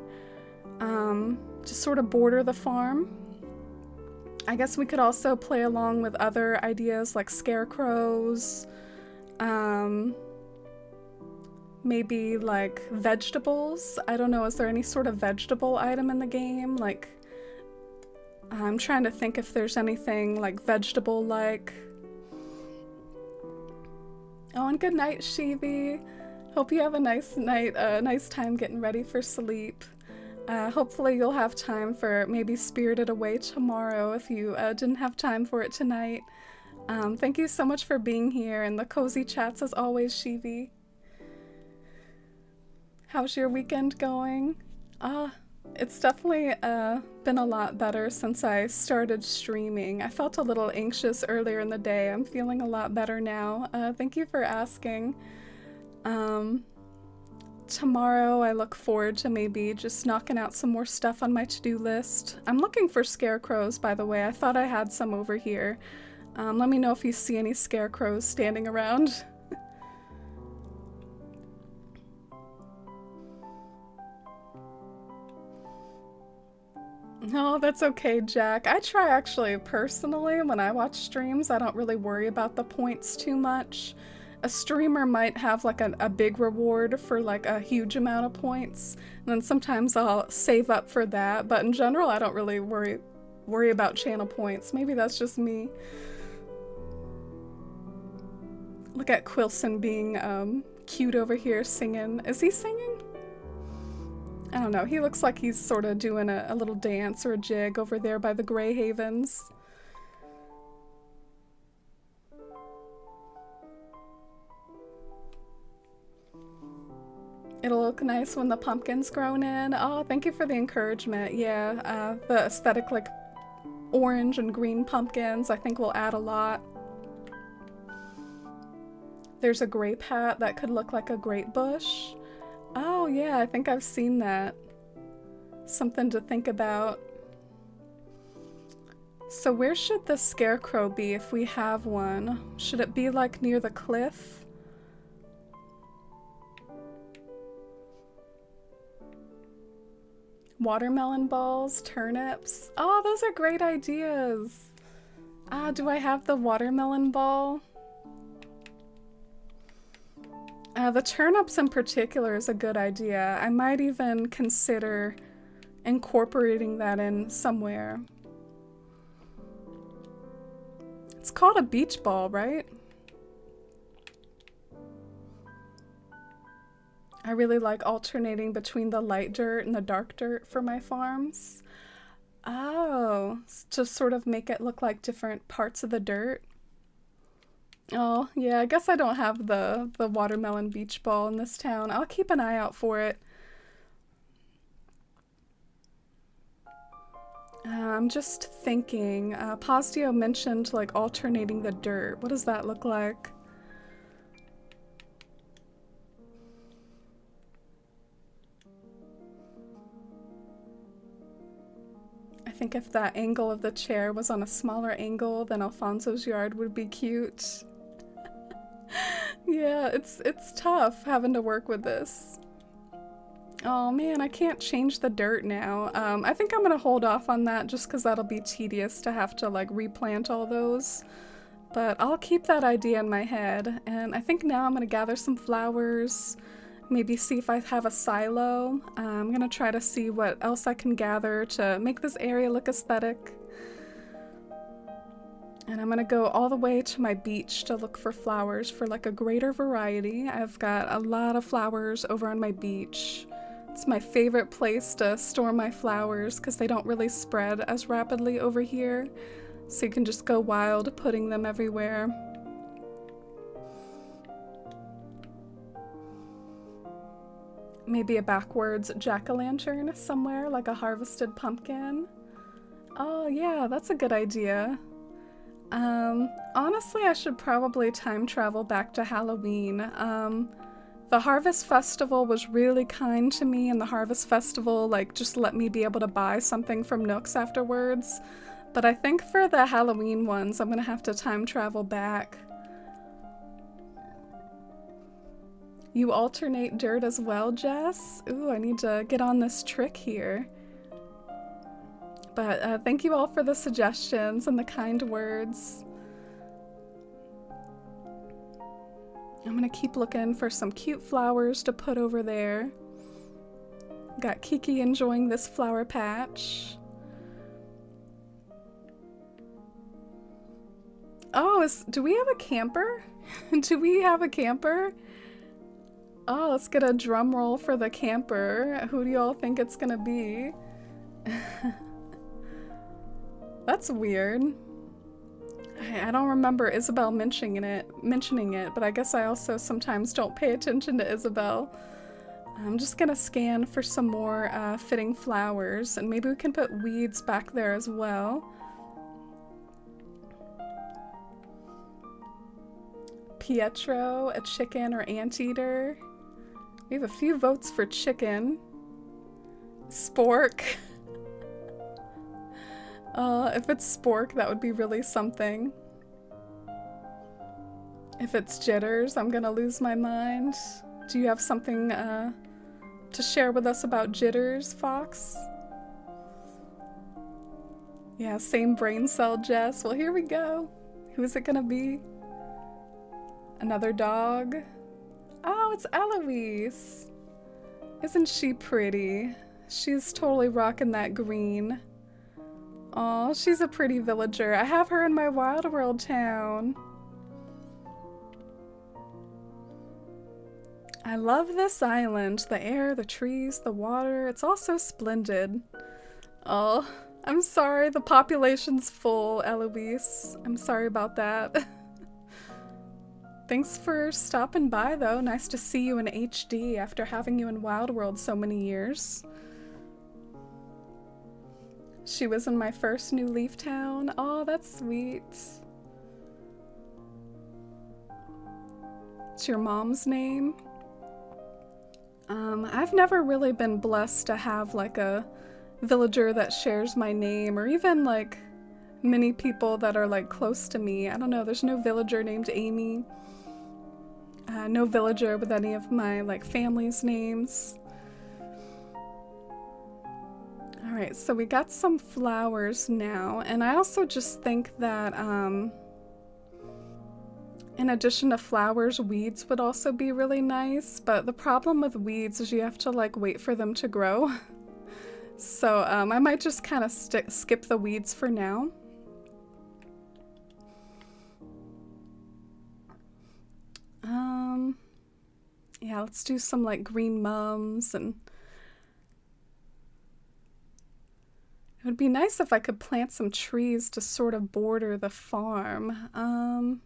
to sort of border the farm. I guess we could also play along with other ideas like scarecrows, maybe like vegetables. I don't know, is there any sort of vegetable item in the game? Like, I'm trying to think if there's anything like vegetable-like. Oh, and good night, Shivi. Hope you have a nice night, nice time getting ready for sleep. Hopefully you'll have time for maybe Spirited Away tomorrow if you didn't have time for it tonight. Thank you so much for being here and the cozy chats as always, Shivi. How's your weekend going? It's definitely been a lot better since I started streaming. I felt a little anxious earlier in the day. I'm feeling a lot better now. Thank you for asking. Tomorrow I look forward to maybe just knocking out some more stuff on my to-do list. I'm looking for scarecrows, by the way. I thought I had some over here. Let me know if you see any scarecrows standing around. No, that's okay, Jack. I try actually personally when I watch streams. I don't really worry about the points too much. A streamer might have like a big reward for like a huge amount of points, and then sometimes I'll save up for that, but in general I don't really worry about channel points. Maybe that's just me. Look at Quilson being cute over here singing. Is he singing? I don't know. He looks like he's sort of doing a little dance or a jig over there by the Grey Havens. It'll look nice when the pumpkin's grown in. Oh, thank you for the encouragement. Yeah, the aesthetic like orange and green pumpkins I think will add a lot. There's a grape hat that could look like a grape bush. Oh yeah, I think I've seen that. Something to think about. So where should the scarecrow be if we have one? Should it be like near the cliff? Watermelon balls, turnips. Oh, those are great ideas. Ah, do I have the watermelon ball? The turnips in particular is a good idea. I might even consider incorporating that in somewhere. It's called a beach ball, right? I really like alternating between the light dirt and the dark dirt for my farms. Oh, to sort of make it look like different parts of the dirt. Oh, yeah, I guess I don't have the watermelon beach ball in this town. I'll keep an eye out for it. I'm just thinking, Postio mentioned like alternating the dirt. What does that look like? I think if that angle of the chair was on a smaller angle, then Alfonso's yard would be cute. Yeah, it's tough having to work with this. Oh man, I can't change the dirt now. I think I'm gonna hold off on that just because that'll be tedious to have to like replant all those. But I'll keep that idea in my head. And I think now I'm gonna gather some flowers, maybe see if I have a silo. I'm gonna try to see what else I can gather to make this area look aesthetic. And I'm gonna go all the way to my beach to look for flowers for like a greater variety. I've got a lot of flowers over on my beach. It's my favorite place to store my flowers because they don't really spread as rapidly over here. So you can just go wild putting them everywhere. Maybe a backwards jack-o'-lantern somewhere, like a harvested pumpkin. Oh yeah, that's a good idea. Honestly, I should probably time travel back to Halloween. The Harvest Festival was really kind to me, and the Harvest Festival, like, just let me be able to buy something from Nooks afterwards. But I think for the Halloween ones, I'm gonna have to time travel back. You alternate dirt as well, Jess? Ooh, I need to get on this trick here. But thank you all for the suggestions and the kind words. I'm gonna keep looking for some cute flowers to put over there. Got Kiki enjoying this flower patch. Oh, do we have a camper? Do we have a camper? Oh, let's get a drum roll for the camper. Who do y'all think it's gonna be? That's weird. I don't remember Isabel mentioning it, but I guess I also sometimes don't pay attention to Isabel. I'm just gonna scan for some more fitting flowers, and maybe we can put weeds back there as well. Pietro, a chicken or anteater. We have a few votes for chicken. Spork. If it's Spork, that would be really something. If it's Jitters, I'm gonna lose my mind. Do you have something to share with us about Jitters, Fox? Yeah, same brain cell, Jess. Well, here we go. Who is it gonna be? Another dog? Oh, it's Eloise. Isn't she pretty? She's totally rocking that green. Aw, she's a pretty villager. I have her in my Wild World town. I love this island. The air, the trees, the water. It's all so splendid. Oh, I'm sorry. The population's full, Eloise. I'm sorry about that. Thanks for stopping by, though. Nice to see you in HD after having you in Wild World so many years. She was in my first New Leaf town. Oh, that's sweet. It's your mom's name? I've never really been blessed to have like a villager that shares my name, or even like many people that are like close to me. I don't know, there's no villager named Amy. No villager with any of my like family's names. Alright, so we got some flowers now, and I also just think that, in addition to flowers, weeds would also be really nice, but the problem with weeds is you have to, like, wait for them to grow. So, I might just kind of skip the weeds for now. Yeah, let's do some, like, green mums, and it would be nice if I could plant some trees to sort of border the farm. I'm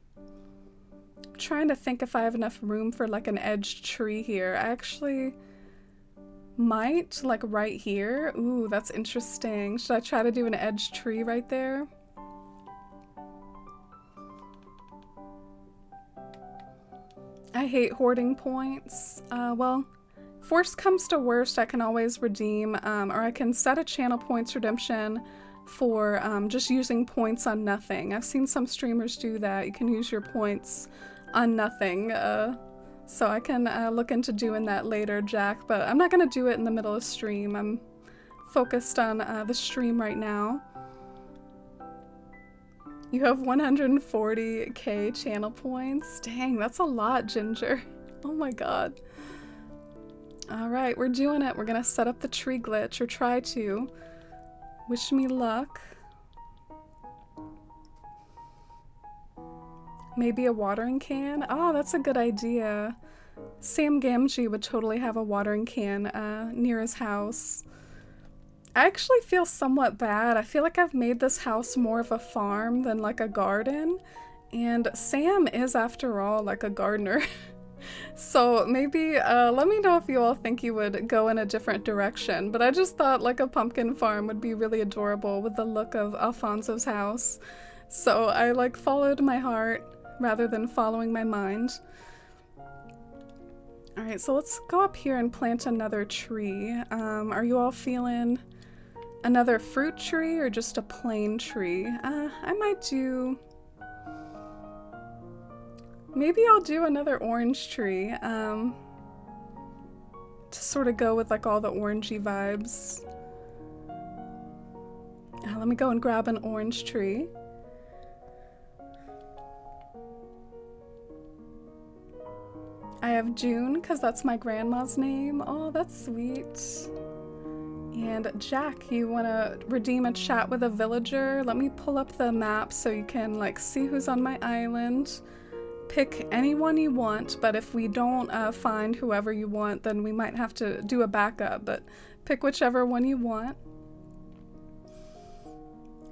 trying to think if I have enough room for like an edged tree here. I actually might, like right here. Ooh, that's interesting. Should I try to do an edged tree right there? I hate hoarding points. Well, if worst comes to worst, I can always redeem, or I can set a channel points redemption for just using points on nothing. I've seen some streamers do that. You can use your points on nothing. So I can look into doing that later, Jack, but I'm not gonna do it in the middle of stream. I'm focused on the stream right now. You have 140k channel points? Dang, that's a lot, Ginger. Oh my god. Alright, we're doing it. We're gonna set up the tree glitch, or try to. Wish me luck. Maybe a watering can? Oh, that's a good idea. Sam Gamgee would totally have a watering can near his house. I actually feel somewhat bad. I feel like I've made this house more of a farm than like a garden. And Sam is, after all, like a gardener. So maybe, let me know if you all think you would go in a different direction. But I just thought like a pumpkin farm would be really adorable with the look of Afonso's house. So I like followed my heart rather than following my mind. Alright, so let's go up here and plant another tree. Are you all feeling another fruit tree or just a plain tree? I might do... Maybe I'll do another orange tree, to sort of go with like all the orangey vibes. Let me go and grab an orange tree. I have June, because that's my grandma's name. Oh, that's sweet. And Jack, you want to redeem a chat with a villager? Let me pull up the map so you can like see who's on my island. Pick anyone you want, but if we don't find whoever you want, then we might have to do a backup, but pick whichever one you want.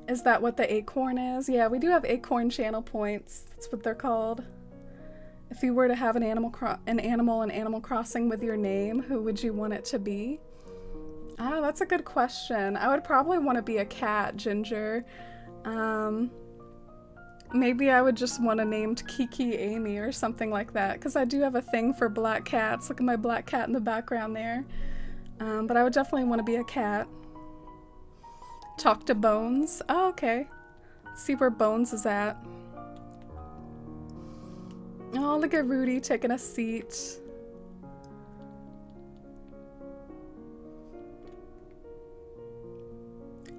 Is that what the acorn is? Yeah, we do have acorn channel points. That's what they're called. If you were to have an animal in Animal Crossing with your name, who would you want it to be? Ah, that's a good question. I would probably want to be a cat, Ginger. Maybe I would just want a named Kiki Amy or something like that, because I do have a thing for black cats. Look at my black cat in the background there. But I would definitely want to be a cat. Talk to Bones. Oh, okay. Let's see where Bones is at. Oh, look at Rudy taking a seat.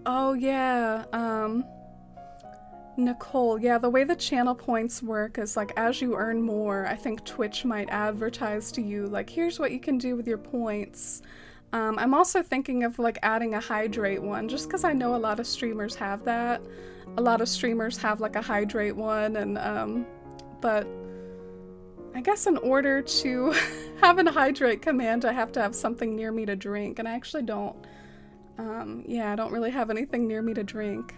Oh, yeah. Nicole, yeah, the way the channel points work is like as you earn more, I think Twitch might advertise to you like, here's what you can do with your points. I'm also thinking of like adding a hydrate one, just because I know a lot of streamers have that. A lot of streamers have like a hydrate one, and but I guess in order to have an hydrate command, I have to have something near me to drink, and I actually don't. Yeah, I don't really have anything near me to drink.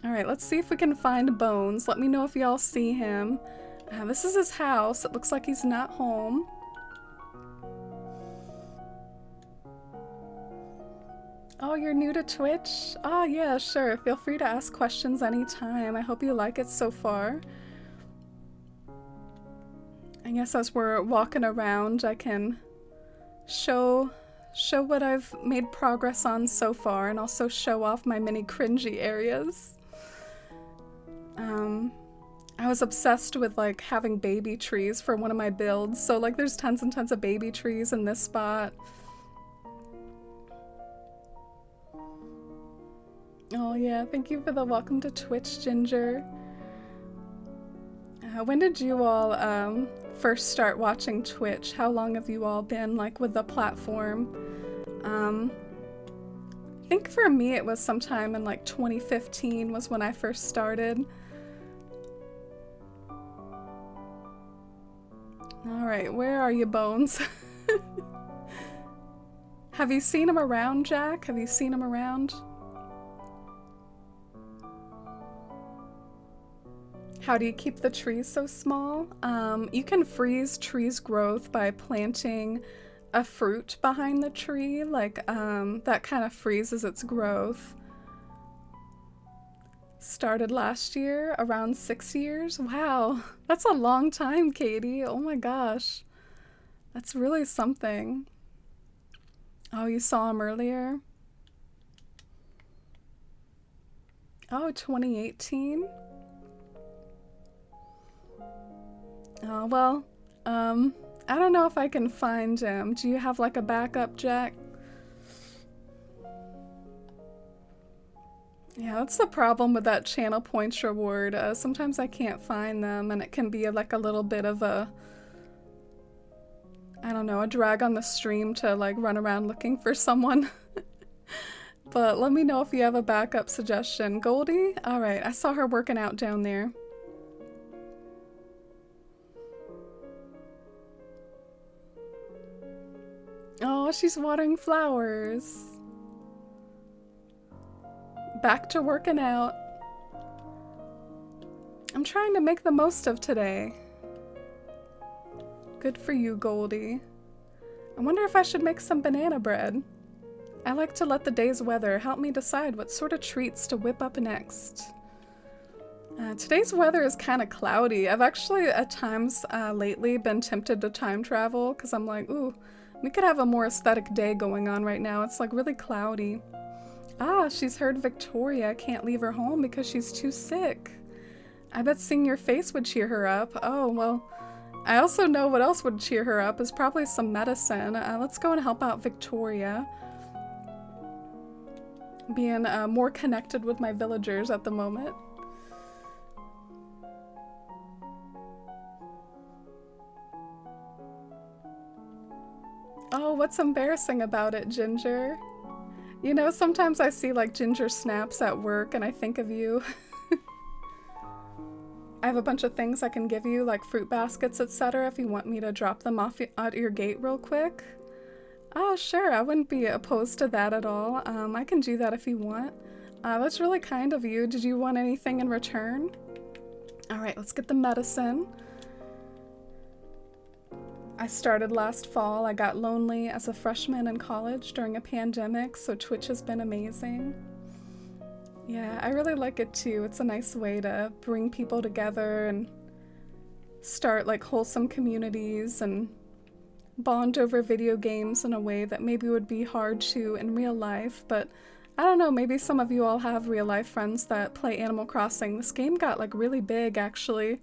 Alright, let's see if we can find Bones. Let me know if y'all see him. This is his house. It looks like he's not home. Oh, you're new to Twitch? Oh, yeah, sure. Feel free to ask questions anytime. I hope you like it so far. I guess as we're walking around, I can show what I've made progress on so far, and also show off my many cringy areas. I was obsessed with like having baby trees for one of my builds, so like there's tons and tons of baby trees in this spot. Oh yeah, thank you for the welcome to Twitch, Ginger. When did you all first start watching Twitch? How long have you all been like with the platform? I think for me it was sometime in like 2015 was when I first started. Alright, where are you, Bones? Have you seen him around, Jack? Have you seen him around? How do you keep the trees so small? You can freeze trees' growth by planting a fruit behind the tree, like that kind of freezes its growth. Started last year, around 6 years. Wow, that's a long time, Katie. Oh my gosh. That's really something. Oh, you saw him earlier? Oh, 2018? Oh, well, I don't know if I can find him. Do you have like a backup, Jack? Yeah, that's the problem with that channel points reward. Sometimes I can't find them and it can be like a little bit of a, I don't know, a drag on the stream to like run around looking for someone. But let me know if you have a backup suggestion. Goldie? Alright, I saw her working out down there. Oh, she's watering flowers. Back to working out. I'm trying to make the most of today. Good for you, Goldie. I wonder if I should make some banana bread. I like to let the day's weather help me decide what sort of treats to whip up next. Today's weather is kind of cloudy. I've actually at times lately been tempted to time travel because I'm like, ooh, we could have a more aesthetic day going on right now. It's like really cloudy. Ah, she's heard Victoria can't leave her home because she's too sick. I bet seeing your face would cheer her up. Oh, well, I also know what else would cheer her up is probably some medicine. Let's go and help out Victoria. Being more connected with my villagers at the moment. Oh, what's embarrassing about it, Ginger? You know, sometimes I see like Ginger snaps at work and I think of you. I have a bunch of things I can give you, like fruit baskets, etc. if you want me to drop them off at your gate real quick. Oh, sure, I wouldn't be opposed to that at all. I can do that if you want. That's really kind of you. Did you want anything in return? Alright, let's get the medicine. I started last fall. I got lonely as a freshman in college during a pandemic, so Twitch has been amazing. Yeah, I really like it too. It's a nice way to bring people together and start like wholesome communities and bond over video games in a way that maybe would be hard to in real life, but I don't know, maybe some of you all have real life friends that play Animal Crossing. This game got like really big actually.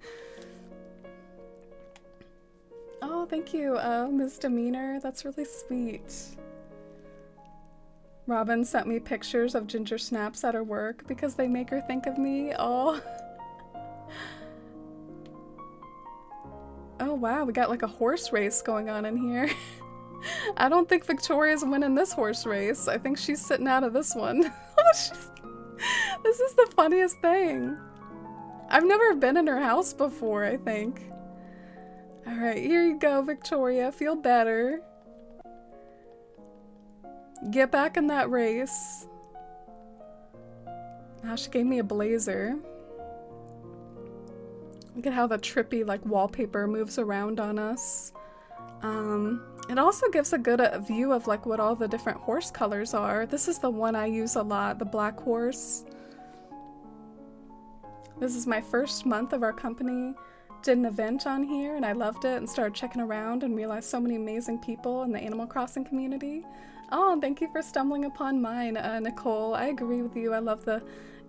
Oh, thank you, Ms. Demeanor. That's really sweet. Robin sent me pictures of Ginger snaps at her work because they make her think of me. Oh. Oh wow, we got like a horse race going on in here. I don't think Victoria's winning this horse race. I think she's sitting out of this one. This is the funniest thing. I've never been in her house before, I think. Alright, here you go, Victoria. Feel better. Get back in that race. Now she gave me a blazer. Look at how the trippy like wallpaper moves around on us. It also gives a good view of like what all the different horse colors are. This is the one I use a lot, the black horse. This is my first month of our company. Did an event on here and I loved it and started checking around and realized so many amazing people in the Animal Crossing community. Oh, and thank you for stumbling upon mine, Nicole. I agree with you. I love the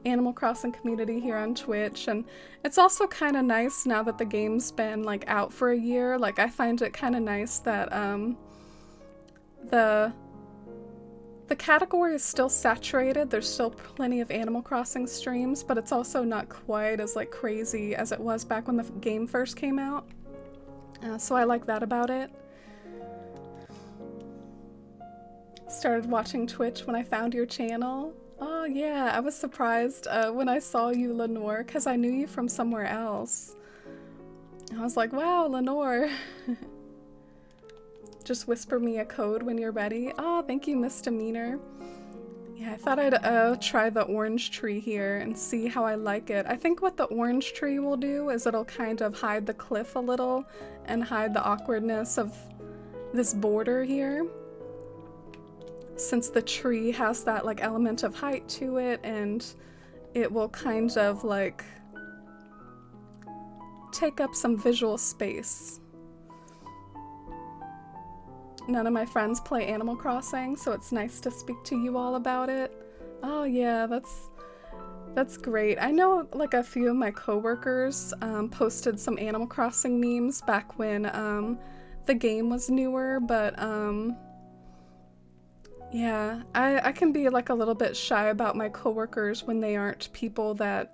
Animal Crossing community here on Twitch, and it's also kind of nice now that the game's been like out for a year. Like I find it kind of nice that the The category is still saturated. There's still plenty of Animal Crossing streams, but it's also not quite as like crazy as it was back when the game first came out. So I like that about it. Started watching Twitch when I found your channel. Oh yeah, I was surprised when I saw you, Lenore, because I knew you from somewhere else. I was like, wow, Lenore. Just whisper me a code when you're ready. Oh, thank you, Misdemeanor. Yeah, I thought I'd try the orange tree here and see how I like it. I think what the orange tree will do is it'll kind of hide the cliff a little and hide the awkwardness of this border here. Since the tree has that like element of height to it, and it will kind of like take up some visual space. None of my friends play Animal Crossing, so it's nice to speak to you all about it. Oh yeah, that's great. I know like a few of my coworkers posted some Animal Crossing memes back when the game was newer, but yeah, I can be like a little bit shy about my coworkers when they aren't people that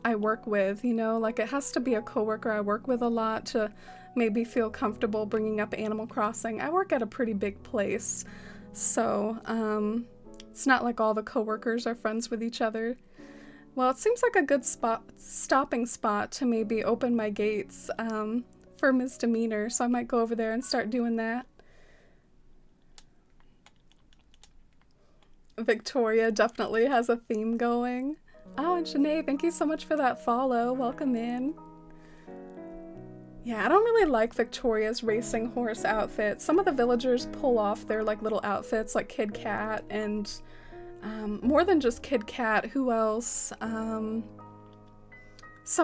I work with, you know? Like it has to be a coworker I work with a lot to maybe feel comfortable bringing up Animal Crossing. I work at a pretty big place, so it's not like all the coworkers are friends with each other. Well, it seems like a good stopping spot to maybe open my gates for Misdemeanor, so I might go over there and start doing that. Victoria definitely has a theme going. Oh, and Janae, thank you so much for that follow. Welcome in. Yeah, I don't really like Victoria's racing horse outfit. Some of the villagers pull off their like little outfits like Kid Cat and more than just Kid Cat, who else? Some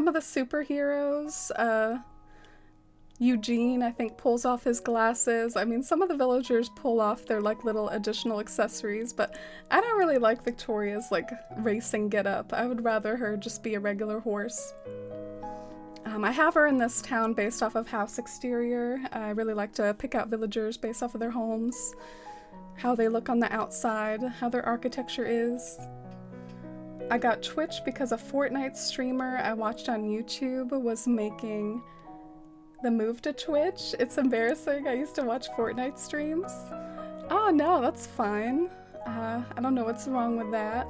of the superheroes, Eugene, I think, pulls off his glasses. I mean, some of the villagers pull off their like little additional accessories, but I don't really like Victoria's like racing getup. I would rather her just be a regular horse. I have her in this town based off of house exterior. I really like to pick out villagers based off of their homes, how they look on the outside, how their architecture is. I got Twitch because a Fortnite streamer I watched on YouTube was making the move to Twitch. It's embarrassing. I used to watch Fortnite streams. Oh no, that's fine. I don't know what's wrong with that.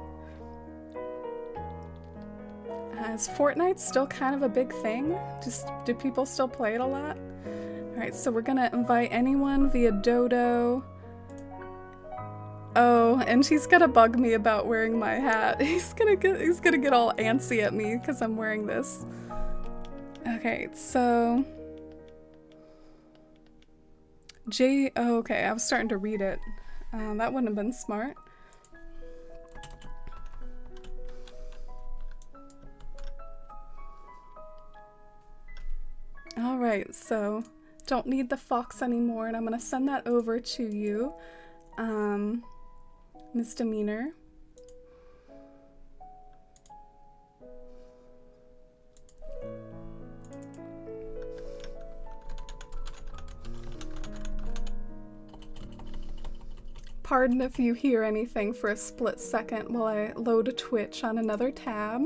Is Fortnite still kind of a big thing? Do people still play it a lot? Alright, so we're gonna invite anyone via Dodo. Oh, and he's gonna bug me about wearing my hat. He's gonna get all antsy at me because I'm wearing this. Okay, so oh, okay, I was starting to read it. That wouldn't have been smart. Alright, so don't need the fox anymore, and I'm gonna send that over to you, Misdemeanor. Pardon if you hear anything for a split second while I load a Twitch on another tab.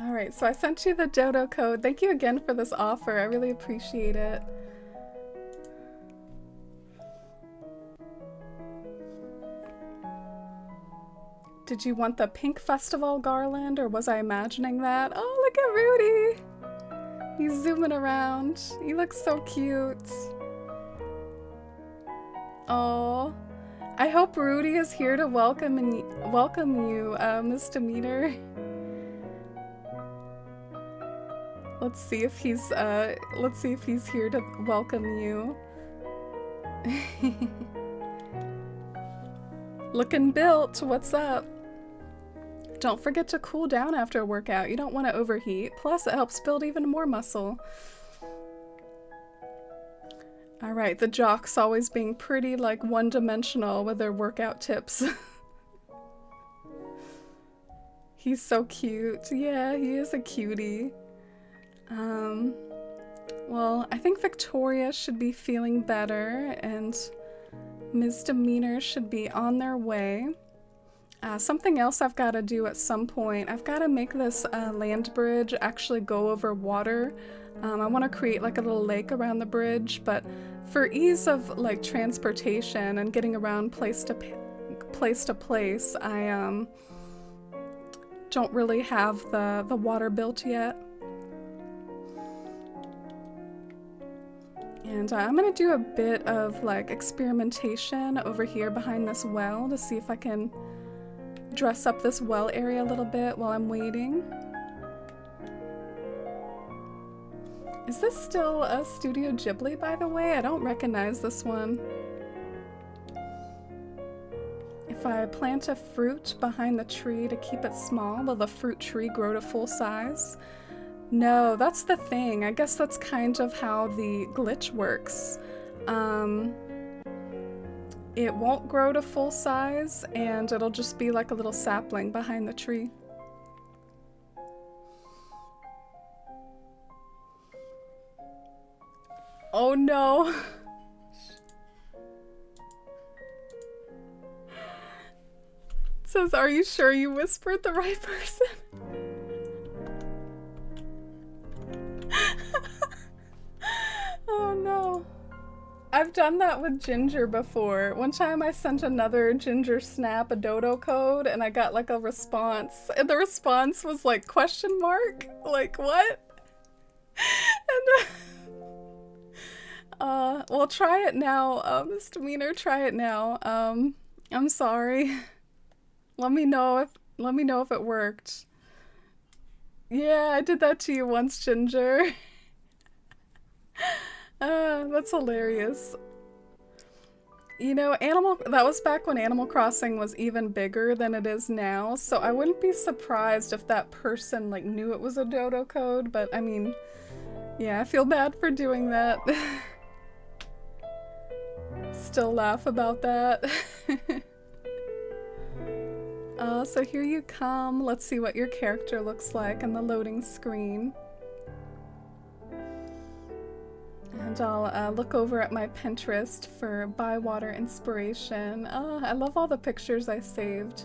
Alright, so I sent you the Dodo code. Thank you again for this offer. I really appreciate it. Did you want the Pink Festival garland, or was I imagining that? Oh, look at Rudy! He's zooming around. He looks so cute. Oh, I hope Rudy is here to welcome you, Misdemeanor. Let's see if he's here to welcome you. Looking built, what's up? Don't forget to cool down after a workout. You don't want to overheat. Plus, it helps build even more muscle. Alright, the jocks always being pretty, like, one-dimensional with their workout tips. He's so cute. Yeah, he is a cutie. Well, I think Victoria should be feeling better and Misdemeanor should be on their way. Something else I've got to do at some point. I've got to make this land bridge actually go over water. I want to create like a little lake around the bridge, but for ease of like transportation and getting around place to place, I don't really have the water built yet. And I'm gonna do a bit of like experimentation over here behind this well to see if I can dress up this well area a little bit while I'm waiting. Is this still a Studio Ghibli, by the way? I don't recognize this one. If I plant a fruit behind the tree to keep it small, will the fruit tree grow to full size? No, that's the thing. I guess that's kind of how the glitch works. It won't grow to full size, and it'll just be like a little sapling behind the tree. Oh no! It says, are you sure you whispered the right person? Oh no. I've done that with Ginger before. One time I sent another Ginger Snap a dodo code and I got like a response. And the response was like question mark? Like what? And well, try it now. Misdemeanor, try it now. I'm sorry. Let me know if it worked. Yeah, I did that to you once, Ginger. That's hilarious. You know, that was back when Animal Crossing was even bigger than it is now, so I wouldn't be surprised if that person like knew it was a dodo code, but I mean, yeah, I feel bad for doing that. Still laugh about that. So here you come. Let's see what your character looks like on the loading screen. And I'll look over at my Pinterest for Bywater inspiration. I love all the pictures I saved.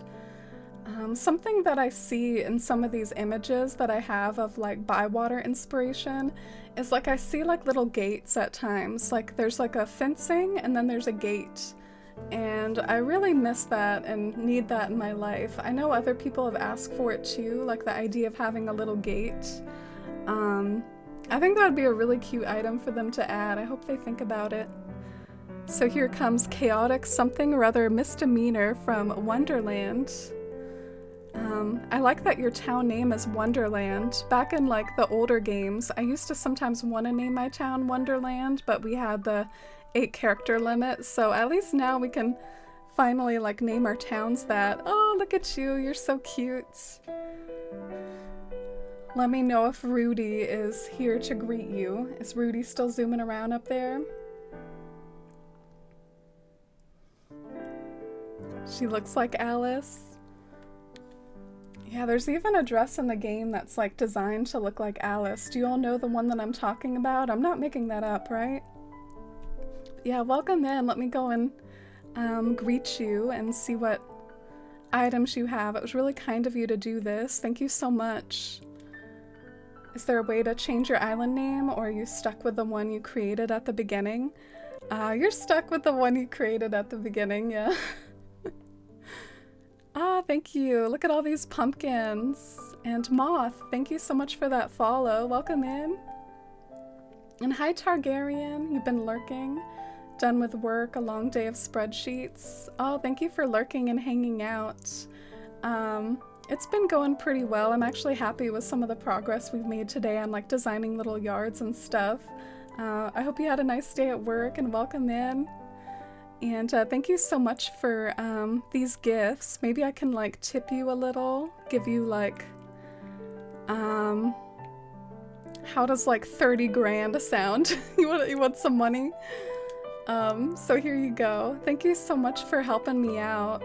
Something that I see in some of these images that I have of like Bywater inspiration is like I see like little gates at times. Like there's like a fencing and then there's a gate. And I really miss that and need that in my life. I know other people have asked for it too, like the idea of having a little gate. I think that would be a really cute item for them to add. I hope they think about it. So here comes Chaotic Something or Other Misdemeanor from Wonderland. I like that your town name is Wonderland. Back in like the older games, I used to sometimes want to name my town Wonderland, but we had the 8-character limit, so at least now we can finally like name our towns that. Oh, look at you, you're so cute. Let me know if Rudy is here to greet you. Is Rudy still zooming around up there? She looks like Alice. Yeah, there's even a dress in the game that's like designed to look like Alice. Do you all know the one that I'm talking about? I'm not making that up, right? Yeah, welcome in. Let me go and greet you and see what items you have. It was really kind of you to do this. Thank you so much. Is there a way to change your island name, or are you stuck with the one you created at the beginning? You're stuck with the one you created at the beginning, yeah. Thank you. Look at all these pumpkins. And Moth, thank you so much for that follow. Welcome in. And hi Targaryen, you've been lurking. Done with work, a long day of spreadsheets. Oh, thank you for lurking and hanging out. It's been going pretty well. I'm actually happy with some of the progress we've made today on like designing little yards and stuff. I hope you had a nice day at work and welcome in. And thank you so much for these gifts. Maybe I can like tip you a little, give you like, how does like 30 grand sound? you want some money? So here you go. Thank you so much for helping me out.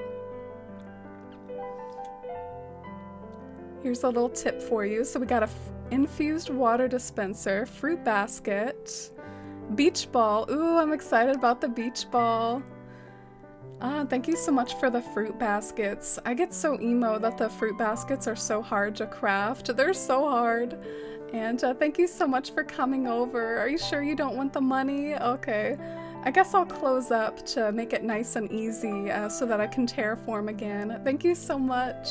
Here's a little tip for you. So we got a infused water dispenser, fruit basket, beach ball. Ooh, I'm excited about the beach ball. Thank you so much for the fruit baskets. I get so emo that the fruit baskets are so hard to craft. They're so hard. And thank you so much for coming over. Are you sure you don't want the money? Okay. I guess I'll close up to make it nice and easy so that I can terraform again. Thank you so much.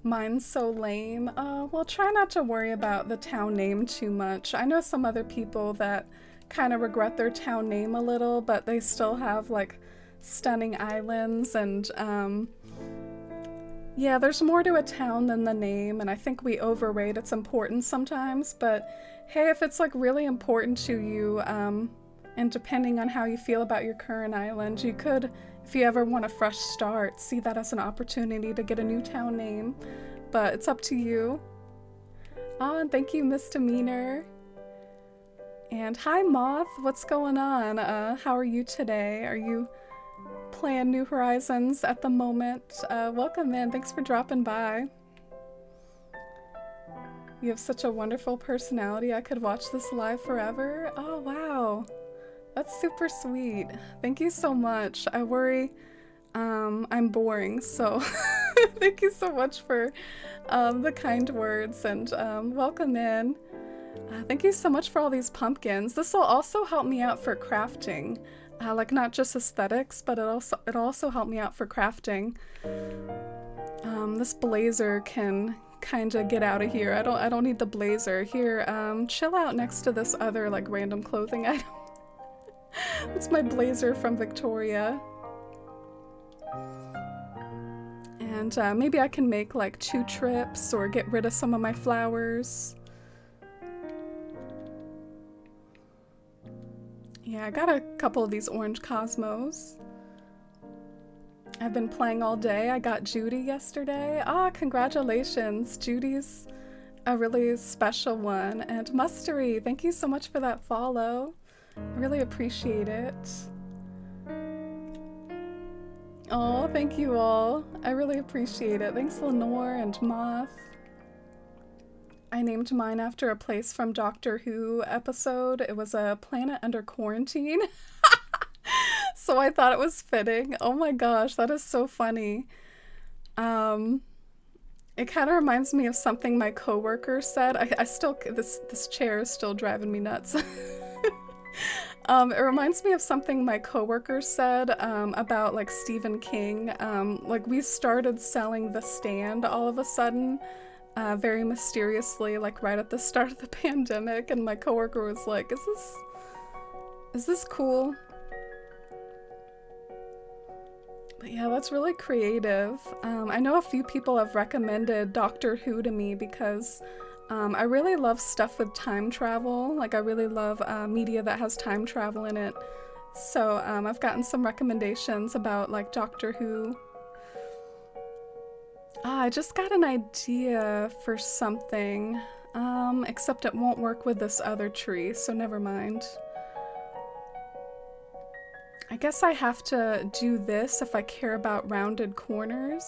Mine's so lame. Well, try not to worry about the town name too much. I know some other people that kind of regret their town name a little, but they still have like stunning islands and yeah, there's more to a town than the name, and I think we overrate its importance sometimes, but hey, if it's like really important to you, and depending on how you feel about your current island, you could, if you ever want a fresh start, see that as an opportunity to get a new town name, but it's up to you. And thank you, Misdemeanor. And hi, Moth, what's going on? How are you today? Are you playing New Horizons at the moment? Welcome in, thanks for dropping by. You have such a wonderful personality, I could watch this live forever. Oh, wow. That's super sweet. Thank you so much. I worry I'm boring, so thank you so much for the kind words and welcome in. Thank you so much for all these pumpkins. This will also help me out for crafting. Like not just aesthetics, but it also helped me out for crafting. This blazer can kind of get out of here. I don't need the blazer. Here, chill out next to this other like random clothing item. It's my blazer from Victoria. And maybe I can make like 2 trips or get rid of some of my flowers. Yeah, I got a couple of these orange cosmos. I've been playing all day. I got Judy yesterday. Congratulations. Judy's a really special one. And Mustery, thank you so much for that follow. I really appreciate it. Oh, thank you all. I really appreciate it. Thanks, Lenore and Moth. I named mine after a place from Doctor Who episode. It was a planet under quarantine. So I thought it was fitting. Oh my gosh, that is so funny. It kind of reminds me of something my coworker said. I still, this chair is still driving me nuts. It reminds me of something my coworker said about like Stephen King. Like we started selling The Stand all of a sudden, very mysteriously, like right at the start of the pandemic, and my coworker was like, is this cool? But yeah, that's really creative. I know a few people have recommended Doctor Who to me because I really love stuff with time travel. Like I really love media that has time travel in it. So I've gotten some recommendations about like Doctor Who. I just got an idea for something, except it won't work with this other tree, so never mind. I guess I have to do this if I care about rounded corners.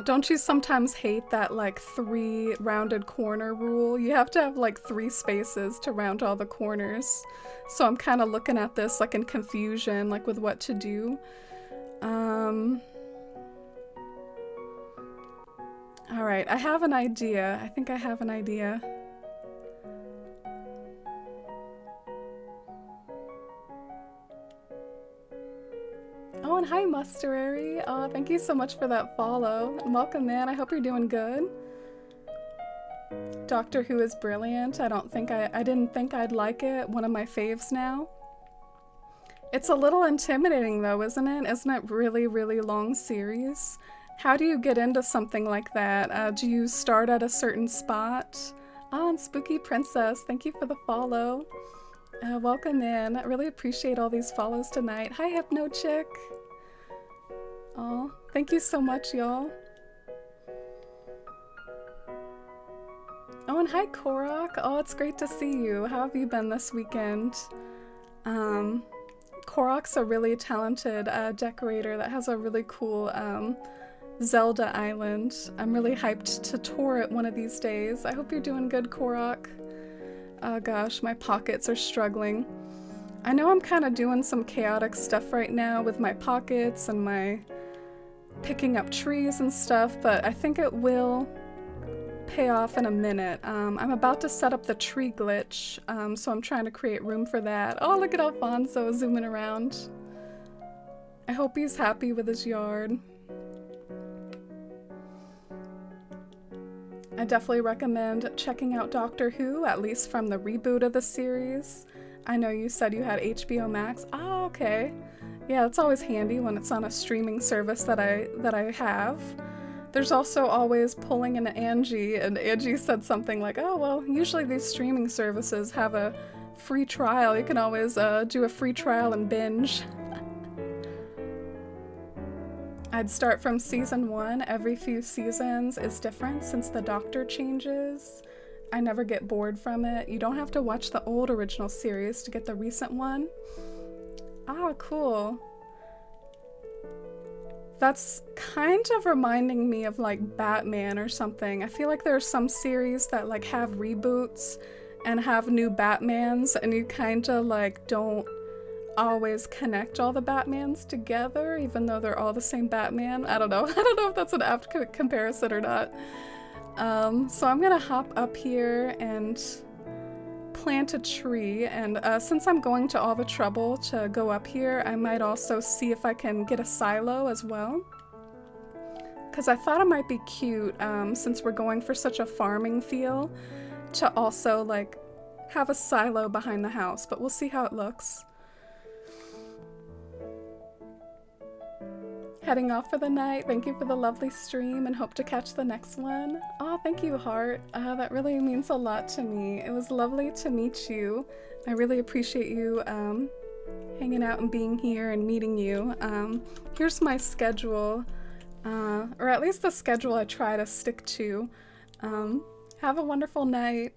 Don't you sometimes hate that like 3 rounded corner rule? You have to have like 3 spaces to round all the corners. So I'm kind of looking at this like in confusion, like with what to do. Alright, I have an idea. I think I have an idea. Oh, and hi, Musterary. Oh, thank you so much for that follow. And welcome in. I hope you're doing good. Doctor Who is brilliant. I didn't think I'd like it. One of my faves now. It's a little intimidating though, isn't it? Isn't it really, really long series? How do you get into something like that? Do you start at a certain spot? And Spooky Princess, thank you for the follow. Welcome in. I really appreciate all these follows tonight. Hi, Hypno Chick. Oh, thank you so much, y'all. Oh, and hi, Korok. Oh, it's great to see you. How have you been this weekend? Korok's a really talented decorator that has a really cool Zelda island. I'm really hyped to tour it one of these days. I hope you're doing good, Korok. Oh gosh, my pockets are struggling. I know I'm kind of doing some chaotic stuff right now with my pockets and my picking up trees and stuff, but I think it will pay off in a minute. I'm about to set up the tree glitch, so I'm trying to create room for that. Oh, look at Alfonso zooming around. I hope he's happy with his yard. I definitely recommend checking out Doctor Who, at least from the reboot of the series. I know you said you had HBO Max. Oh, okay. Yeah, it's always handy when it's on a streaming service that I have. There's also always pulling into Angie, and Angie said something like, oh, well, usually these streaming services have a free trial. You can always do a free trial and binge. I'd start from season 1. Every few seasons is different since the Doctor changes. I never get bored from it. You don't have to watch the old original series to get the recent one. Ah, cool. That's kind of reminding me of like Batman or something. I feel like there are some series that like have reboots and have new Batmans, and you kind of like don't always connect all the Batmans together, even though they're all the same Batman. I don't know. I don't know if that's an apt comparison or not. So I'm gonna hop up here and plant a tree, and since I'm going to all the trouble to go up here, I might also see if I can get a silo as well. Because I thought it might be cute, since we're going for such a farming feel, to also like have a silo behind the house, but we'll see how it looks. Heading off for the night. Thank you for the lovely stream and hope to catch the next one. Oh, thank you, Heart. That really means a lot to me. It was lovely to meet you. I really appreciate you hanging out and being here and meeting you. Here's my schedule, or at least the schedule I try to stick to. Have a wonderful night.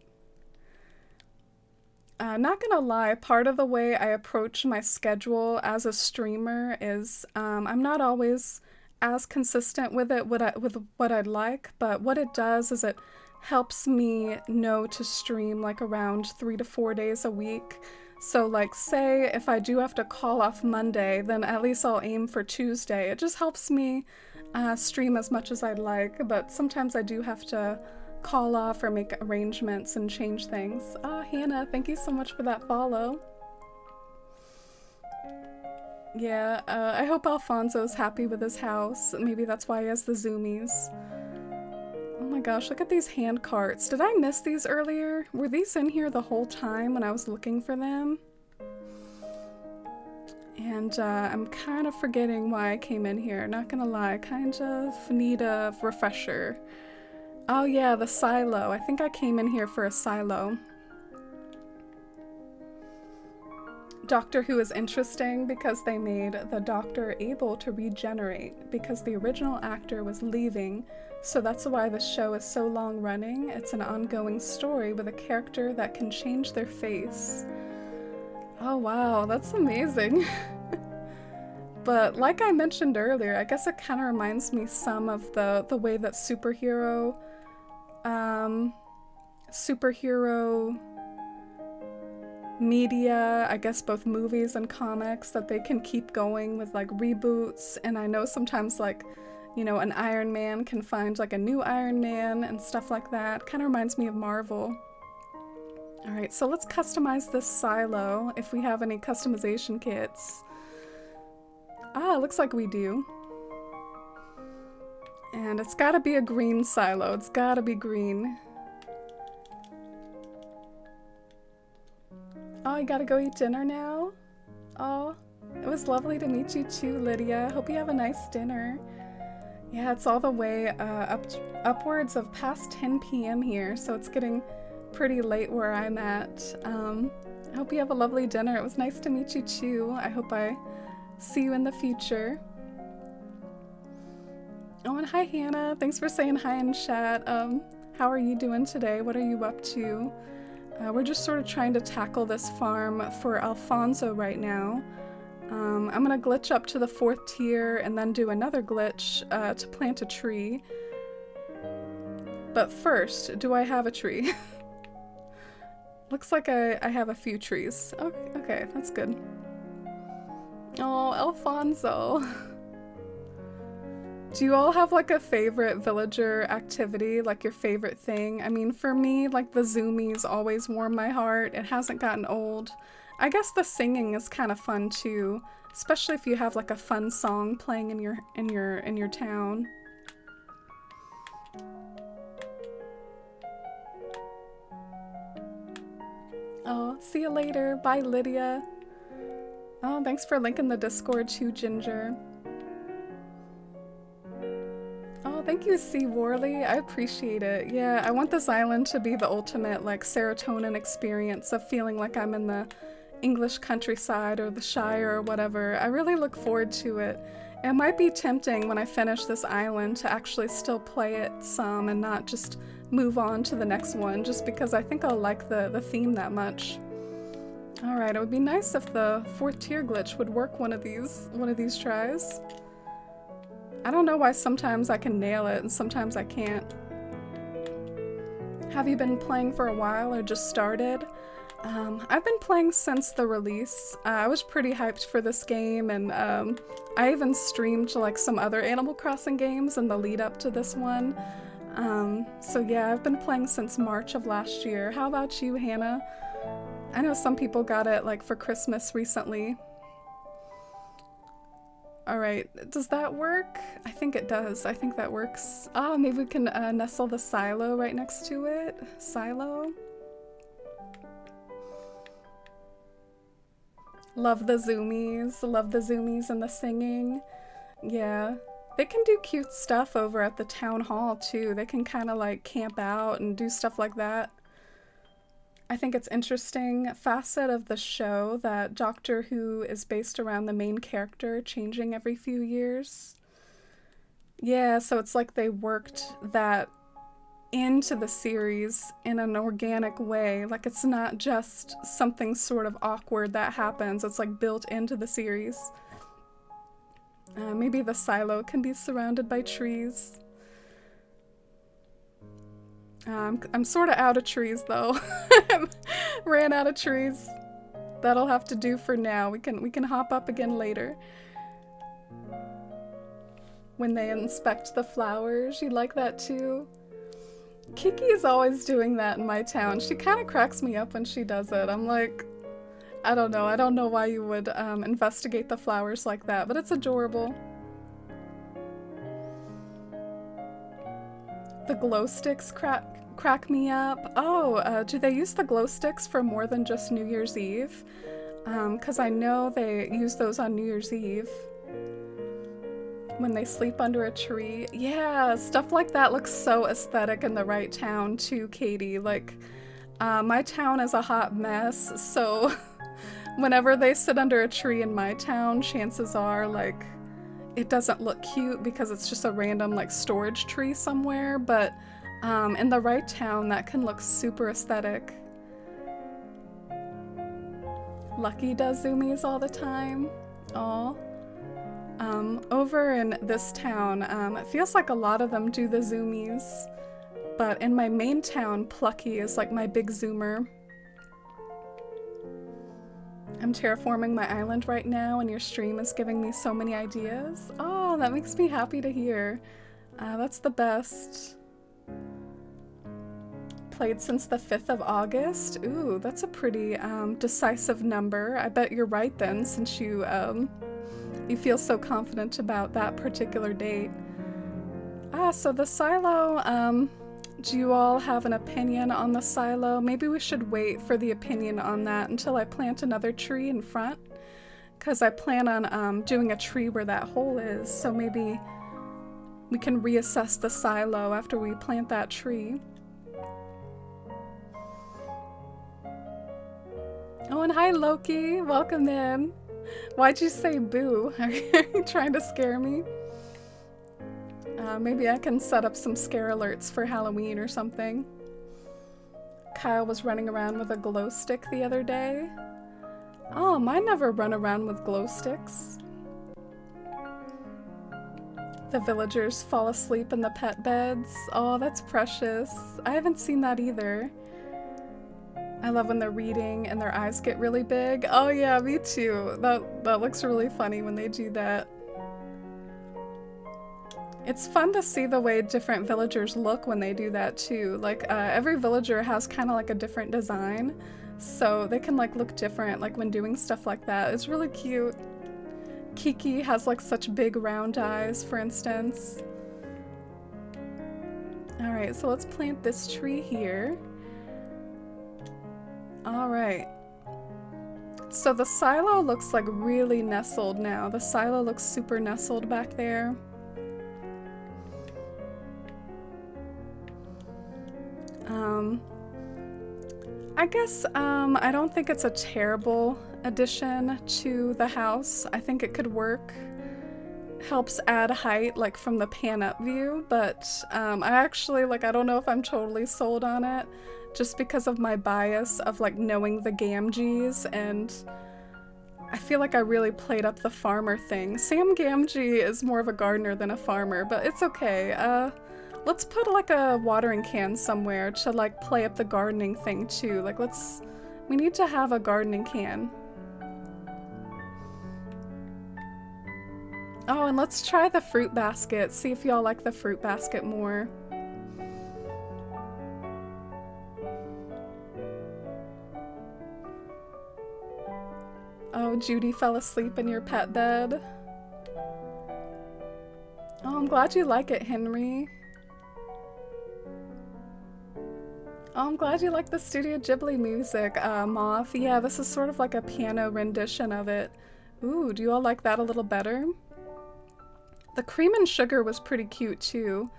Not gonna lie, part of the way I approach my schedule as a streamer is I'm not always as consistent with it with what I'd like, but what it does is it helps me know to stream like around 3 to 4 days a week. So like say if I do have to call off Monday, then at least I'll aim for Tuesday. It just helps me stream as much as I'd like, but sometimes I do have to call off or make arrangements and change things. Ah, Hannah, thank you so much for that follow. Yeah, I hope Alfonso's happy with his house. Maybe that's why he has the zoomies. Oh my gosh, look at these hand carts. Did I miss these earlier? Were these in here the whole time when I was looking for them? And I'm kind of forgetting why I came in here. Not gonna lie, I kind of need a refresher. Oh yeah, the silo. I think I came in here for a silo. Doctor Who is interesting because they made the Doctor able to regenerate because the original actor was leaving, so that's why the show is so long running. It's an ongoing story with a character that can change their face. Oh wow, that's amazing. But like I mentioned earlier, I guess it kind of reminds me some of the way that superhero media, I guess both movies and comics, that they can keep going with like reboots. And I know sometimes like, you know, an Iron Man can find like a new Iron Man and stuff like that. Kind of reminds me of Marvel. All right, so let's customize this silo if we have any customization kits. Ah, it looks like we do. And it's gotta be a green silo. It's gotta be green. Oh, you gotta go eat dinner now? Oh, it was lovely to meet you too, Lydia. Hope you have a nice dinner. Yeah, it's all the way upwards of past 10 p.m. here, so it's getting pretty late where I'm at. I hope you have a lovely dinner. It was nice to meet you too. I hope I see you in the future. Oh, and hi Hannah. Thanks for saying hi in chat. How are you doing today? What are you up to? We're just sort of trying to tackle this farm for Alfonso right now. I'm gonna glitch up to the 4th tier and then do another glitch to plant a tree. But first, do I have a tree? Looks like I have a few trees. Okay, that's good. Oh, Alfonso. Do you all have like a favorite villager activity, like your favorite thing? I mean, for me, like the zoomies always warm my heart. It hasn't gotten old. I guess the singing is kind of fun too, especially if you have like a fun song playing in your town. Oh, see you later. Bye, Lydia. Oh, thanks for linking the Discord too, Ginger. Oh, thank you, C. Worley. I appreciate it. Yeah, I want this island to be the ultimate, like, serotonin experience of feeling like I'm in the English countryside or the Shire or whatever. I really look forward to it. It might be tempting when I finish this island to actually still play it some and not just move on to the next one, just because I think I'll like the theme that much. Alright, it would be nice if the 4th tier glitch would work one of these tries. I don't know why sometimes I can nail it and sometimes I can't. Have you been playing for a while or just started? I've been playing since the release. I was pretty hyped for this game, and I even streamed like some other Animal Crossing games in the lead up to this one. So yeah, I've been playing since March of last year. How about you, Hannah? I know some people got it like for Christmas recently. Alright, does that work? I think it does. I think that works. Oh, maybe we can nestle the silo right next to it. Silo. Love the zoomies and the singing. Yeah. They can do cute stuff over at the town hall too. They can kind of like camp out and do stuff like that. I think it's interesting facet of the show that Doctor Who is based around the main character changing every few years. Yeah, so it's like they worked that into the series in an organic way. Like it's not just something sort of awkward that happens. It's like built into the series. Maybe the silo can be surrounded by trees. I'm sort of out of trees though. Ran out of trees. That'll have to do for now. We can hop up again later. When they inspect the flowers, you like that too? Kiki is always doing that in my town. She kind of cracks me up when she does it. I'm like, I don't know why you would investigate the flowers like that, but it's adorable. The glow sticks crack me up. Oh, do they use the glow sticks for more than just New Year's Eve? 'Cause I know they use those on New Year's Eve. When they sleep under a tree. Yeah, stuff like that looks so aesthetic in the right town too, Katie. Like, my town is a hot mess, so whenever they sit under a tree in my town, chances are, like, it doesn't look cute because it's just a random, like, storage tree somewhere, but in the right town, that can look super aesthetic. Lucky does zoomies all the time. Aw. Over in this town, it feels like a lot of them do the zoomies, but in my main town, Plucky is like my big zoomer. I'm terraforming my island right now and your stream is giving me so many ideas. Oh, that makes me happy to hear. That's the best. Played since the 5th of August. Ooh, that's a pretty decisive number. I bet you're right then, since you feel so confident about that particular date. So the silo, do you all have an opinion on the silo? Maybe we should wait for the opinion on that until I plant another tree in front, because I plan on doing a tree where that hole is, so maybe we can reassess the silo after we plant that tree. Oh, and hi Loki, welcome in. Why'd you say boo? Are you trying to scare me? Maybe I can set up some scare alerts for Halloween or something. Kyle was running around with a glow stick the other day. Oh, mine never run around with glow sticks. The villagers fall asleep in the pet beds. Oh, that's precious. I haven't seen that either. I love when they're reading and their eyes get really big. Oh yeah, me too. That looks really funny when they do that. It's fun to see the way different villagers look when they do that too. Like every villager has kind of like a different design, so they can like look different like when doing stuff like that. It's really cute. Kiki has like such big round eyes, for instance. All right, so let's plant this tree here. All right. So the silo looks like really nestled now. The silo looks super nestled back there. I guess I don't think it's a terrible addition to the house. I think it could work. Helps add height like from the pan up view, but I actually I don't know if I'm totally sold on it just because of my bias of like knowing the Gamgees, and I feel like I really played up the farmer thing. Sam Gamgee is more of a gardener than a farmer, but it's okay. Let's put like a watering can somewhere to like play up the gardening thing too. Like we need to have a gardening can. Oh, and let's try the fruit basket. See if y'all like the fruit basket more. Oh, Judy fell asleep in your pet bed. Oh, I'm glad you like it, Henry. Oh, I'm glad you like the Studio Ghibli music, Moth. Yeah, this is sort of like a piano rendition of it. Ooh, do you all like that a little better? The cream and sugar was pretty cute too,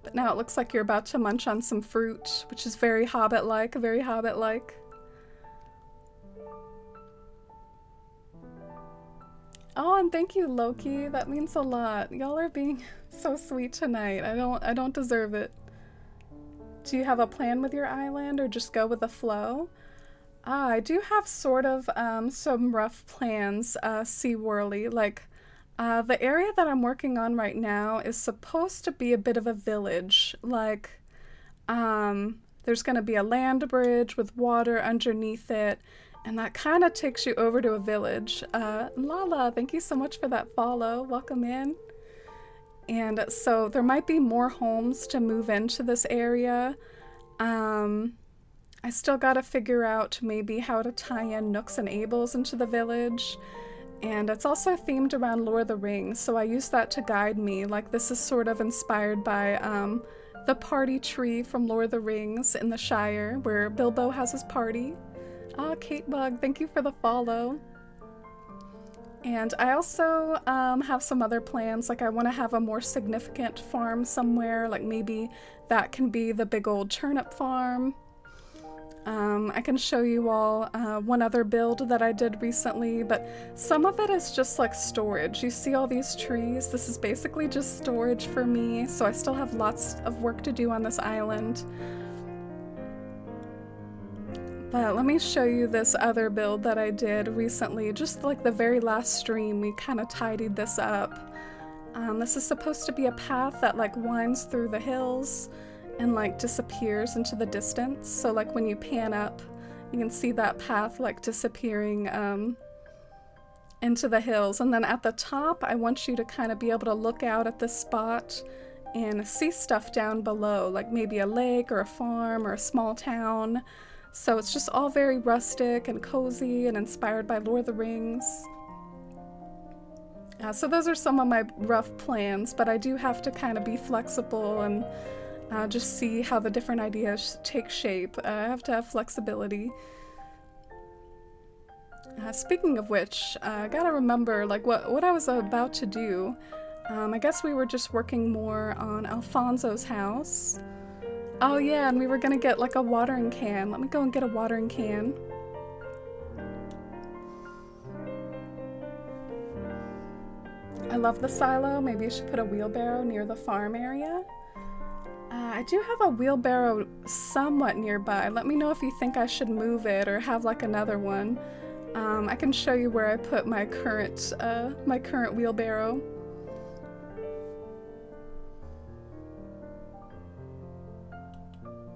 but now it looks like you're about to munch on some fruit, which is very Hobbit-like, very Hobbit-like. Oh, and thank you, Loki. That means a lot. Y'all are being so sweet tonight. I don't deserve it. Do you have a plan with your island or just go with the flow? I do have sort of some rough plans, Sea-Whirly. Like, the area that I'm working on right now is supposed to be a bit of a village. Like, there's gonna be a land bridge with water underneath it, and that kind of takes you over to a village. Lala, thank you so much for that follow. Welcome in. And so there might be more homes to move into this area. I still gotta figure out maybe how to tie in Nooks and Ables into the village. And it's also themed around Lord of the Rings, so I use that to guide me. Like, this is sort of inspired by the party tree from Lord of the Rings in the Shire, where Bilbo has his party. Ah, Kate Bug, thank you for the follow. And I also have some other plans. Like, I want to have a more significant farm somewhere. Like, maybe that can be the big old turnip farm. I can show you all one other build that I did recently, but some of it is just like storage. You see all these trees? This is basically just storage for me, so I still have lots of work to do on this island. But let me show you this other build that I did recently. Just like the very last stream, we kind of tidied this up. This is supposed to be a path that like winds through the hills and like disappears into the distance. So like when you pan up, you can see that path like disappearing into the hills. And then at the top, I want you to kind of be able to look out at this spot and see stuff down below, like maybe a lake or a farm or a small town. So it's just all very rustic and cozy and inspired by Lord of the Rings. So those are some of my rough plans, but I do have to kind of be flexible and just see how the different ideas take shape. I have to have flexibility. Speaking of which, I gotta remember like what I was about to do. I guess we were just working more on Alfonso's house. Oh yeah, and we were gonna get like a watering can. Let me go and get a watering can. I love the silo. Maybe you should put a wheelbarrow near the farm area. I do have a wheelbarrow somewhat nearby. Let me know if you think I should move it or have like another one. I can show you where I put my current wheelbarrow.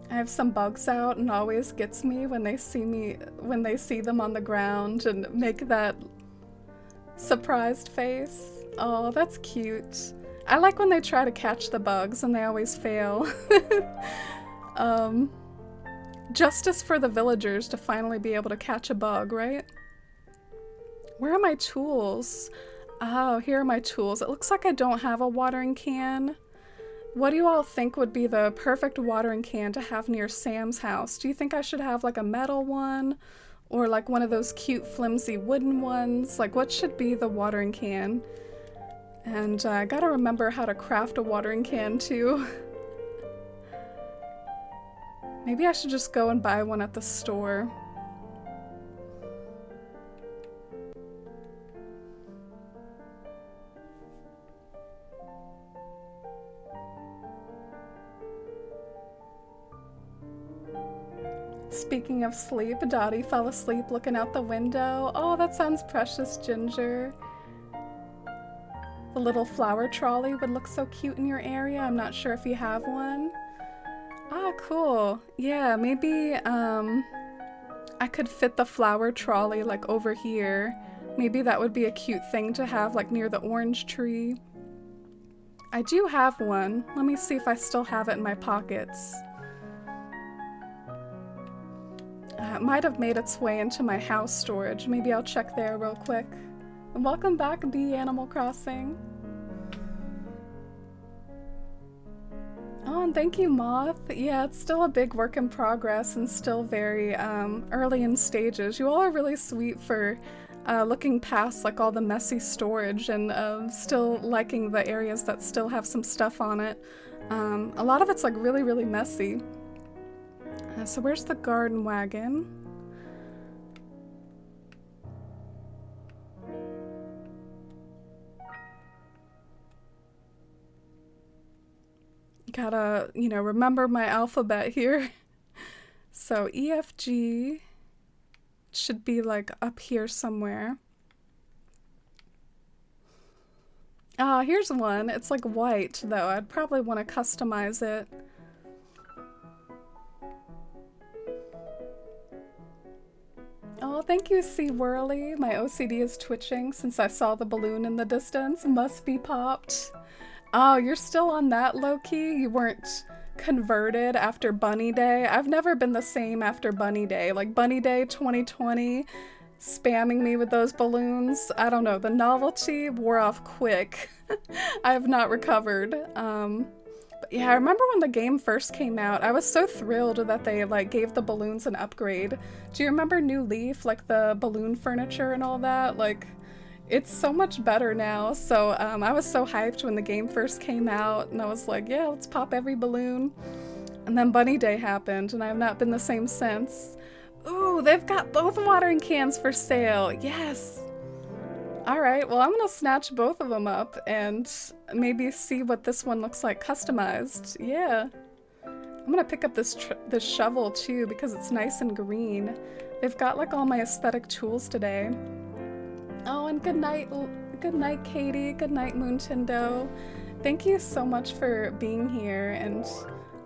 I have some bugs out, and always gets me when they see them on the ground and make that surprised face. Oh, that's cute. I like when they try to catch the bugs and they always fail. Justice for the villagers to finally be able to catch a bug, right? Where are my tools? Oh, here are my tools. It looks like I don't have a watering can. What do you all think would be the perfect watering can to have near Sam's house? Do you think I should have like a metal one? Or like one of those cute flimsy wooden ones? Like what should be the watering can? And I gotta remember how to craft a watering can too. Maybe I should just go and buy one at the store. Speaking of sleep, Dottie fell asleep looking out the window. Oh, that sounds precious, Ginger. The little flower trolley would look so cute in your area. I'm not sure if you have one. Ah, cool. Yeah, maybe I could fit the flower trolley like over here. Maybe that would be a cute thing to have like near the orange tree. I do have one. Let me see if I still have it in my pockets. It might have made its way into my house storage. Maybe I'll check there real quick. And welcome back, Bee Animal Crossing. Oh, and thank you, Moth. Yeah, it's still a big work in progress and still very early in stages. You all are really sweet for looking past like all the messy storage and still liking the areas that still have some stuff on it. A lot of it's like really, really messy. So where's the garden wagon? Gotta, you know, remember my alphabet here. So EFG should be like up here somewhere. Ah, here's one. It's like white though. I'd probably want to customize it. Oh, thank you, C. Whirly. My OCD is twitching since I saw the balloon in the distance. Must be popped. Oh, you're still on that, low-key? You weren't converted after Bunny Day? I've never been the same after Bunny Day. Like, Bunny Day 2020, spamming me with those balloons. I don't know, the novelty wore off quick. I have not recovered. But yeah, I remember when the game first came out, I was so thrilled that they like gave the balloons an upgrade. Do you remember New Leaf, like the balloon furniture and all that? Like, it's so much better now. So I was so hyped when the game first came out, and I was like, yeah, let's pop every balloon. And then Bunny Day happened, and I have not been the same since. Ooh, they've got both watering cans for sale. Yes. All right, well, I'm gonna snatch both of them up and maybe see what this one looks like customized. Yeah. I'm gonna pick up this shovel too because it's nice and green. They've got like all my aesthetic tools today. Oh, and good night, Katie. Good night, Moontindo. Thank you so much for being here, and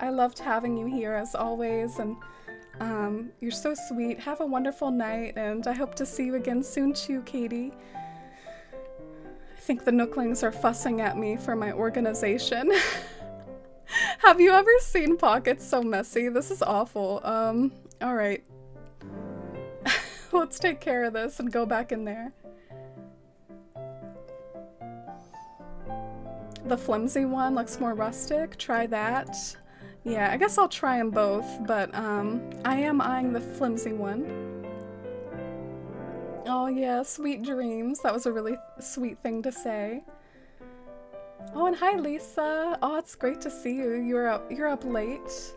I loved having you here as always, and you're so sweet. Have a wonderful night, and I hope to see you again soon too, Katie. I think the Nooklings are fussing at me for my organization. Have you ever seen pockets so messy? This is awful. Alright. Let's take care of this and go back in there. The flimsy one looks more rustic. Try that. Yeah, I guess I'll try them both, but I am eyeing the flimsy one. Oh yeah, sweet dreams. That was a really sweet thing to say. Oh, and hi Lisa. Oh, it's great to see you. You're up late.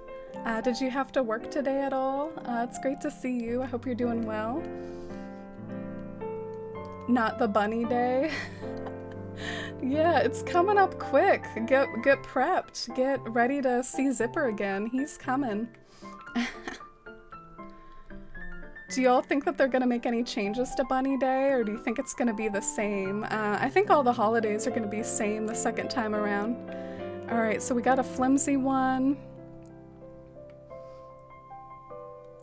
Did you have to work today at all? It's great to see you. I hope you're doing well. Not the bunny day. Yeah, it's coming up quick. Get prepped. Get ready to see Zipper again. He's coming. Do y'all think that they're gonna make any changes to Bunny Day, or do you think it's gonna be the same? I think all the holidays are gonna be the same the second time around. Alright, so we got a flimsy one.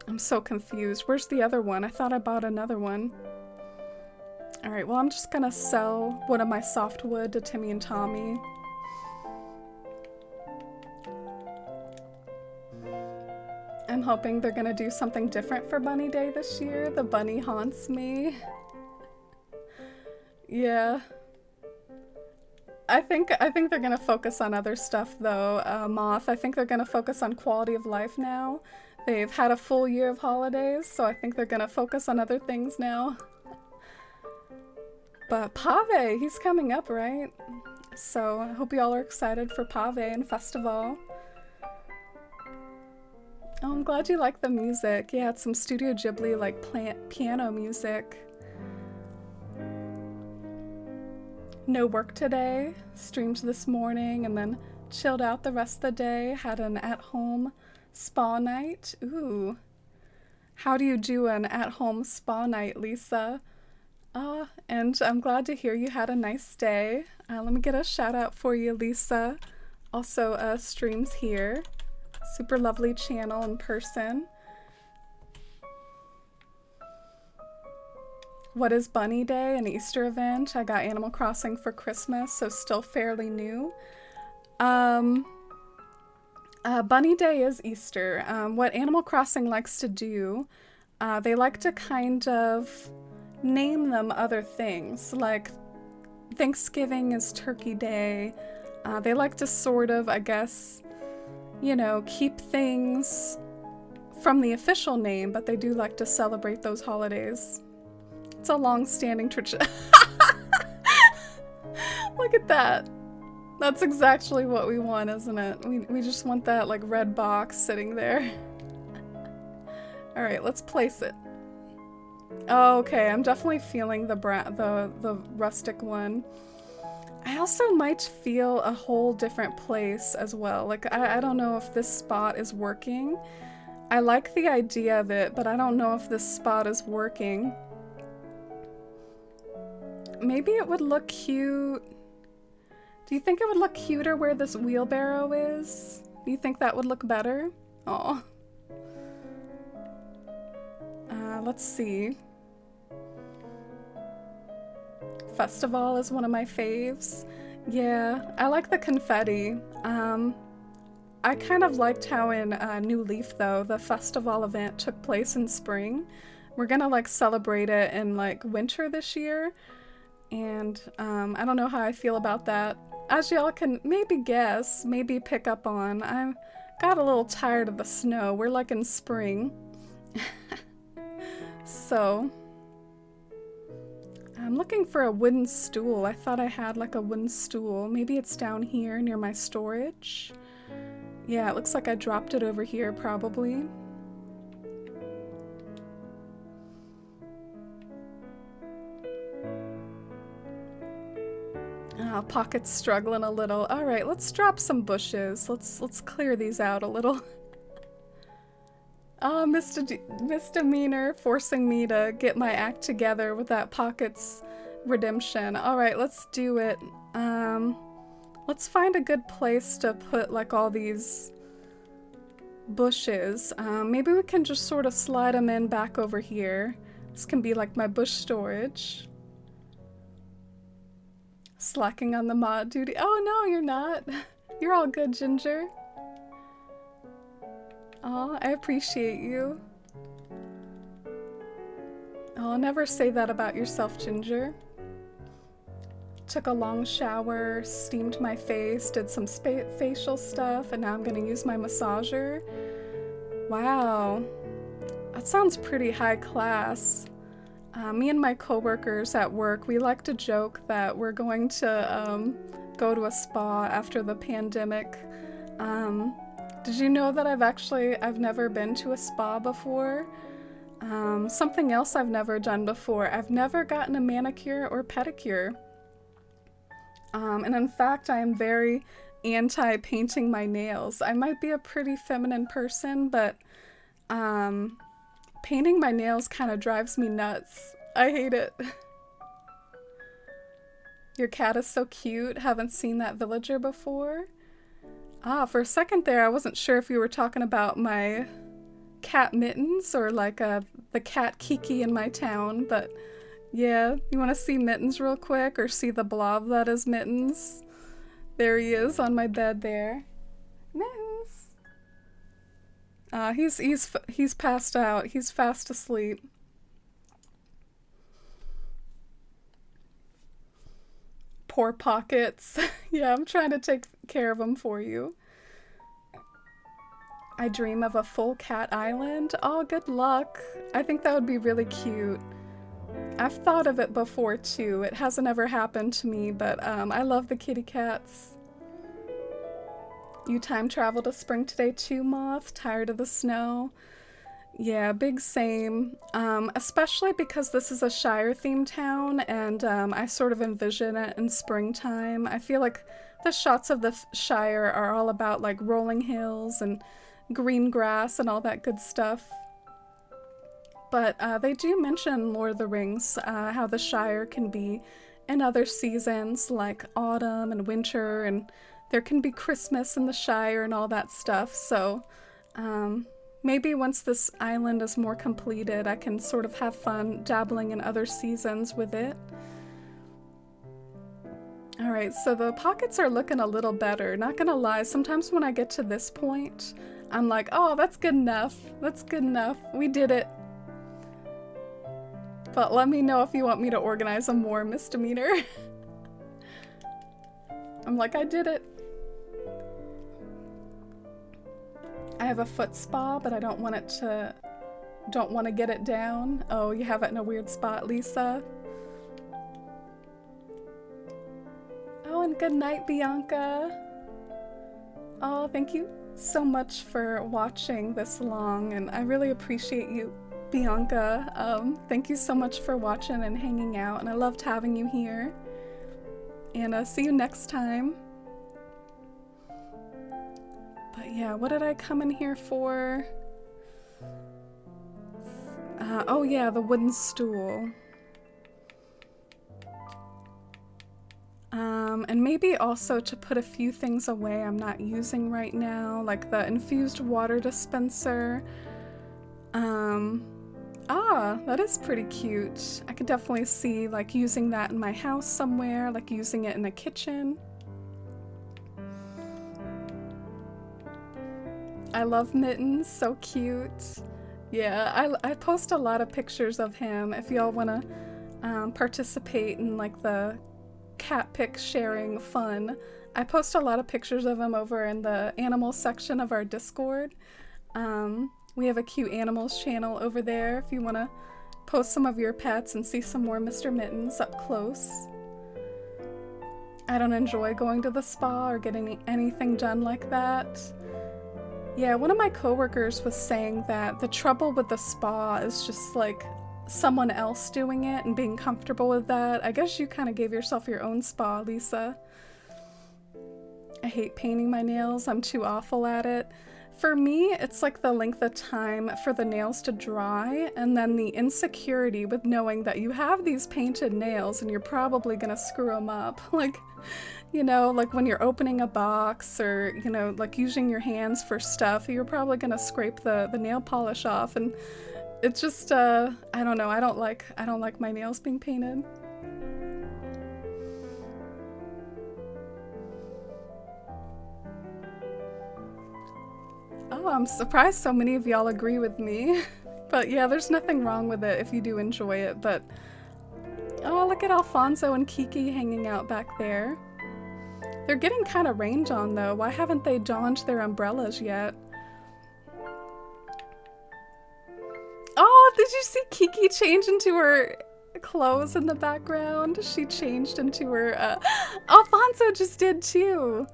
I'm so confused. Where's the other one? I thought I bought another one. Alright, well, I'm just gonna sell one of my softwood to Timmy and Tommy. I'm hoping they're gonna do something different for Bunny Day this year. The bunny haunts me. Yeah. I think they're gonna focus on other stuff though. Moth, I think they're gonna focus on quality of life now. They've had a full year of holidays, so I think they're gonna focus on other things now. But Pave, he's coming up, right? So I hope y'all are excited for Pave and Festival. Oh, I'm glad you like the music. Yeah, it's some Studio Ghibli like piano music. No work today. Streamed this morning and then chilled out the rest of the day. Had an at-home spa night. Ooh. How do you do an at-home spa night, Lisa? And I'm glad to hear you had a nice day. Let me get a shout out for you, Lisa. Also, streams here. Super lovely channel in person. What is Bunny Day? An Easter event. I got Animal Crossing for Christmas, so still fairly new. Bunny Day is Easter. What Animal Crossing likes to do, they like to kind of name them other things. Like Thanksgiving is Turkey Day. They like to sort of, I guess, you know, keep things from the official name, but they do like to celebrate those holidays. It's a long-standing tradition. Look at that. That's exactly what we want, isn't it? We just want that like red box sitting there. All right, let's place it. Oh, okay, I'm definitely feeling the rustic one. I also might feel a whole different place as well. Like, I don't know if this spot is working. I like the idea of it, but I don't know if this spot is working. Maybe it would look cute. Do you think it would look cuter where this wheelbarrow is? Do you think that would look better? Aw. Let's see. Festival is one of my faves. Yeah, I like the confetti. I kind of liked how in New Leaf, though, the festival event took place in spring. We're gonna like celebrate it in like winter this year. And I don't know how I feel about that. As y'all can maybe guess, maybe pick up on, I got a little tired of the snow. We're like in spring. So, I'm looking for a wooden stool. I thought I had like a wooden stool. Maybe it's down here near my storage. Yeah, it looks like I dropped it over here probably. Pocket's struggling a little. All right, let's drop some bushes. Let's clear these out a little. Oh, misdemeanor forcing me to get my act together with that Pocket's redemption. All right, let's do it. Let's find a good place to put like all these bushes. Maybe we can just sort of slide them in back over here. This can be like my bush storage. Slacking on the mod duty. Oh no, you're not. You're all good, Ginger. Aw, I appreciate you. Oh, never say that about yourself, Ginger. Took a long shower, steamed my face, did some facial stuff, and now I'm gonna use my massager. Wow. That sounds pretty high class. Me and my coworkers at work, we like to joke that we're going to go to a spa after the pandemic. Did you know that I've never been to a spa before? Something else I've never done before. I've never gotten a manicure or pedicure. And in fact, I am very anti-painting my nails. I might be a pretty feminine person, but Painting my nails kind of drives me nuts. I hate it. Your cat is so cute. Haven't seen that villager before. Ah, for a second there, I wasn't sure if you were talking about my cat Mittens or like the cat Kiki in my town, but yeah, you want to see Mittens real quick or see the blob that is Mittens? There he is on my bed there. Mittens! He's passed out. He's fast asleep. Poor Pockets. Yeah, I'm trying to take care of him for you. I dream of a full cat island. Oh, good luck. I think that would be really cute. I've thought of it before too. It hasn't ever happened to me, but I love the kitty cats. You time travel to spring today too, Moth? Tired of the snow? Yeah, big same. Especially because this is a Shire-themed town, and I sort of envision it in springtime. I feel like the shots of the Shire are all about like rolling hills and green grass and all that good stuff. But they do mention in Lord of the Rings how the Shire can be in other seasons like autumn and winter, and there can be Christmas in the Shire and all that stuff. So maybe once this island is more completed, I can sort of have fun dabbling in other seasons with it. Alright, so the pockets are looking a little better. Not gonna lie, sometimes when I get to this point, I'm like, oh, that's good enough. That's good enough. We did it. But let me know if you want me to organize a more misdemeanor. I'm like, I did it. I have a foot spa, but I don't want to get it down. Oh, you have it in a weird spot, Lisa. Oh, and good night, Bianca. Oh, thank you so much for watching this long, and I really appreciate you, Bianca. Thank you so much for watching and hanging out, and I loved having you here. And see you next time. But yeah, what did I come in here for? Oh yeah, the wooden stool. And maybe also to put a few things away I'm not using right now, like the infused water dispenser. That is pretty cute. I could definitely see like using that in my house somewhere, like using it in the kitchen. I love Mittens, so cute. Yeah, I post a lot of pictures of him if y'all want to participate in like the cat pic sharing fun. I post a lot of pictures of him over in the animal section of our Discord. We have a cute animals channel over there if you want to post some of your pets and see some more Mr. Mittens up close. I don't enjoy going to the spa or getting anything done like that. Yeah, one of my coworkers was saying that the trouble with the spa is just like someone else doing it and being comfortable with that. I guess you kind of gave yourself your own spa, Lisa. I hate painting my nails. I'm too awful at it. For me, it's like the length of time for the nails to dry, and then the insecurity with knowing that you have these painted nails and you're probably gonna screw them up. Like, you know, like when you're opening a box or, you know, like using your hands for stuff, you're probably gonna scrape the nail polish off, and it's just, I don't know, I don't like my nails being painted. Oh, I'm surprised so many of y'all agree with me. But yeah, there's nothing wrong with it if you do enjoy it, but... Oh, look at Alfonso and Kiki hanging out back there. They're getting kind of rained on though. Why haven't they donned their umbrellas yet? Oh, did you see Kiki change into her clothes in the background? She changed into her, Alfonso just did too!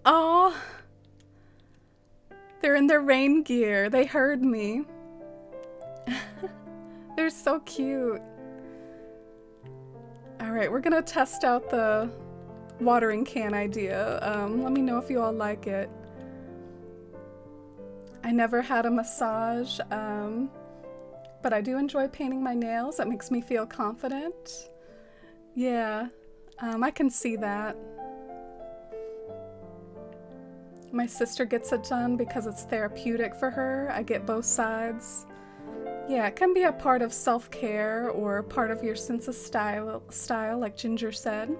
Oh. They're in their rain gear. They heard me. They're so cute. Alright, we're gonna test out the watering can idea. Let me know if you all like it. I never had a massage. but I do enjoy painting my nails. It makes me feel confident. Yeah, I can see that. My sister gets it done because it's therapeutic for her. I get both sides. Yeah, it can be a part of self-care or part of your sense of style, like Ginger said.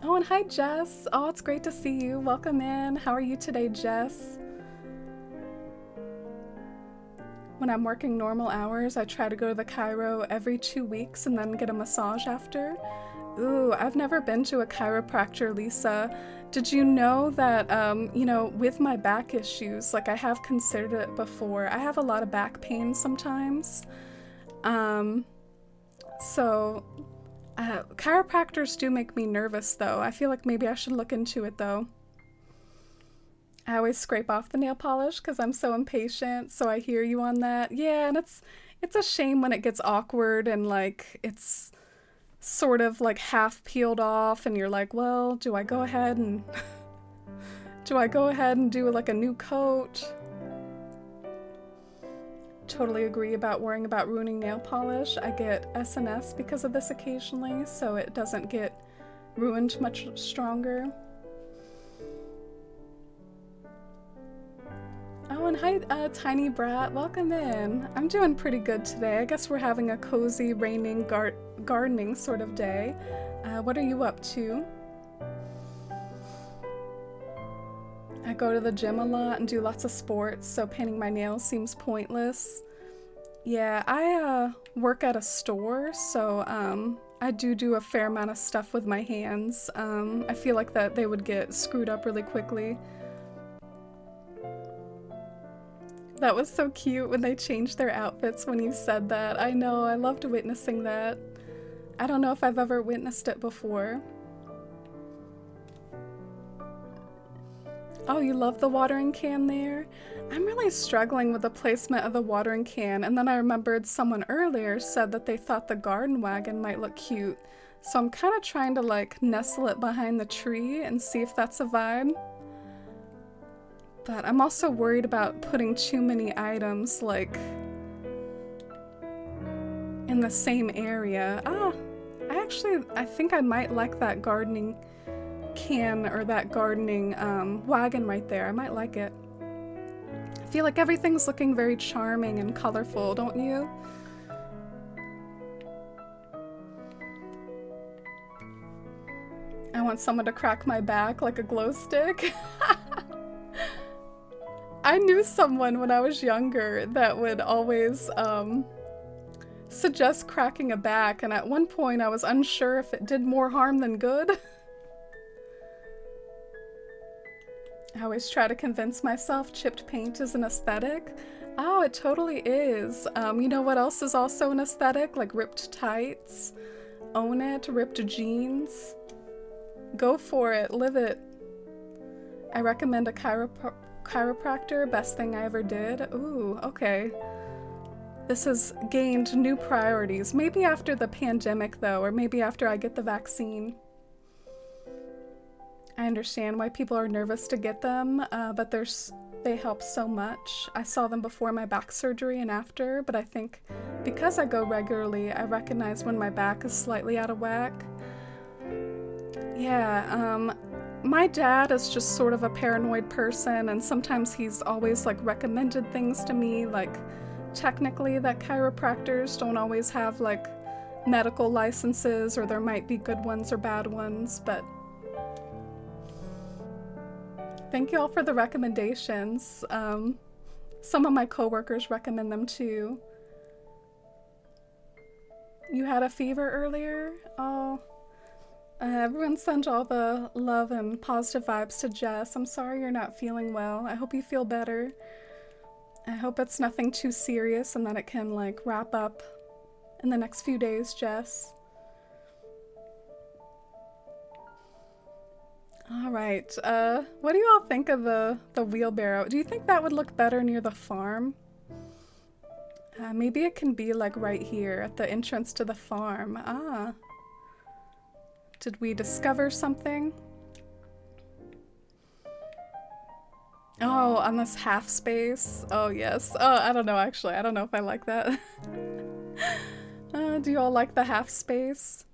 Oh, and hi, Jess. Oh, it's great to see you. Welcome in. How are you today, Jess? When I'm working normal hours, I try to go to the chiro every 2 weeks and then get a massage after. Ooh, I've never been to a chiropractor, Lisa. Did you know that, you know, with my back issues, like I have considered it before. I have a lot of back pain sometimes. Chiropractors do make me nervous though. I feel like maybe I should look into it though. I always scrape off the nail polish because I'm so impatient, so I hear you on that. Yeah, and it's a shame when it gets awkward and like it's sort of like half peeled off and you're like, well, do I go ahead and do like a new coat? Totally agree about worrying about ruining nail polish. I get SNS because of this occasionally, so it doesn't get ruined much stronger. Oh, and hi, Tiny Brat. Welcome in. I'm doing pretty good today. I guess we're having a cozy, raining, gardening sort of day. What are you up to? I go to the gym a lot and do lots of sports, so painting my nails seems pointless. Yeah, I work at a store, so I do a fair amount of stuff with my hands. I feel like that they would get screwed up really quickly. That was so cute when they changed their outfits when you said that. I know, I loved witnessing that. I don't know if I've ever witnessed it before. Oh, you love the watering can there? I'm really struggling with the placement of the watering can, and then I remembered someone earlier said that they thought the garden wagon might look cute. So I'm kind of trying to like nestle it behind the tree and see if that's a vibe. But I'm also worried about putting too many items like in the same area. I think I might like that gardening can or that gardening wagon right there. I might like it. I feel like everything's looking very charming and colorful, don't you? I want someone to crack my back like a glow stick. I knew someone when I was younger that would always suggest cracking a back, and at one point I was unsure if it did more harm than good. I always try to convince myself chipped paint is an aesthetic. Oh, it totally is. You know what else is also an aesthetic? Like ripped tights. Own it. Ripped jeans. Go for it. Live it. I recommend a chiropractor. Best thing I ever did. Ooh, okay. This has gained new priorities. Maybe after the pandemic, though, or maybe after I get the vaccine. I understand why people are nervous to get them, but they help so much. I saw them before my back surgery and after, but I think because I go regularly, I recognize when my back is slightly out of whack. Yeah, my dad is just sort of a paranoid person, and sometimes he's always like recommended things to me, like technically that chiropractors don't always have like medical licenses, or there might be good ones or bad ones, but thank you all for the recommendations. Some of my coworkers recommend them too. You had a fever earlier? Oh. Everyone send all the love and positive vibes to Jess. I'm sorry you're not feeling well. I hope you feel better. I hope it's nothing too serious and that it can like wrap up in the next few days, Jess. All right, what do you all think of the wheelbarrow? Do you think that would look better near the farm? Maybe it can be like right here at the entrance to the farm. Ah. Did we discover something? Oh, on this half space. Oh, yes. Oh, I don't know, actually. I don't know if I like that. Do you all like the half space?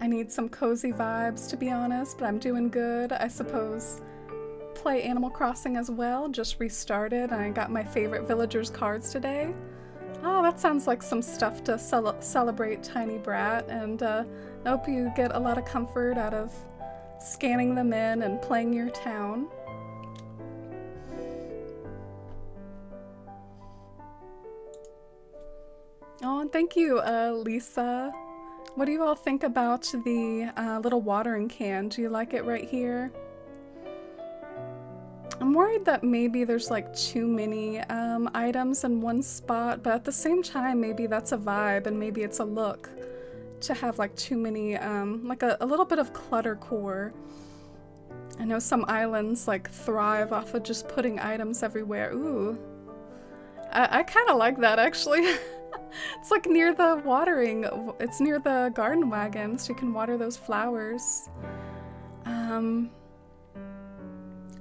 I need some cozy vibes, to be honest, but I'm doing good. I suppose play Animal Crossing as well. Just restarted, and I got my favorite villagers cards today. Oh, that sounds like some stuff to celebrate Tiny Brat, and I hope you get a lot of comfort out of scanning them in and playing your town. Oh, and thank you, Lisa. What do you all think about the little watering can? Do you like it right here? I'm worried that maybe there's like too many items in one spot, but at the same time, maybe that's a vibe and maybe it's a look to have like too many, like a little bit of cluttercore. I know some islands like thrive off of just putting items everywhere. Ooh. I kind of like that actually. It's like near the watering, it's near the garden wagon, so you can water those flowers.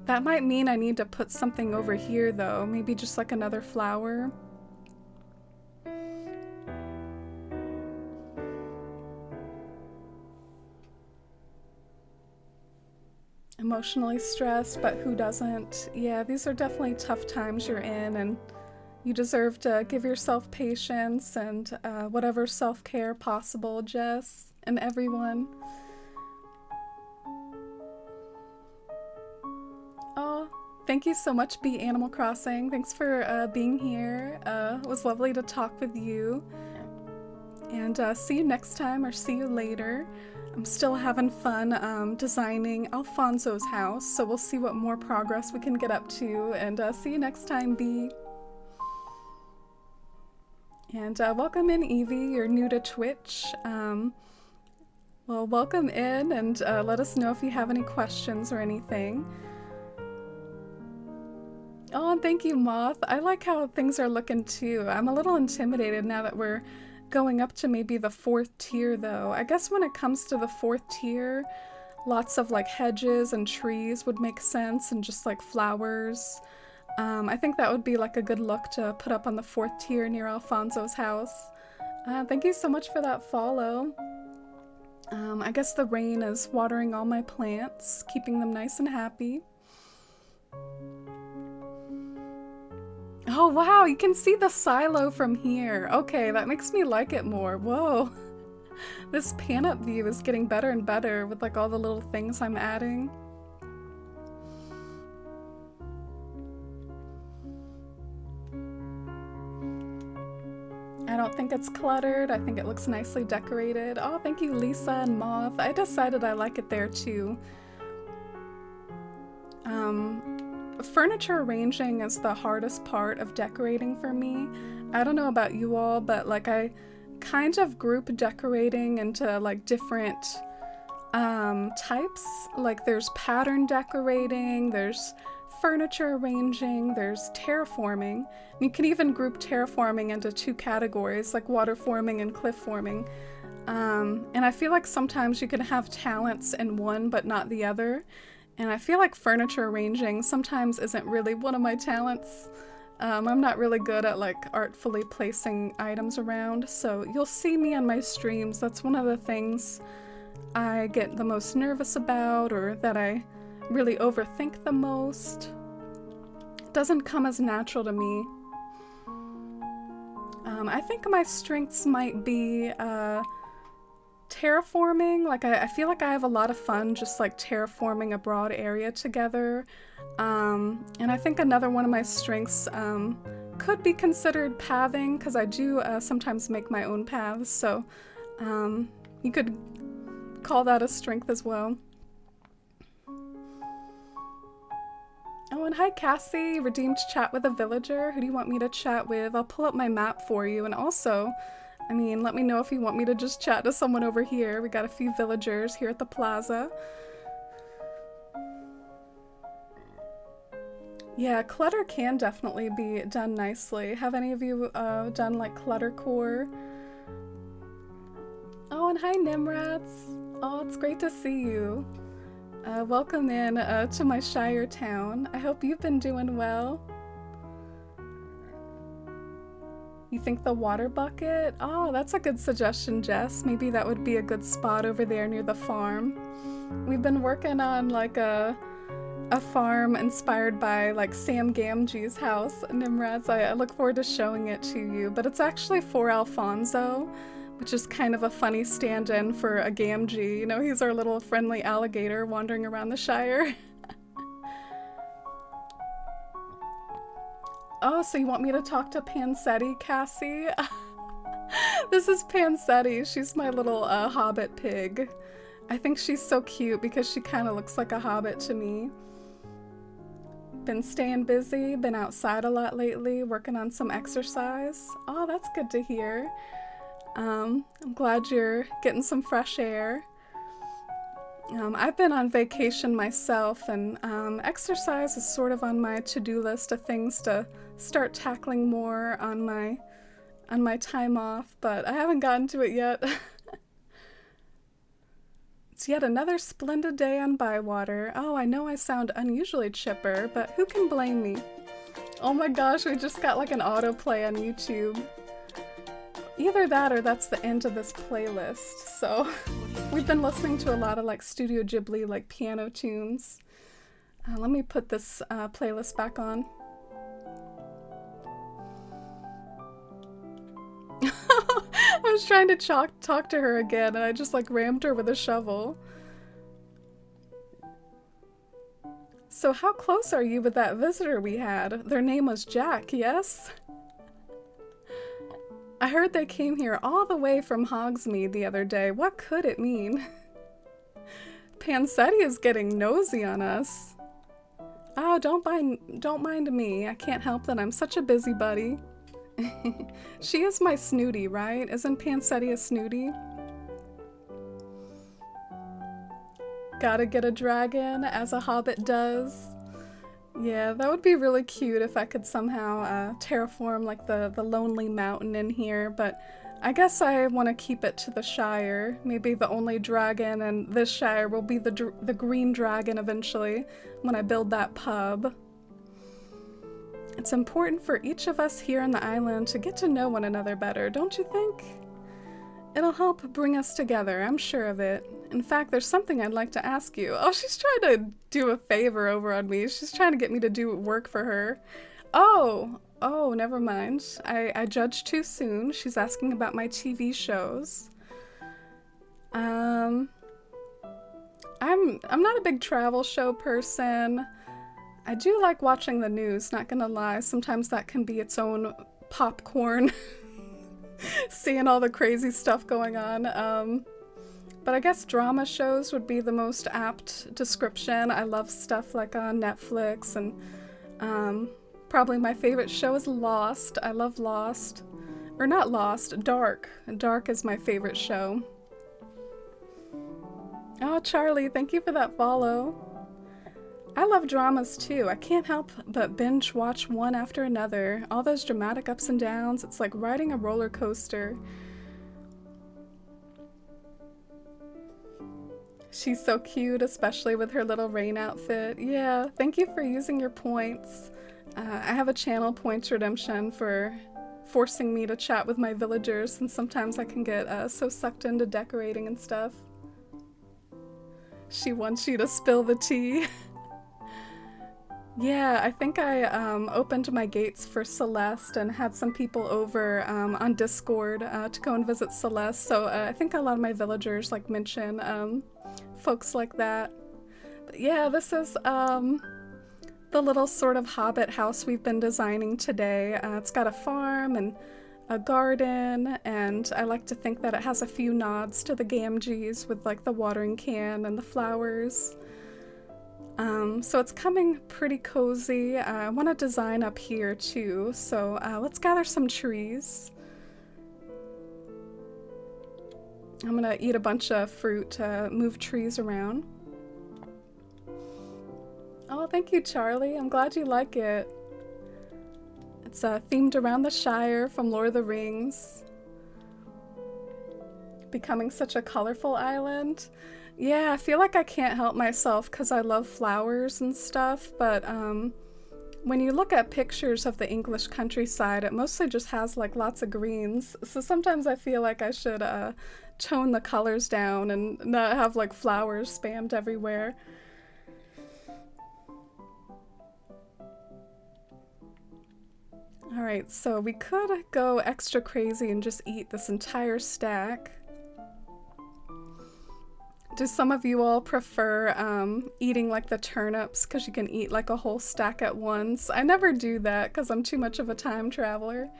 That might mean I need to put something over here though, maybe just like another flower. Emotionally stressed, but who doesn't? Yeah, these are definitely tough times you're in, and you deserve to give yourself patience and whatever self-care possible, Jess, and everyone. Oh, thank you so much, Be Animal Crossing. Thanks for being here. It was lovely to talk with you. And see you next time, or see you later. I'm still having fun designing Alfonso's house, so we'll see what more progress we can get up to. And see you next time, Bee. And welcome in, Evie. You're new to Twitch. Well, welcome in, and let us know if you have any questions or anything. Oh, and thank you, Moth. I like how things are looking too. I'm a little intimidated now that we're going up to maybe the 4th tier, though. I guess when it comes to the 4th tier, lots of like hedges and trees would make sense, and just like flowers. I think that would be like a good look to put up on the 4th tier near Alfonso's house. Thank you so much for that follow. I guess the rain is watering all my plants, keeping them nice and happy. Oh wow, you can see the silo from here. Okay, that makes me like it more. Whoa. This pan-up view is getting better and better with like all the little things I'm adding. I don't think it's cluttered. I think it looks nicely decorated. Oh, thank you, Lisa and Moth. I decided I like it there too. Furniture arranging is the hardest part of decorating for me. I don't know about you all, but like I kind of group decorating into like different types. Like there's pattern decorating, there's furniture arranging, there's terraforming. You can even group terraforming into 2 categories, like water forming and cliff forming. And I feel like sometimes you can have talents in one but not the other. And I feel like furniture arranging sometimes isn't really one of my talents. I'm not really good at like artfully placing items around, so you'll see me on my streams. That's one of the things I get the most nervous about, or that I really overthink the most. It doesn't come as natural to me. I think my strengths might be terraforming. Like I feel like I have a lot of fun just like terraforming a broad area together. And I think another one of my strengths could be considered pathing, because I do sometimes make my own paths, so you could call that a strength as well. Oh, and hi Cassie, redeemed chat with a villager. Who do you want me to chat with? I'll pull up my map for you, and also, I mean, let me know if you want me to just chat to someone over here. We got a few villagers here at the plaza. Yeah, clutter can definitely be done nicely. Have any of you done like cluttercore? Oh, and hi Nimrats. Oh, it's great to see you. Welcome in to my Shire town. I hope you've been doing well. You think the water bucket? Oh, that's a good suggestion, Jess. Maybe that would be a good spot over there near the farm. We've been working on like a farm inspired by like Sam Gamgee's house, Nimrads. I look forward to showing it to you, but it's actually for Alfonso, which is kind of a funny stand-in for a Gamgee. You know, he's our little friendly alligator wandering around the Shire. Oh, so you want me to talk to Pansetti, Cassie? This is Pansetti. She's my little hobbit pig. I think she's so cute because she kind of looks like a hobbit to me. Been staying busy, been outside a lot lately, working on some exercise. Oh, that's good to hear. I'm glad you're getting some fresh air. I've been on vacation myself, and exercise is sort of on my to-do list of things to start tackling more on my time off, but I haven't gotten to it yet. It's yet another splendid day on Bywater. Oh, I know I sound unusually chipper, but who can blame me? Oh my gosh, we just got like an autoplay on YouTube. Either that or that's the end of this playlist. So we've been listening to a lot of like Studio Ghibli like piano tunes. Let me put this playlist back on. I was trying to talk to her again, and I just like rammed her with a shovel. So how close are you with that visitor we had? Their name was Jack, yes? I heard they came here all the way from Hogsmeade the other day. What could it mean? Pansetti is getting nosy on us. Oh, don't mind me. I can't help that I'm such a busybody. She is my snooty, right? Isn't Pansetti a snooty? Gotta get a dragon, as a hobbit does. Yeah, that would be really cute if I could somehow terraform like the lonely mountain in here, but I guess I want to keep it to the Shire. Maybe the only dragon in this Shire will be the green dragon eventually, when I build that pub. It's important for each of us here on the island to get to know one another better, don't you think? It'll help bring us together, I'm sure of it. In fact, there's something I'd like to ask you. Oh, she's trying to do a favor over on me. She's trying to get me to do work for her. Oh, never mind. I judged too soon. She's asking about my TV shows. I'm not a big travel show person. I do like watching the news, not gonna lie. Sometimes that can be its own popcorn. Seeing all the crazy stuff going on. But I guess drama shows would be the most apt description. I love stuff like on Netflix, and probably my favorite show is Lost. I love Lost. Or not Lost, Dark. Dark is my favorite show. Oh, Charlie, thank you for that follow. I love dramas too. I can't help but binge watch one after another. All those dramatic ups and downs, it's like riding a roller coaster. She's so cute, especially with her little rain outfit. Yeah, thank you for using your points. I have a channel points redemption for forcing me to chat with my villagers, and sometimes I can get so sucked into decorating and stuff. She wants you to spill the tea. Yeah, I think I opened my gates for Celeste and had some people over on Discord to go and visit Celeste, so I think a lot of my villagers like mention folks like that. But yeah, this is the little sort of hobbit house we've been designing today. It's got a farm and a garden, and I like to think that it has a few nods to the Gamgees with like the watering can and the flowers. So it's coming pretty cozy. I want to design up here too, so let's gather some trees. I'm gonna eat a bunch of fruit to move trees around. Oh, thank you, Charlie. I'm glad you like it. It's themed around the Shire from Lord of the Rings. becoming such a colorful island. Yeah, I feel like I can't help myself because I love flowers and stuff, but when you look at pictures of the English countryside, it mostly just has like lots of greens. So sometimes I feel like I should tone the colors down and not have like flowers spammed everywhere. Alright, so we could go extra crazy and just eat this entire stack. Do some of you all prefer eating like the turnips because you can eat like a whole stack at once? I never do that because I'm too much of a time traveler.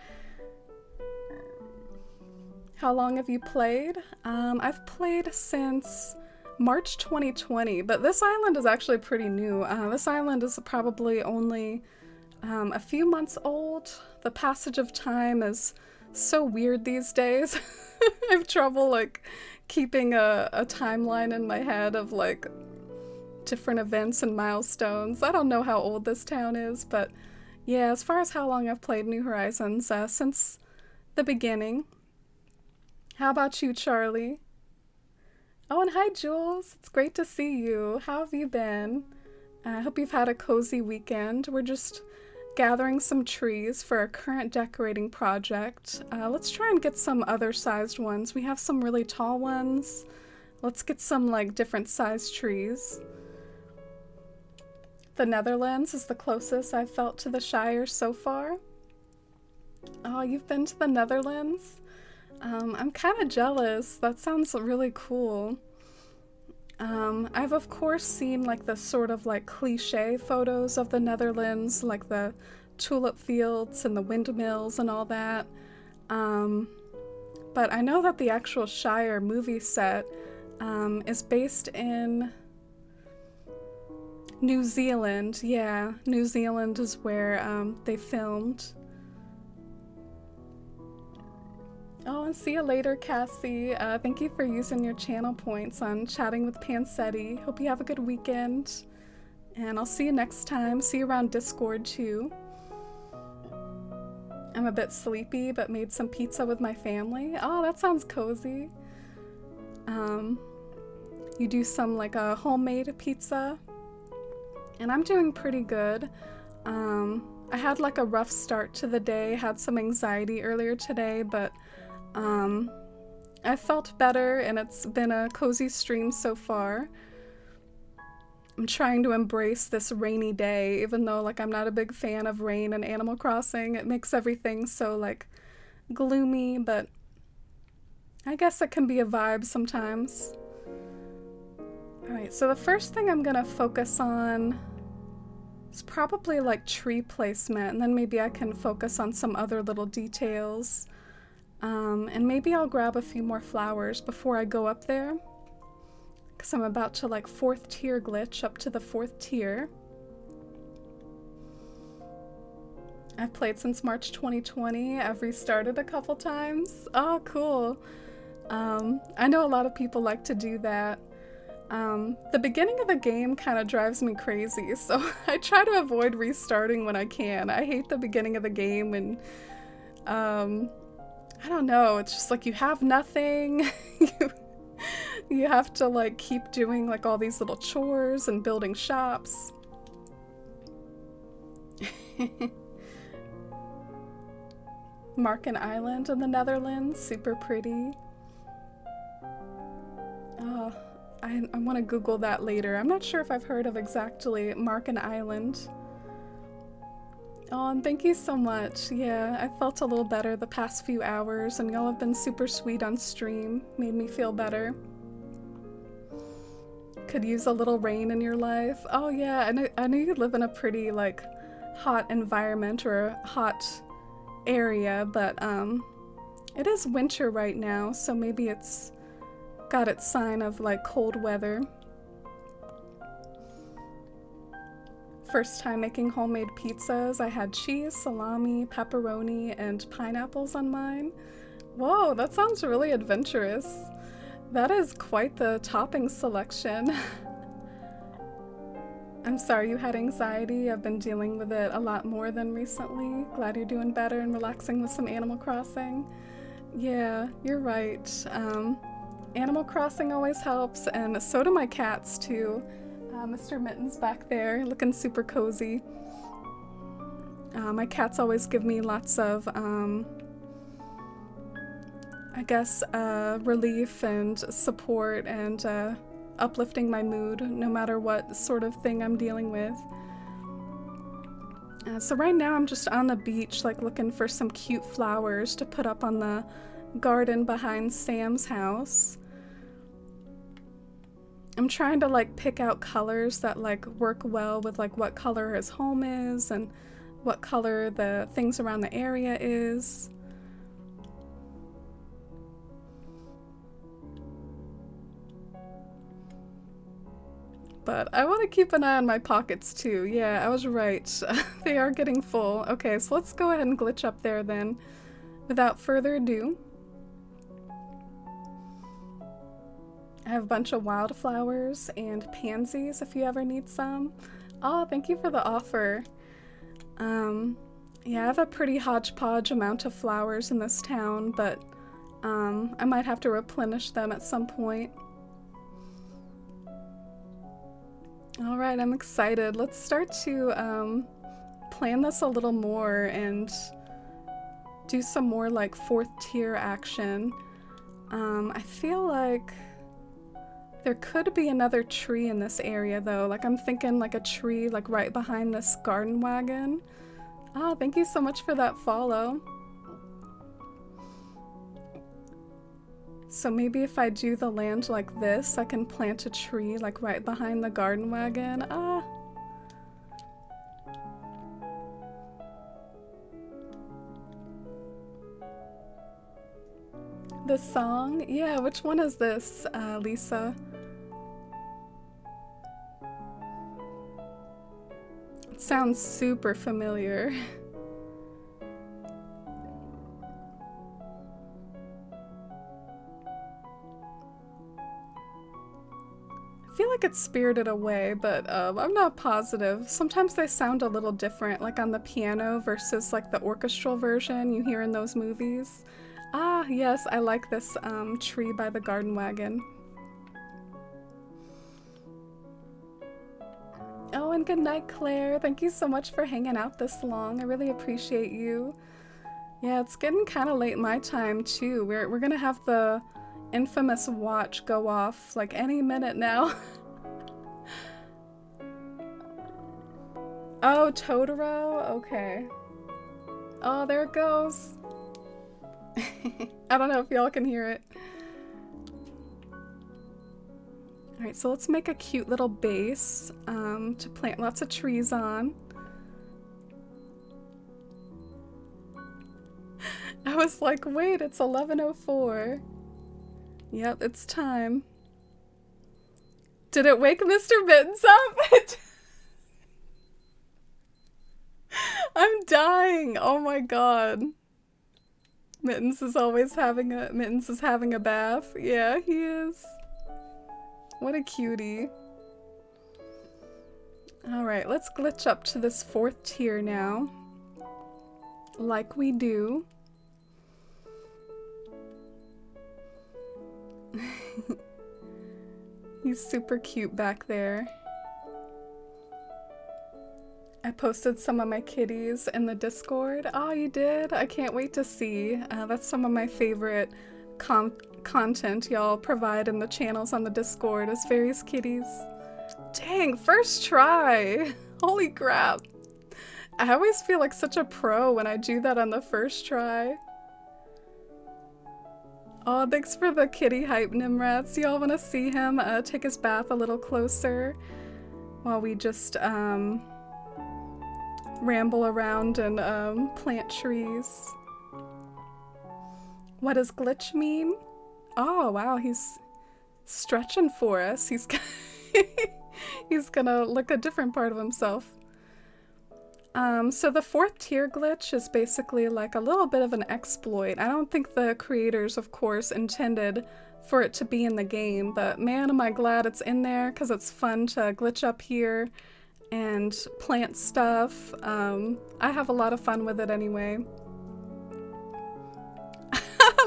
How long have you played? I've played since March 2020, but this island is actually pretty new. This island is probably only a few months old. The passage of time is so weird these days. I have trouble like keeping a timeline in my head of like different events and milestones. I don't know how old this town is, but yeah, as far as how long I've played New Horizons, since the beginning. How about you, Charlie? Oh, and hi, Jules. It's great to see you. How have you been? I hope you've had a cozy weekend. We're just gathering some trees for our current decorating project. Let's try and get some other sized ones. We have some really tall ones. Let's get some like different sized trees. The Netherlands is the closest I've felt to the Shire so far. Oh, you've been to the Netherlands? I'm kind of jealous. That sounds really cool. I've of course seen like the sort of like cliche photos of the Netherlands, like the tulip fields and the windmills and all that. But I know that the actual Shire movie set is based in New Zealand. Yeah, New Zealand is where they filmed. Oh, and see you later, Cassie. Thank you for using your channel points on chatting with Pansetti. Hope you have a good weekend. And I'll see you next time. See you around Discord, too. I'm a bit sleepy, but made some pizza with my family. Oh, that sounds cozy. You do some, like, a homemade pizza. And I'm doing pretty good. I had, like, a rough start to the day. Had some anxiety earlier today, but I felt better, and it's been a cozy stream so far. I'm trying to embrace this rainy day, even though like I'm not a big fan of rain and Animal Crossing. It makes everything so like gloomy, but I guess it can be a vibe sometimes. Alright, so the first thing I'm gonna focus on is probably like tree placement, and then maybe I can focus on some other little details. And maybe I'll grab a few more flowers before I go up there, because I'm about to like 4th tier glitch up to the 4th tier. I've played since March 2020. I've restarted a couple times. Oh, cool. I know a lot of people like to do that. The beginning of the game kind of drives me crazy, so I try to avoid restarting when I can. I hate the beginning of the game when, I don't know, it's just like you have nothing. You have to like keep doing like all these little chores and building shops. Marken Island in the Netherlands, super pretty. Oh, I want to Google that later. I'm not sure if I've heard of exactly Marken Island. Oh, and thank you so much. Yeah, I felt a little better the past few hours, and y'all have been super sweet on stream. Made me feel better. Could use a little rain in your life. Oh yeah, I know you live in a pretty like hot environment or a hot area, but it is winter right now, so maybe it's got its sign of like cold weather. First time making homemade pizzas. I had cheese, salami, pepperoni, and pineapples on mine. Whoa, that sounds really adventurous. That is quite the topping selection. I'm sorry you had anxiety. I've been dealing with it a lot more than recently. Glad you're doing better and relaxing with some Animal Crossing. Yeah, you're right. Animal Crossing always helps, and so do my cats too. Mr. Mittens back there, looking super cozy. My cats always give me lots of, I guess, relief and support and uplifting my mood, no matter what sort of thing I'm dealing with. So right now I'm just on the beach, like looking for some cute flowers to put up on the garden behind Sam's house. I'm trying to like pick out colors that like work well with like what color his home is and what color the things around the area is. But I want to keep an eye on my pockets too. Yeah, I was right. They are getting full. Okay, so let's go ahead and glitch up there then. Without further ado. I have a bunch of wildflowers and pansies if you ever need some. Oh, thank you for the offer. Yeah, I have a pretty hodgepodge amount of flowers in this town, but I might have to replenish them at some point. Alright, I'm excited. Let's start to plan this a little more and do some more like 4th tier action. I feel like there could be another tree in this area though. Like I'm thinking like a tree like right behind this garden wagon. Oh, thank you so much for that follow. So maybe if I do the land like this, I can plant a tree like right behind the garden wagon. Ah. The song? Yeah, which one is this, Lisa? It sounds super familiar. I feel like it's Spirited Away, but I'm not positive. Sometimes they sound a little different, like on the piano versus like the orchestral version you hear in those movies. Ah, yes, I like this tree by the garden wagon. Oh, and good night, Claire. Thank you so much for hanging out this long. I really appreciate you. Yeah, it's getting kind of late my time too. We're gonna have the infamous watch go off like any minute now. Oh, Totoro? Okay. Oh, there it goes. I don't know if y'all can hear it. Alright, so let's make a cute little base to plant lots of trees on. I was like, wait, it's 11:04. Yep, it's time. Did it wake Mr. Mittens up? I'm dying. Oh my god. Mittens is having a bath. Yeah, he is. What a cutie. Alright, let's glitch up to this 4th tier now. Like we do. He's super cute back there. I posted some of my kitties in the Discord. Oh, you did? I can't wait to see. That's some of my favorite content y'all provide in the channels on the Discord is various kitties. Dang, first try! Holy crap. I always feel like such a pro when I do that on the first try. Oh, thanks for the kitty hype, Nimrats. Y'all want to see him take his bath a little closer while we just ramble around and plant trees. What does glitch mean? Oh, wow, he's stretching for us. He's he's gonna lick a different part of himself. So the 4th tier glitch is basically like a little bit of an exploit. I don't think the creators, of course, intended for it to be in the game, but man, am I glad it's in there because it's fun to glitch up here and plant stuff. I have a lot of fun with it anyway.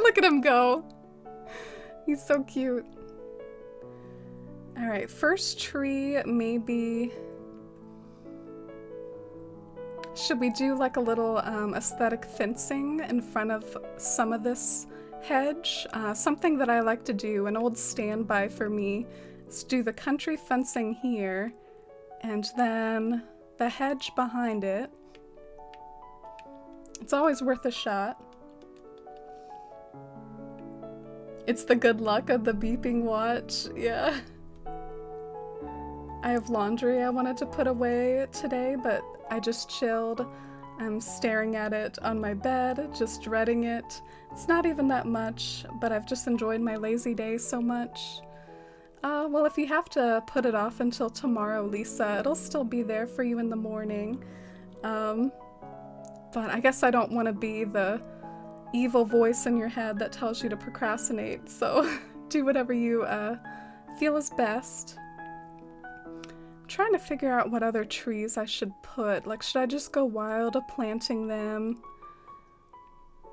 Look at him go. He's so cute. All right, first tree, maybe... Should we do like a little aesthetic fencing in front of some of this hedge? Something that I like to do, an old standby for me, is do the country fencing here, and then the hedge behind it. It's always worth a shot. It's the good luck of the beeping watch, yeah. I have laundry I wanted to put away today, but I just chilled. I'm staring at it on my bed, just dreading it. It's not even that much, but I've just enjoyed my lazy day so much. Well, if you have to put it off until tomorrow, Lisa, it'll still be there for you in the morning. But I guess I don't want to be the evil voice in your head that tells you to procrastinate, so do whatever you feel is best. Trying to figure out what other trees I should put. Like, should I just go wild planting them?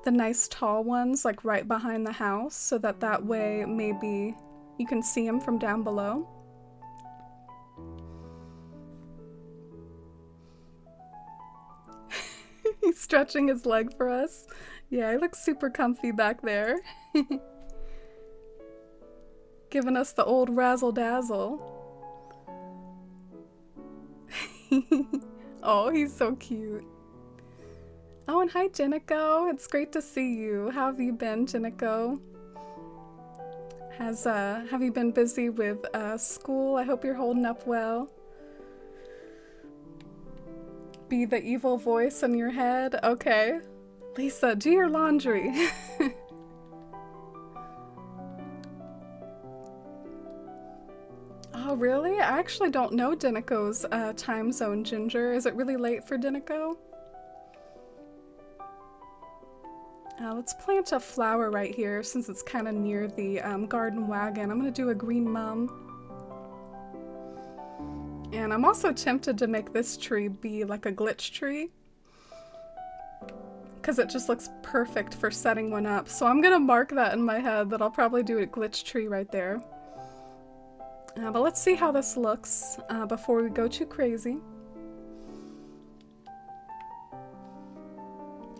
The nice tall ones, like right behind the house, so that way maybe you can see them from down below. He's stretching his leg for us. Yeah, he looks super comfy back there. Giving us the old razzle-dazzle. Oh, he's so cute. Oh, and hi, Jenico. It's great to see you. How have you been, Jenico? Have you been busy with school? I hope you're holding up well. Be the evil voice in your head? Okay. Lisa, do your laundry. Oh, really? I actually don't know Dinico's time zone, Ginger. Is it really late for Dinico? Let's plant a flower right here since it's kind of near the garden wagon. I'm going to do a green mum. And I'm also tempted to make this tree be like a glitch tree, because it just looks perfect for setting one up. So I'm going to mark that in my head that I'll probably do a glitch tree right there. But let's see how this looks before we go too crazy.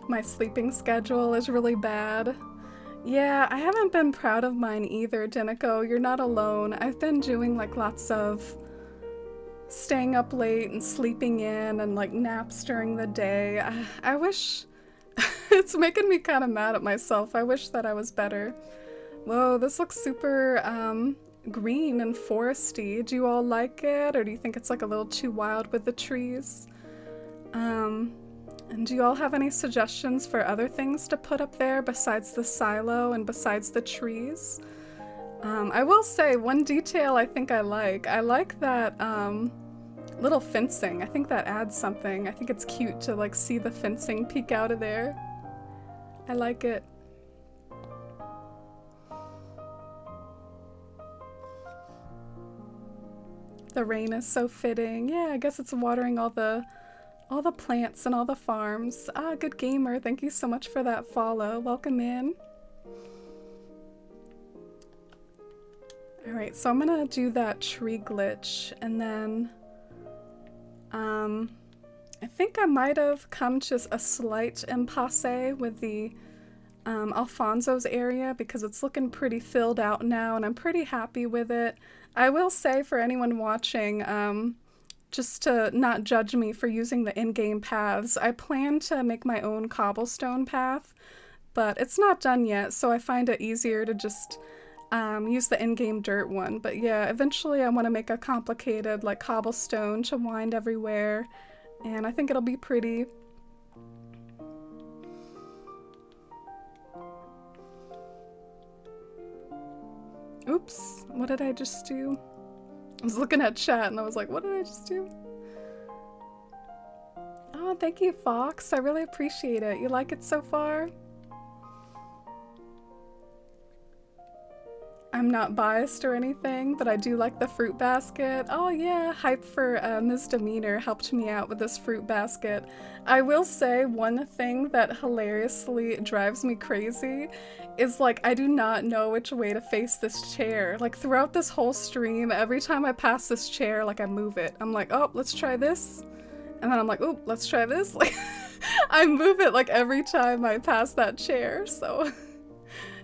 My sleeping schedule is really bad. Yeah, I haven't been proud of mine either, Dinico. You're not alone. I've been doing like lots of staying up late and sleeping in and like naps during the day. I wish... It's making me kind of mad at myself. I wish that I was better. Whoa, this looks super green and foresty. Do you all like it, or do you think it's like a little too wild with the trees? And do you all have any suggestions for other things to put up there besides the silo and besides the trees? I will say one detail I think I like. I like that little fencing. I think that adds something. I think it's cute to like see the fencing peek out of there. I like it. The rain is so fitting. Yeah, I guess it's watering all the plants and all the farms. Good gamer. Thank you so much for that follow. Welcome in. Alright, so I'm gonna do that tree glitch, and then I think I might have come to a slight impasse with the Alfonso's area because it's looking pretty filled out now, and I'm pretty happy with it. I will say for anyone watching, just to not judge me for using the in-game paths, I plan to make my own cobblestone path, but it's not done yet, so I find it easier to just use the in-game dirt one. But yeah, eventually I want to make a complicated like cobblestone to wind everywhere, and I think it'll be pretty. Oops, what did I just do? I was looking at chat and I was like, what did I just do? Oh, thank you, Fox. I really appreciate it. You like it so far? I'm not biased or anything, but I do like the fruit basket. Oh yeah, hype for Misdemeanor helped me out with this fruit basket. I will say one thing that hilariously drives me crazy is like I do not know which way to face this chair. Like throughout this whole stream, every time I pass this chair, like I move it. I'm like, oh, let's try this. And then I'm like, oh, let's try this. Like I move it like every time I pass that chair, so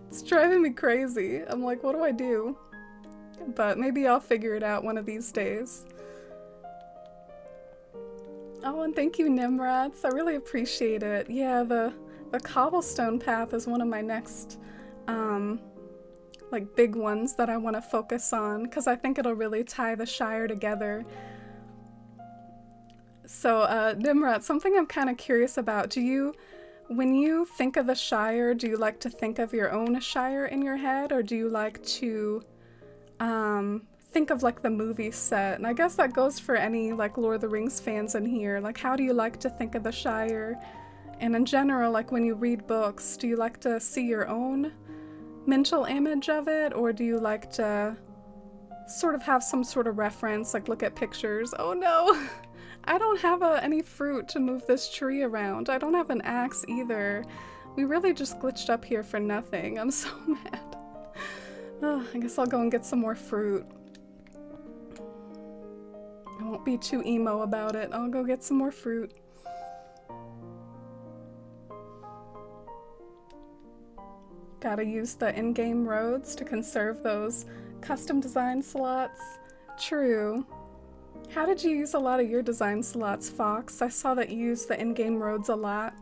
it's driving me crazy. I'm like, what do I do? But maybe I'll figure it out one of these days. Oh, and thank you, Nimrats. I really appreciate it. Yeah, the cobblestone path is one of my next, like, big ones that I want to focus on, because I think it'll really tie the Shire together. So, Nimrat, something I'm kind of curious about. When you think of the Shire, do you like to think of your own Shire in your head, or do you like to think of like the movie set? And I guess that goes for any like Lord of the Rings fans in here. Like, how do you like to think of the Shire? And in general, like when you read books, do you like to see your own mental image of it, or do you like to sort of have some sort of reference, like look at pictures? Oh no! I don't have any fruit to move this tree around. I don't have an axe either. We really just glitched up here for nothing. I'm so mad. I guess I'll go and get some more fruit. I won't be too emo about it. I'll go get some more fruit. Gotta use the in-game roads to conserve those custom design slots. True. How did you use a lot of your design slots, Fox? I saw that you used the in-game roads a lot.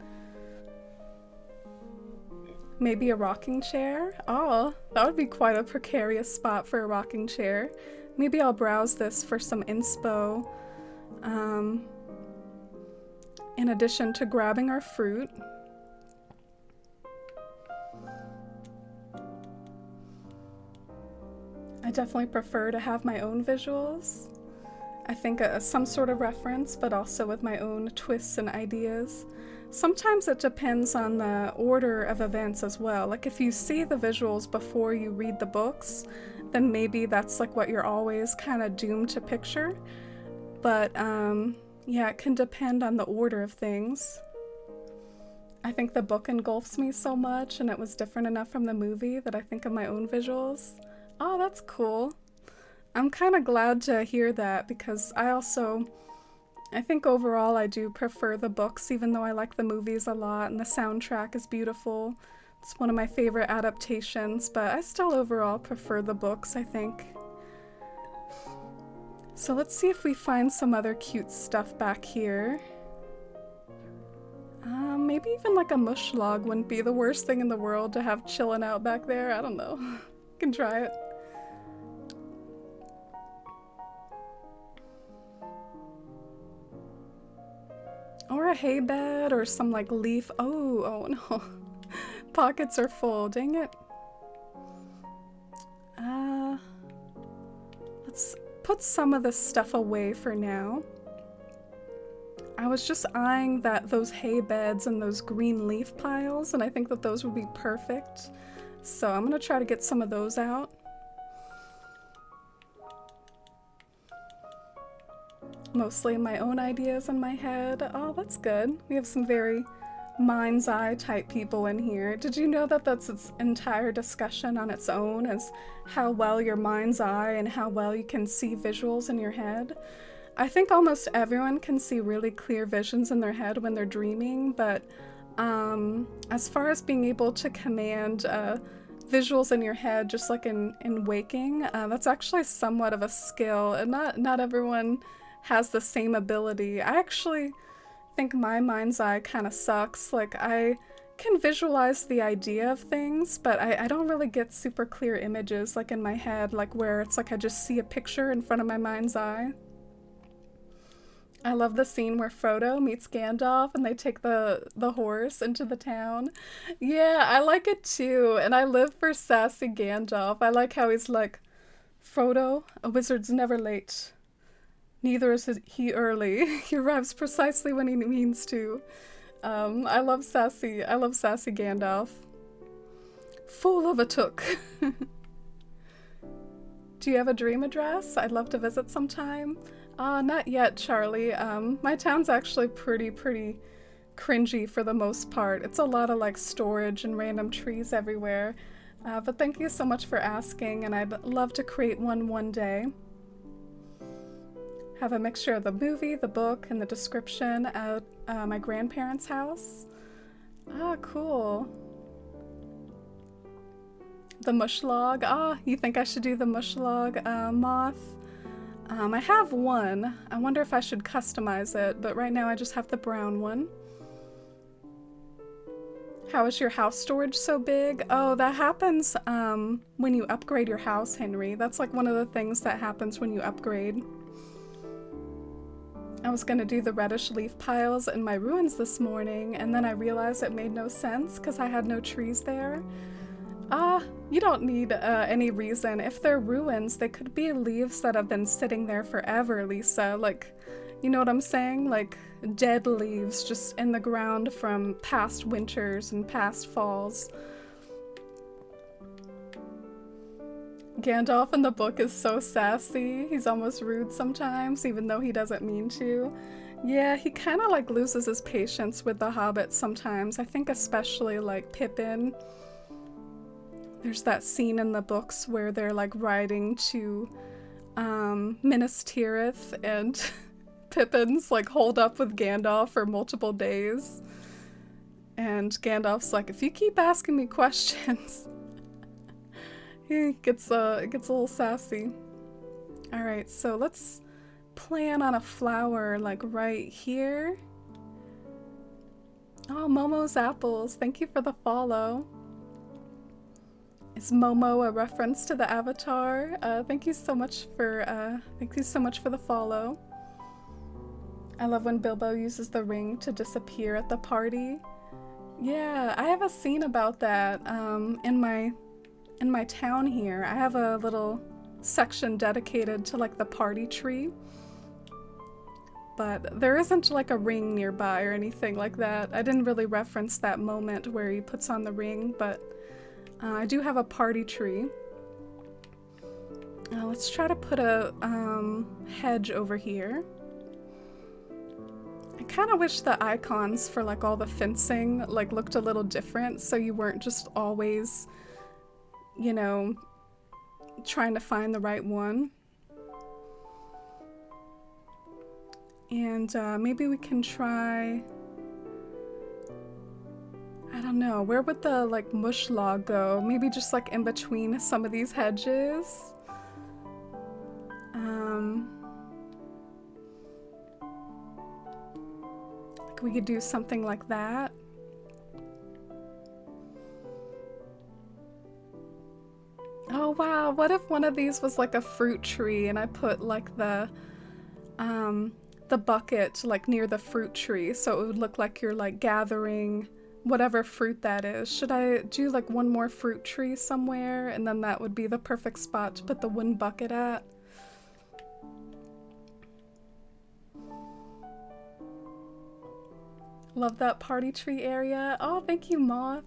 Maybe a rocking chair? Oh, that would be quite a precarious spot for a rocking chair. Maybe I'll browse this for some inspo. In addition to grabbing our fruit. I definitely prefer to have my own visuals. I think some sort of reference, but also with my own twists and ideas. Sometimes it depends on the order of events as well. Like if you see the visuals before you read the books, then maybe that's like what you're always kind of doomed to picture. But yeah, it can depend on the order of things. I think the book engulfs me so much, and it was different enough from the movie that I think of my own visuals. Oh, that's cool. I'm kind of glad to hear that, because I think overall I do prefer the books, even though I like the movies a lot and the soundtrack is beautiful. It's one of my favorite adaptations, but I still overall prefer the books, I think. So let's see if we find some other cute stuff back here. Maybe even like a mush log wouldn't be the worst thing in the world to have chilling out back there. I don't know. Can try it. Or a hay bed or some like leaf. Oh no. Pockets are full. Dang it. Let's put some of this stuff away for now. I was just eyeing those hay beds and those green leaf piles, and I think that those would be perfect. So I'm gonna try to get some of those out. Mostly my own ideas in my head. Oh, that's good. We have some very mind's eye type people in here. Did you know that that's its entire discussion on its own, as how well your mind's eye and how well you can see visuals in your head? I think almost everyone can see really clear visions in their head when they're dreaming, but as far as being able to command visuals in your head just like in waking, that's actually somewhat of a skill, and not everyone has the same ability. I actually think my mind's eye kind of sucks. Like, I can visualize the idea of things, but I don't really get super clear images like in my head, like where it's like I just see a picture in front of my mind's eye. I love the scene where Frodo meets Gandalf and they take the horse into the town. Yeah, I like it too, and I live for sassy Gandalf. I like how he's like, Frodo, a wizard's never late. Neither is he early. He arrives precisely when he means to. I love sassy Gandalf. Fool of a took. Do you have a dream address? I'd love to visit sometime. Not yet, Charlie. My town's actually pretty cringy for the most part. It's a lot of like storage and random trees everywhere. But thank you so much for asking, and I'd love to create one day. Have a mixture of the movie, the book, and the description at my grandparents' house. Ah, cool. The mush log. You think I should do the mush log, Moth? I have one. I wonder if I should customize it, but right now I just have the brown one. How is your house storage so big? Oh, that happens when you upgrade your house, Henry. That's like one of the things that happens when you upgrade. I was gonna do the reddish leaf piles in my ruins this morning, and then I realized it made no sense because I had no trees there. You don't need any reason. If they're ruins, they could be leaves that have been sitting there forever, Lisa. Like, you know what I'm saying? Like, dead leaves just in the ground from past winters and past falls. Gandalf in the book is so sassy. He's almost rude sometimes, even though he doesn't mean to. Yeah, he kind of like loses his patience with the hobbits sometimes. I think especially like Pippin. There's that scene in the books where they're like riding to Minas Tirith and Pippin's like holed up with Gandalf for multiple days. And Gandalf's like, if you keep asking me questions. He gets a little sassy. Alright, so let's plan on a flower like right here. Oh, Momo's apples. Thank you for the follow. Is Momo a reference to the Avatar? Thank you so much for the follow. I love when Bilbo uses the ring to disappear at the party. Yeah, I have a scene about that in my town here. I have a little section dedicated to like the party tree. But there isn't like a ring nearby or anything like that. I didn't really reference that moment where he puts on the ring, but I do have a party tree. Let's try to put a hedge over here. I kind of wish the icons for like all the fencing like looked a little different, so you weren't just always, you know, trying to find the right one. And maybe we can try, I don't know, where would the like mush log go? Maybe just like in between some of these hedges. Like we could do something like that. Oh wow, what if one of these was like a fruit tree and I put like the bucket like near the fruit tree so it would look like you're like gathering whatever fruit that is. Should I do like one more fruit tree somewhere and then that would be the perfect spot to put the wooden bucket at? Love that party tree area. Oh, thank you, Moth.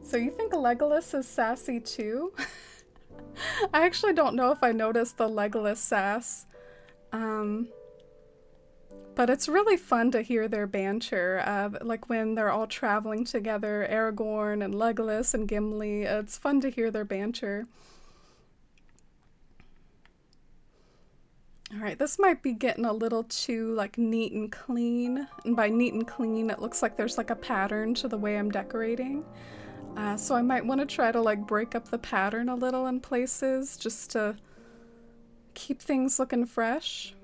So you think Legolas is sassy too? I actually don't know if I noticed the Legolas sass. But it's really fun to hear their banter, like when they're all traveling together, Aragorn and Legolas and Gimli. It's fun to hear their banter. Alright, this might be getting a little too like neat and clean. And by neat and clean, it looks like there's like a pattern to the way I'm decorating. So I might want to try to like break up the pattern a little in places just to keep things looking fresh.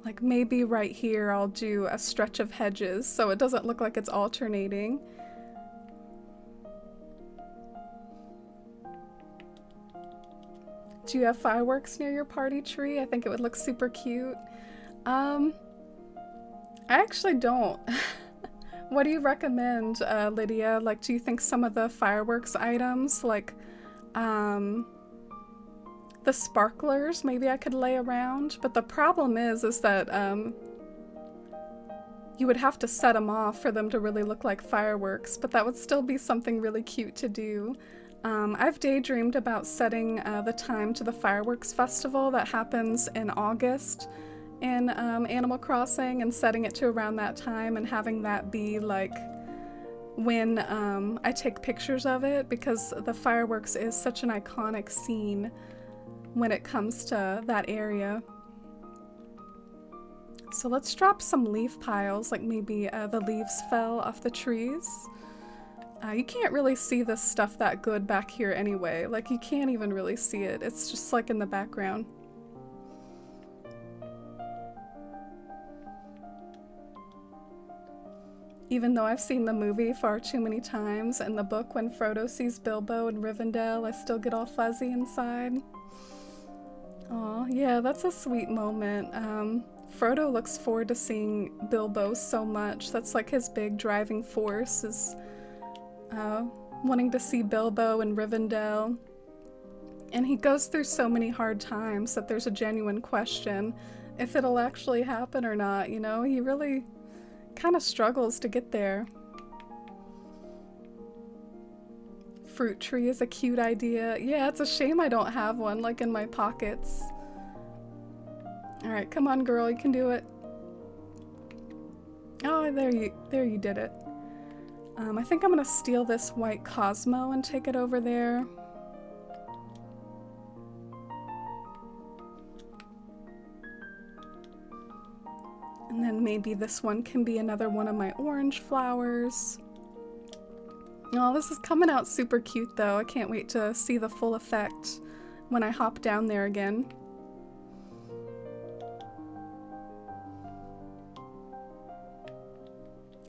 Like maybe right here I'll do a stretch of hedges so it doesn't look like it's alternating. Do you have fireworks near your party tree? I think it would look super cute. I actually don't. What do you recommend, Lydia? Like, do you think some of the fireworks items, like, the sparklers, maybe I could lay around? But the problem is that, you would have to set them off for them to really look like fireworks, but that would still be something really cute to do. I've daydreamed about setting the time to the fireworks festival that happens in August in Animal Crossing, and setting it to around that time and having that be like when I take pictures of it, because the fireworks is such an iconic scene when it comes to that area. So let's drop some leaf piles, like maybe the leaves fell off the trees. You can't really see this stuff that good back here anyway. Like, you can't even really see it. It's just like in the background. Even though I've seen the movie far too many times, and the book when Frodo sees Bilbo in Rivendell, I still get all fuzzy inside. Aw, yeah, that's a sweet moment. Frodo looks forward to seeing Bilbo so much. That's like his big driving force, is wanting to see Bilbo in Rivendell. And he goes through so many hard times that there's a genuine question if it'll actually happen or not, you know? He really kind of struggles to get there. Fruit tree is a cute idea. Yeah, it's a shame I don't have one, like, in my pockets. Alright, come on, girl, you can do it. Oh, there you did it. I think I'm gonna steal this white Cosmo and take it over there. And then maybe this one can be another one of my orange flowers. Oh, this is coming out super cute though. I can't wait to see the full effect when I hop down there again.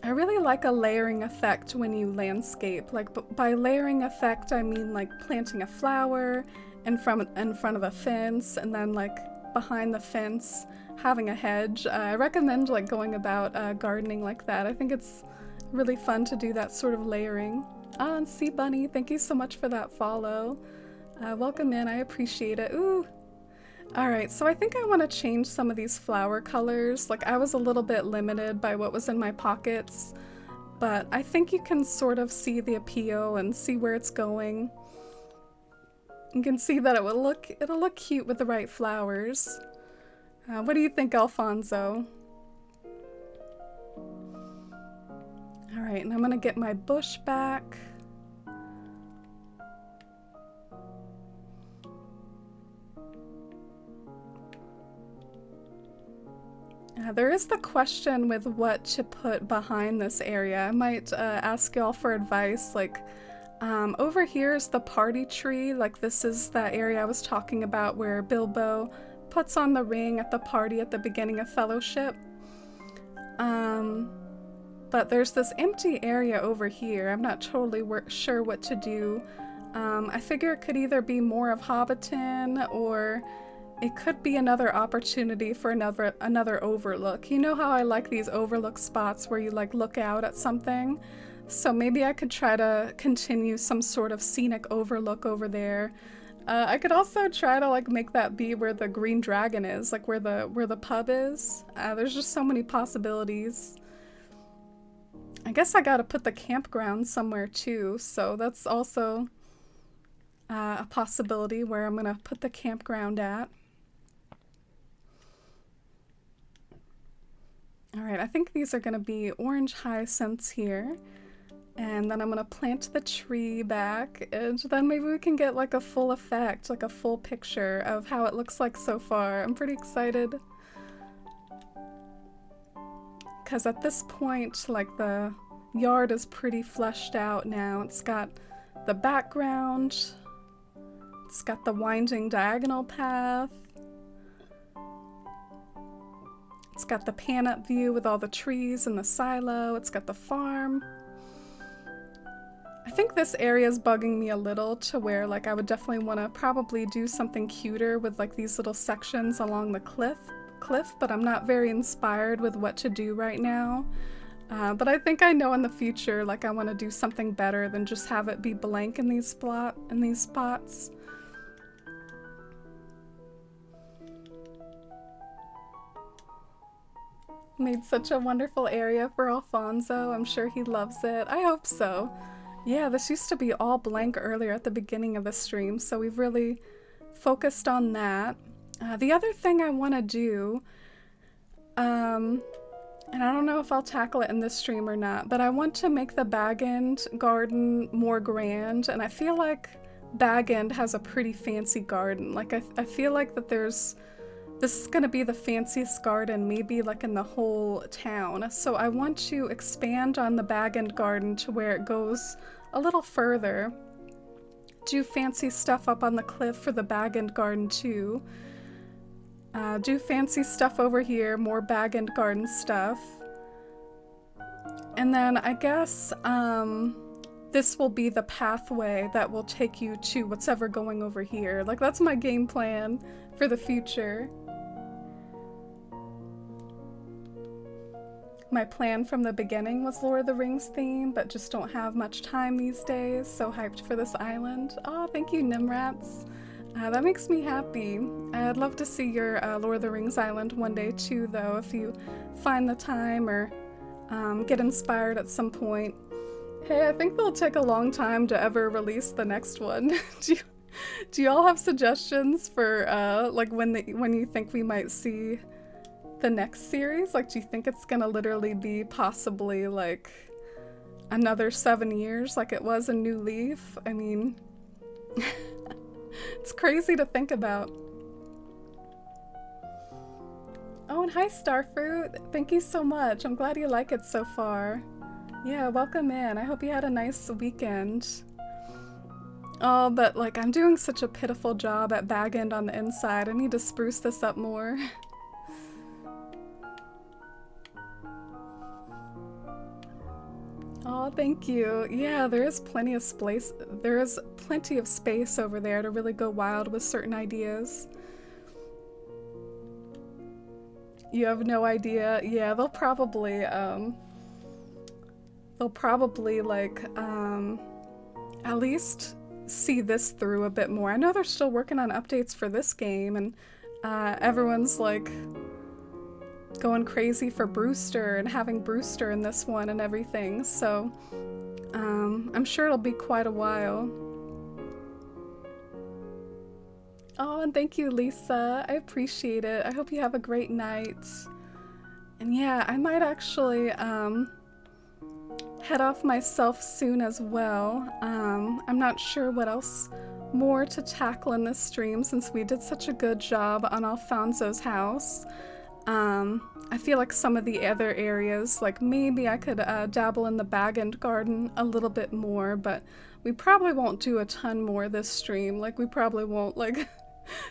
I really like a layering effect when you landscape. Like, by layering effect, I mean like planting a flower in front of a fence, and then like behind the fence having a hedge. I recommend like going about gardening like that. I think it's really fun to do that sort of layering. Ah, and Sea Bunny, thank you so much for that follow. Welcome in, I appreciate it. Ooh. Alright, so I think I want to change some of these flower colors. Like, I was a little bit limited by what was in my pockets, but I think you can sort of see the appeal and see where it's going. You can see that it'll look cute with the right flowers. What do you think, Alfonso? Alright, and I'm gonna get my bush back. There is the question with what to put behind this area. I might ask y'all for advice. Like, over here is the party tree. Like, this is that area I was talking about where Bilbo puts on the ring at the party at the beginning of Fellowship. But there's this empty area over here. I'm not totally sure what to do. I figure it could either be more of Hobbiton, or it could be another opportunity for another overlook. You know how I like these overlook spots where you like look out at something? So maybe I could try to continue some sort of scenic overlook over there. I could also try to like make that be where the Green Dragon is, like where the pub is. There's just so many possibilities. I guess I gotta put the campground somewhere too, so that's also a possibility where I'm gonna put the campground at. Alright, I think these are gonna be orange hyacinths here. And then I'm gonna plant the tree back, and then maybe we can get like a full effect, like a full picture of how it looks like so far. I'm pretty excited. Because at this point, like, the yard is pretty fleshed out now. It's got the background, it's got the winding diagonal path, it's got the pan-up view with all the trees and the silo, it's got the farm. I think this area is bugging me a little to where, like, I would definitely want to probably do something cuter with, like, these little sections along the cliff, but I'm not very inspired with what to do right now. But I think I know in the future, like, I want to do something better than just have it be blank in these spots. Made such a wonderful area for Alfonso. I'm sure he loves it. I hope so. Yeah, this used to be all blank earlier at the beginning of the stream, so we've really focused on that. The other thing I want to do, and I don't know if I'll tackle it in this stream or not, but I want to make the Bag End garden more grand, and I feel like Bag End has a pretty fancy garden. Like, I feel like that this is gonna be the fanciest garden, maybe like in the whole town. So I want to expand on the Bag End garden to where it goes a little further. Do fancy stuff up on the cliff for the Bag End garden too. Do fancy stuff over here, more Bag End garden stuff. And then I guess this will be the pathway that will take you to what's ever going over here. Like, that's my game plan for the future. My plan from the beginning was Lord of the Rings theme, but just don't have much time these days. So hyped for this island. Oh, thank you, Nimrats. That makes me happy. I'd love to see your Lord of the Rings island one day too, though, if you find the time or get inspired at some point. Hey, I think they'll take a long time to ever release the next one. Do you all have suggestions for like when you think we might see the next series? Like, do you think it's gonna literally be possibly like another 7 years like it was in New Leaf? I mean, it's crazy to think about. Oh, and hi Starfruit. Thank you so much. I'm glad you like it so far. Yeah, welcome in. I hope you had a nice weekend. Oh, but like, I'm doing such a pitiful job at Bag End on the inside. I need to spruce this up more. Oh, thank you. Yeah, there is plenty of space. There is plenty of space over there to really go wild with certain ideas. You have no idea. Yeah, they'll probably like at least see this through a bit more. I know they're still working on updates for this game, and everyone's like going crazy for Brewster and having Brewster in this one and everything, so I'm sure it'll be quite a while. Oh, and thank you, Lisa. I appreciate it. I hope you have a great night. And yeah, I might actually head off myself soon as well. I'm not sure what else more to tackle in this stream since we did such a good job on Alfonso's house. I feel like some of the other areas, like maybe I could dabble in the Bag End garden a little bit more, but we probably won't do a ton more this stream. Like, we probably won't like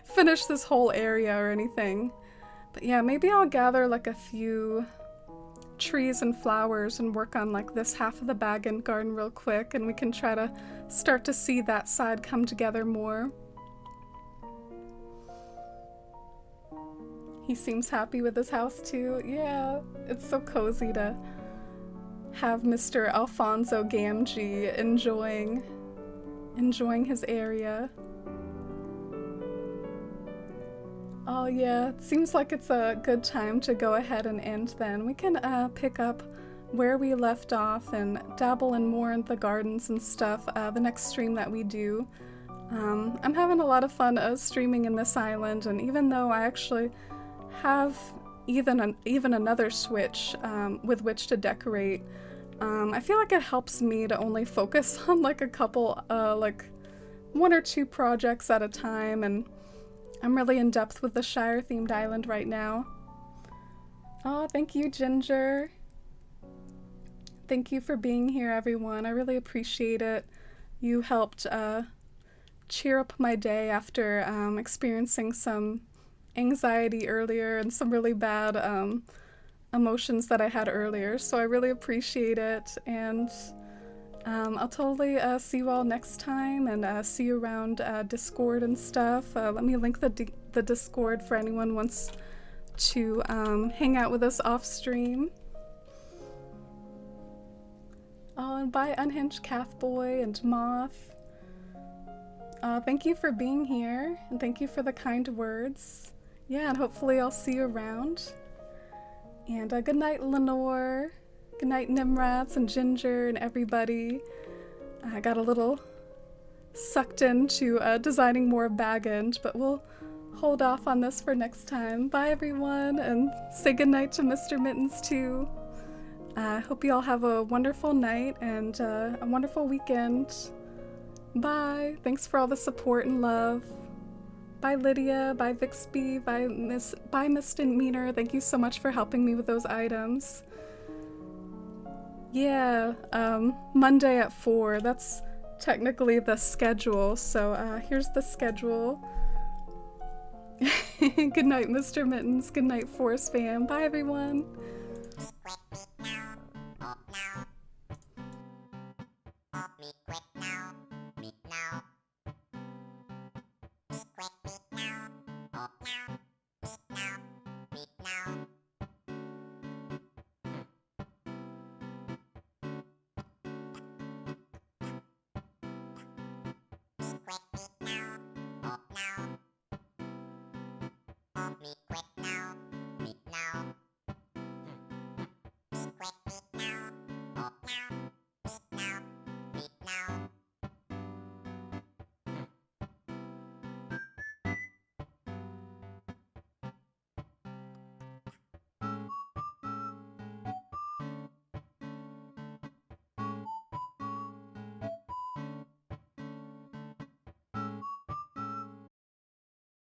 finish this whole area or anything. But yeah, maybe I'll gather like a few trees and flowers and work on like this half of the Bag End garden real quick, and we can try to start to see that side come together more. He seems happy with his house too. Yeah, it's so cozy to have Mr. Alfonso Gamgee enjoying his area. Oh yeah, it seems like it's a good time to go ahead and end then. We can pick up where we left off and dabble in more in the gardens and stuff the next stream that we do. I'm having a lot of fun streaming in this island, and even though I actually have even another Switch with which to decorate, I feel like it helps me to only focus on like a couple, like 1 or 2 projects at a time, and I'm really in depth with the Shire themed island right now. Oh, thank you, Ginger. Thank you for being here, everyone. I really appreciate it. You helped cheer up my day after experiencing some anxiety earlier and some really bad emotions that I had earlier, so I really appreciate it, and I'll totally see you all next time, and see you around Discord and stuff. Let me link the Discord for anyone who wants to hang out with us off stream. Oh, and bye Unhinged Cathboy and Moth. Thank you for being here, and thank you for the kind words. Yeah, and hopefully I'll see you around. And good night, Lenore. Good night, Nimrats and Ginger and everybody. I got a little sucked into designing more baggage, but we'll hold off on this for next time. Bye, everyone, and say goodnight to Mr. Mittens, too. I hope you all have a wonderful night and a wonderful weekend. Bye. Thanks for all the support and love. Bye, Lydia. Bye, Vixby. Bye, Miss Demeanor. Thank you so much for helping me with those items. Yeah, Monday at 4. That's technically the schedule. So here's the schedule. Good night, Mr. Mittens. Good night, Force fam. Bye, everyone.